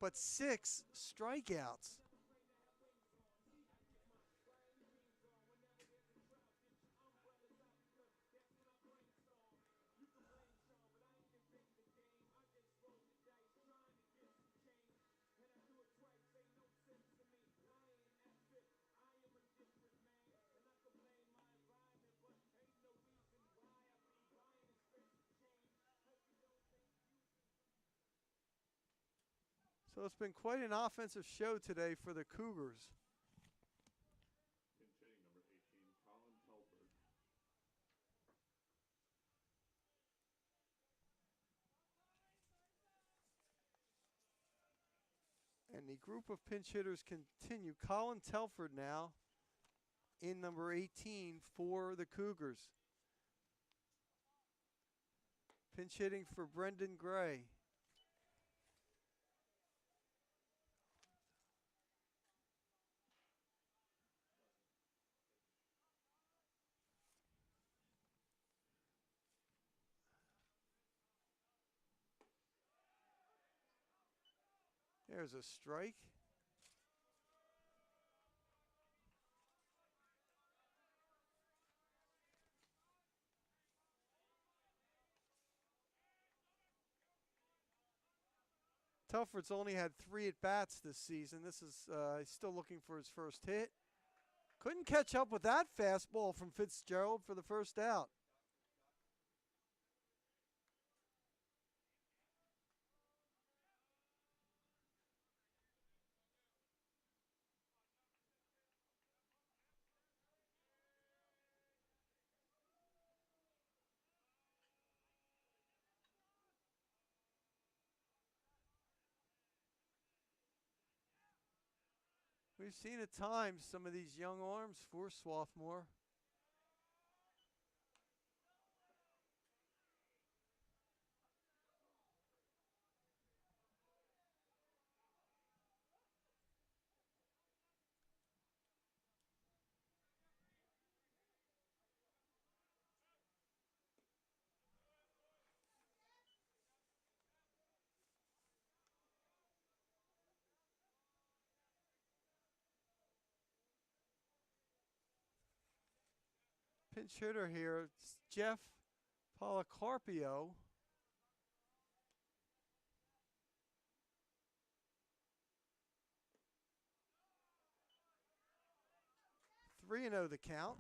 but 6 strikeouts. So it's been quite an offensive show today for the Cougars. Pinch hitting number 18, Colin Telford. And the group of pinch hitters continue. Colin Telford now in number 18 for the Cougars. Pinch hitting for Brendan Gray. There's a strike. Telford's only had 3 at-bats this season. This is he's still looking for his first hit. Couldn't catch up with that fastball from Fitzgerald for the first out. We've seen at times some of these young arms for Swarthmore. Pinch hitter here, it's Jeff Policarpio. Three and 0 the count.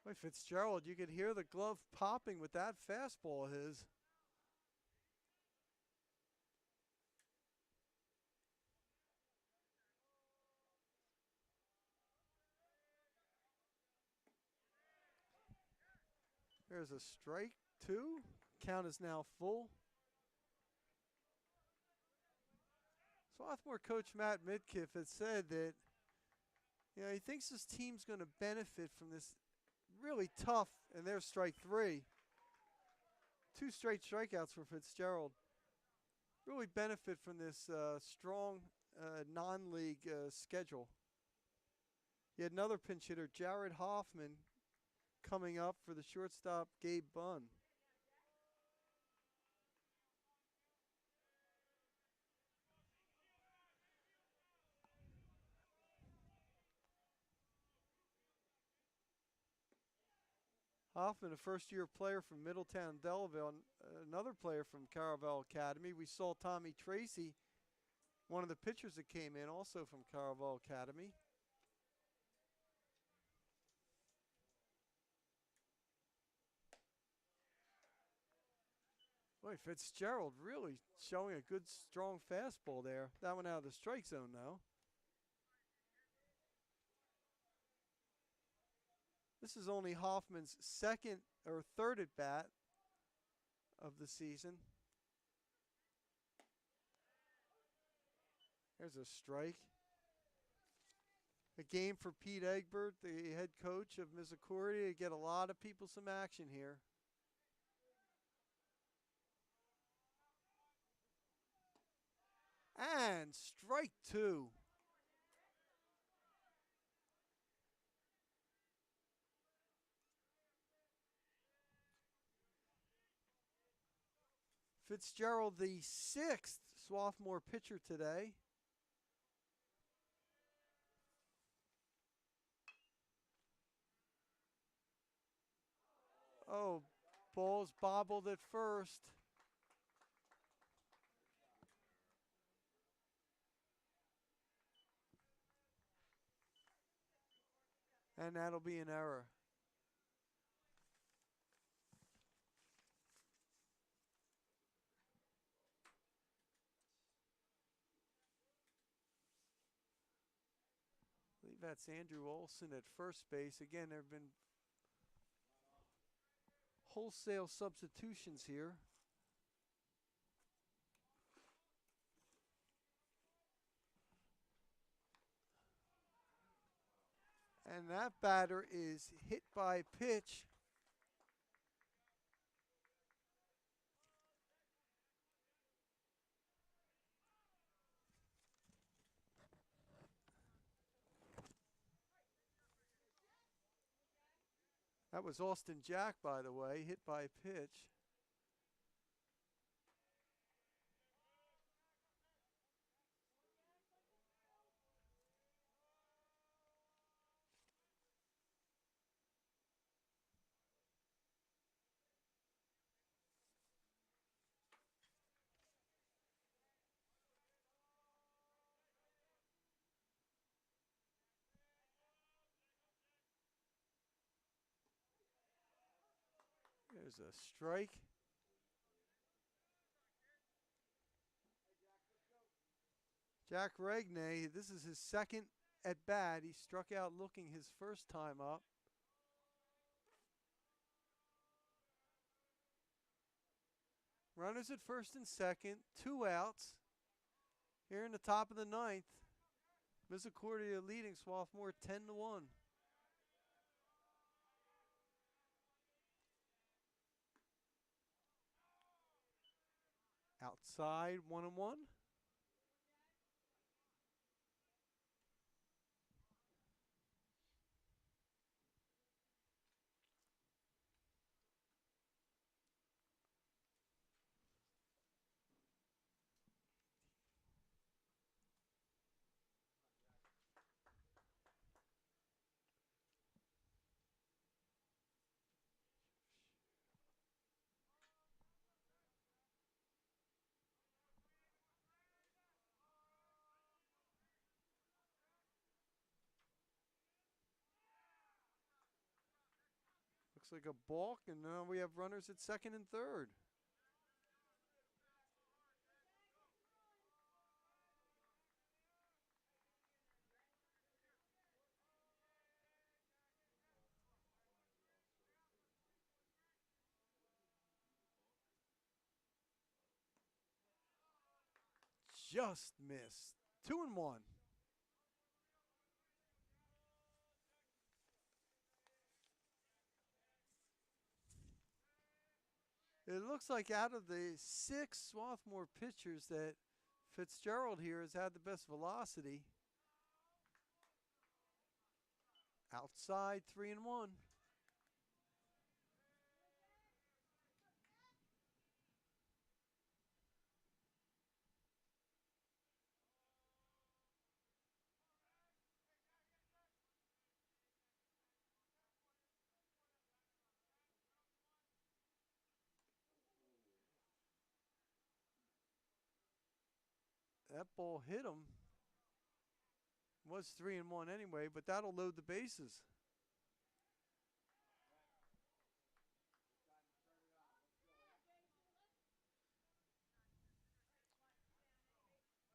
Boy, Fitzgerald, you could hear the glove popping with that fastball of his. There's a strike, 2. Count is now full. Swarthmore coach Matt Midkiff has said that he thinks his team's going to benefit from this really tough, and there's strike 3. 2 straight strikeouts for Fitzgerald. Really benefit from this strong non-league schedule. He had another pinch hitter, Jared Hoffman, coming up for the shortstop, Gabe Bunn. Hoffman, a first-year player from Middletown, Delaware, another player from Caravel Academy. We saw Tommy Tracy, one of the pitchers that came in, also from Caravel Academy. Boy, Fitzgerald really showing a good, strong fastball there. That one out of the strike zone now. This is only Hoffman's second or third at bat of the season. There's a strike. A game for Pete Egbert, the head coach of Misericordia, to get a lot of people some action here. And strike two. Fitzgerald, the sixth Swarthmore pitcher today. Oh, ball's bobbled at first. And that'll be an error. I believe that's Andrew Olson at first base. Again, there have been wholesale substitutions here. And that batter is hit by pitch. That was Austin Jack, by the way, hit by pitch. There's a strike. Jack Regnay, this is his second at bat. He struck out looking his first time up. Runners at first and second, 2 outs. Here in the top of the ninth, Misericordia leading Swarthmore 10-1. Outside, 1-1. Looks like a balk, and now we have runners at second and third. Just missed. 2-1. It looks like out of the 6 Swarthmore pitchers that Fitzgerald here has had the best velocity. Outside, 3-1. That ball hit him. Was 3-1 anyway, but that'll load the bases.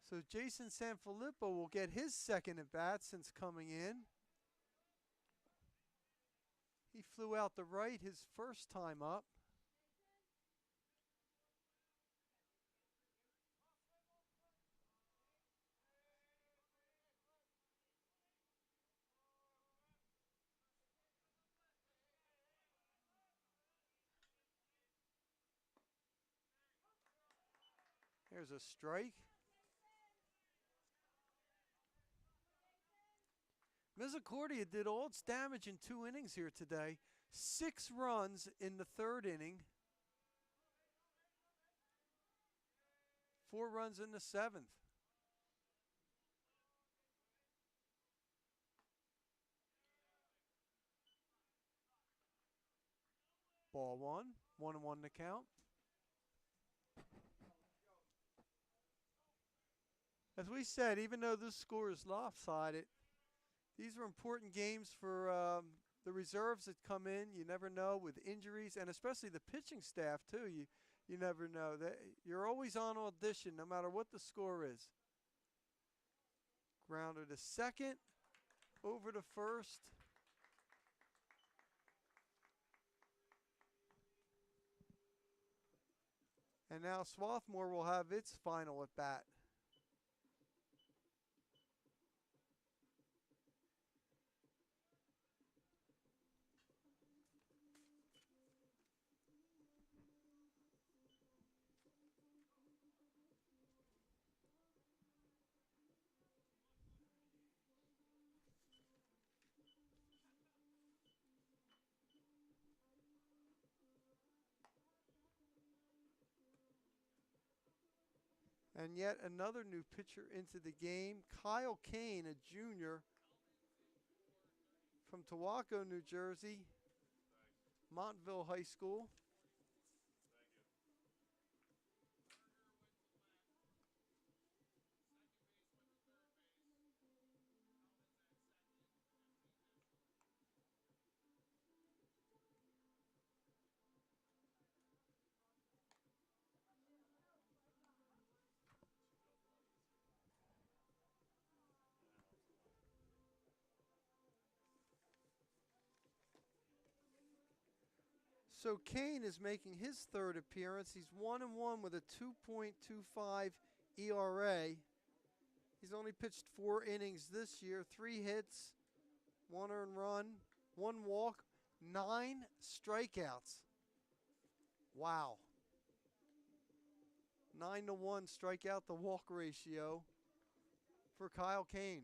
So Jason Sanfilippo will get his second at bat since coming in. He flew out the right his first time up. There's a strike. Misericordia did all its damage in 2 innings here today. 6 runs in the 3rd inning. 4 runs in the 7th. Ball 1, 1-1 to count. As we said, even though this score is lopsided, these are important games for the reserves that come in. You never know with injuries, and especially the pitching staff too. You never know. You're always on audition, no matter what the score is. Grounder to second, over to first. And now Swarthmore will have its final at bat. And yet another new pitcher into the game, Kyle Kane, a junior from Tawaco, New Jersey, Montville High School. So Kane is making his 3rd appearance. He's 1-1 with a 2.25 ERA. He's only pitched 4 innings this year, 3 hits, 1 earned run, 1 walk, 9 strikeouts. Wow. 9-1 strikeout to walk ratio for Kyle Kane.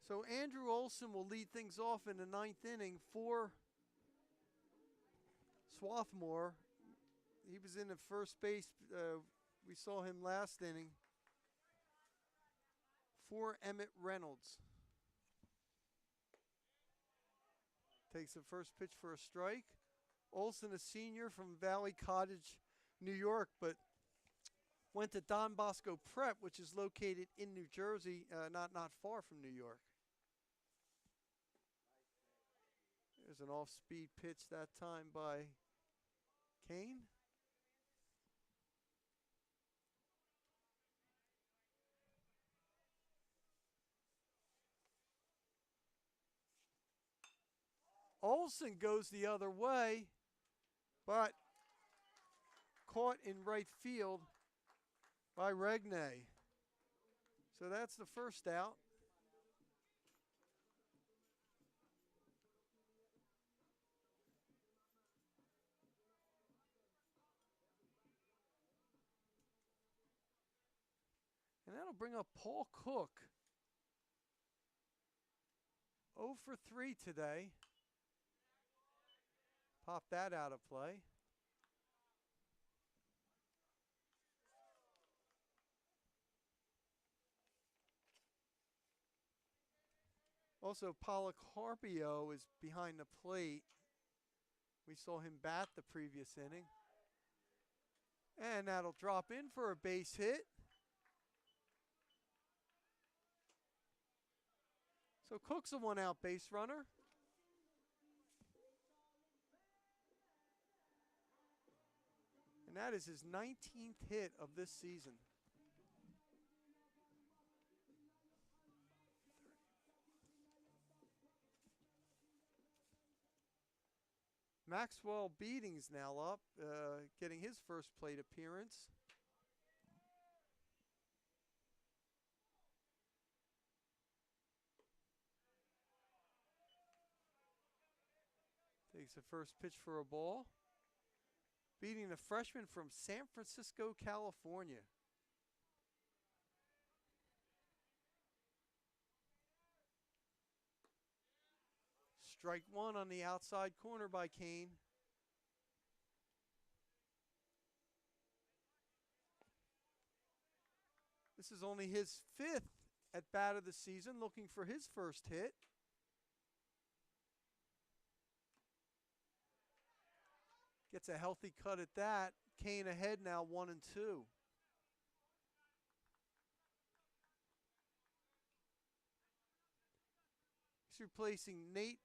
So Andrew Olson will lead things off in the 9th inning for Swarthmore. He was in the first base. We saw him last inning for Emmett Reynolds. Takes the first pitch for a strike. Olson, a senior from Valley Cottage, New York, but went to Don Bosco Prep, which is located in New Jersey, not far from New York. There's an off-speed pitch that time by Kane. Olson goes the other way, but caught in right field by Regne. So that's the first out. And that'll bring up Paul Cook. 0 for 3 today. Pop that out of play. Also, Policarpio is behind the plate. We saw him bat the previous inning. And that'll drop in for a base hit. So Cook's a one-out base runner. And that is his 19th hit of this season. Maxwell Beating's now up, getting his first plate appearance. Takes the first pitch for a ball. Beating the freshman from San Francisco, California. Strike one on the outside corner by Kane. This is only his 5th at bat of the season, looking for his first hit. Gets a healthy cut at that. Kane ahead now, 1-2. He's replacing Nate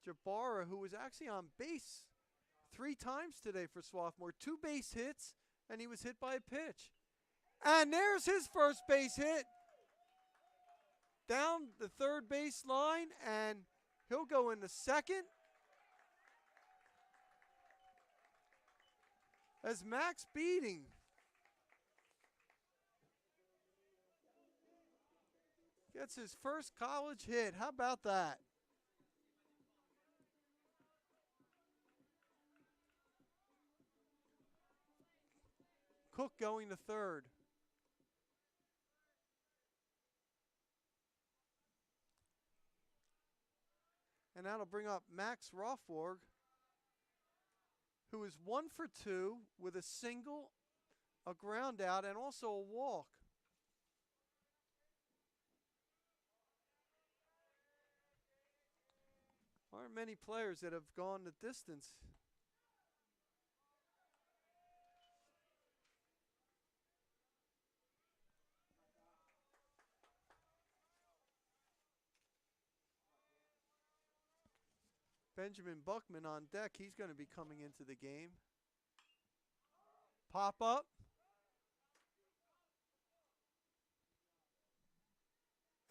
Jabara, who was actually on base 3 times today for Swarthmore. 2 base hits, and he was hit by a pitch. And there's his first base hit. Down the third base line, and he'll go into second. As Max Beating gets his first college hit. How about that? Cook going to third. And that'll bring up Max Rothborg, who is 1 for 2 with a single, a ground out, and also a walk. Aren't many players that have gone the distance. Benjamin Buckman on deck. He's going to be coming into the game. Pop up.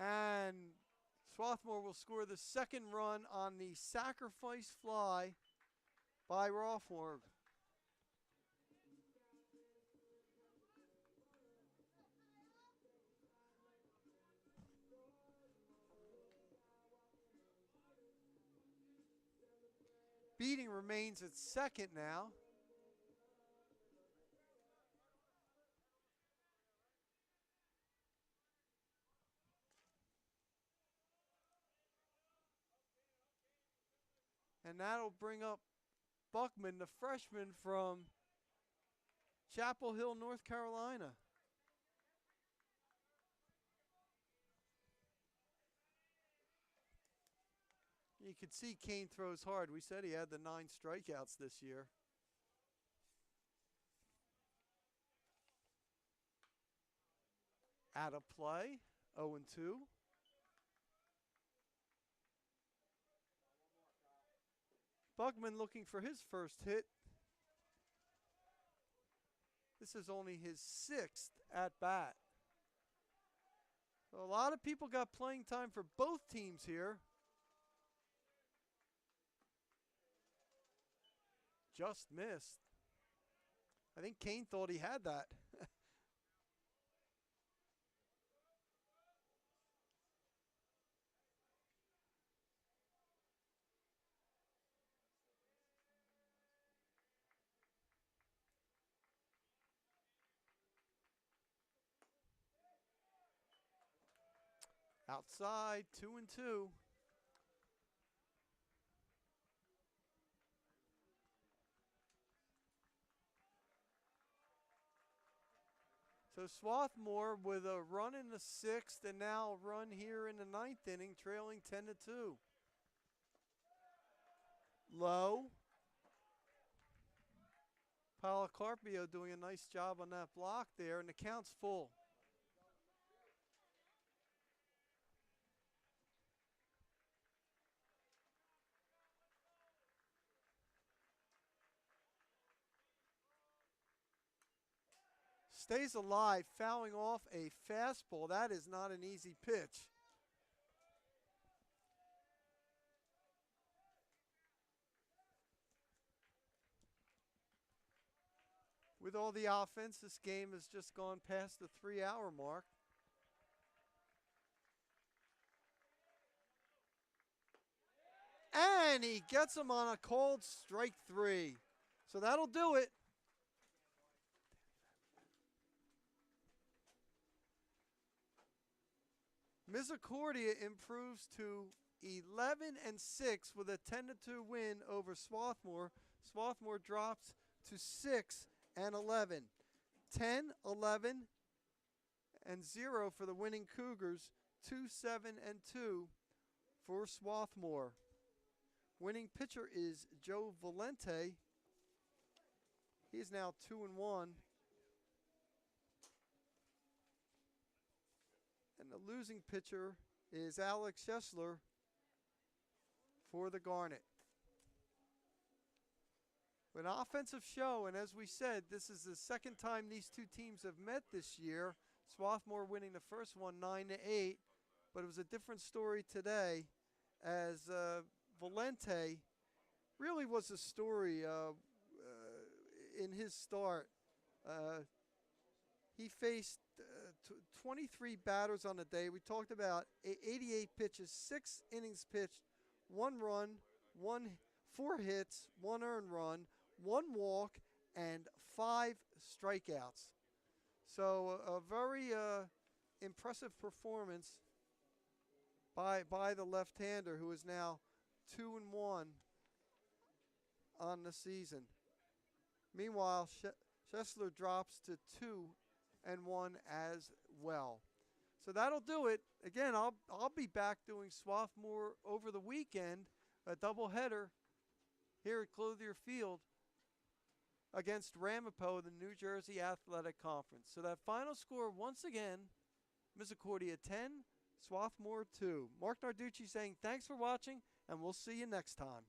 And Swarthmore will score the second run on the sacrifice fly by Rothborg. Beating remains at second now. And that'll bring up Buckman, the freshman from Chapel Hill, North Carolina. You can see Kane throws hard. We said he had the 9 strikeouts this year. Out of play, 0-2. Buckman looking for his first hit. This is only his 6th at bat. So a lot of people got playing time for both teams here. Just missed. I think Kane thought he had that. Outside, 2-2. So Swarthmore with a run in the 6th and now a run here in the 9th inning, trailing 10-2. Low. Policarpio doing a nice job on that block there, and the count's full. Stays alive, fouling off a fastball. That is not an easy pitch. With all the offense, this game has just gone past the 3-hour mark. And he gets him on a cold strike 3. So that'll do it. Misericordia improves to 11-6 with a 10-2 win over Swarthmore. Swarthmore drops to 6-11. 10-11-0 for the winning Cougars. 2-7-2 for Swarthmore. Winning pitcher is Joe Valente. He's now 2-1. And the losing pitcher is Alex Schessler for the Garnet. An offensive show, and as we said, this is the second time these two teams have met this year. Swarthmore winning the first one 9-8, but it was a different story today as Valente really was a story in his start. He faced 23 batters on the day. We talked about 88 pitches, 6 innings pitched, 1 run, 4 hits, 1 earned run, 1 walk, and 5 strikeouts. So a very impressive performance by the left-hander, who is now 2-1 on the season. Meanwhile, Schessler drops to 2-1 as well. So that'll do it. Again, I'll be back doing Swarthmore over the weekend, a doubleheader here at Clothier Field against Ramapo, the New Jersey Athletic Conference. So that final score, once again, Misericordia 10, Swarthmore 2. Mark Narducci saying thanks for watching, and we'll see you next time.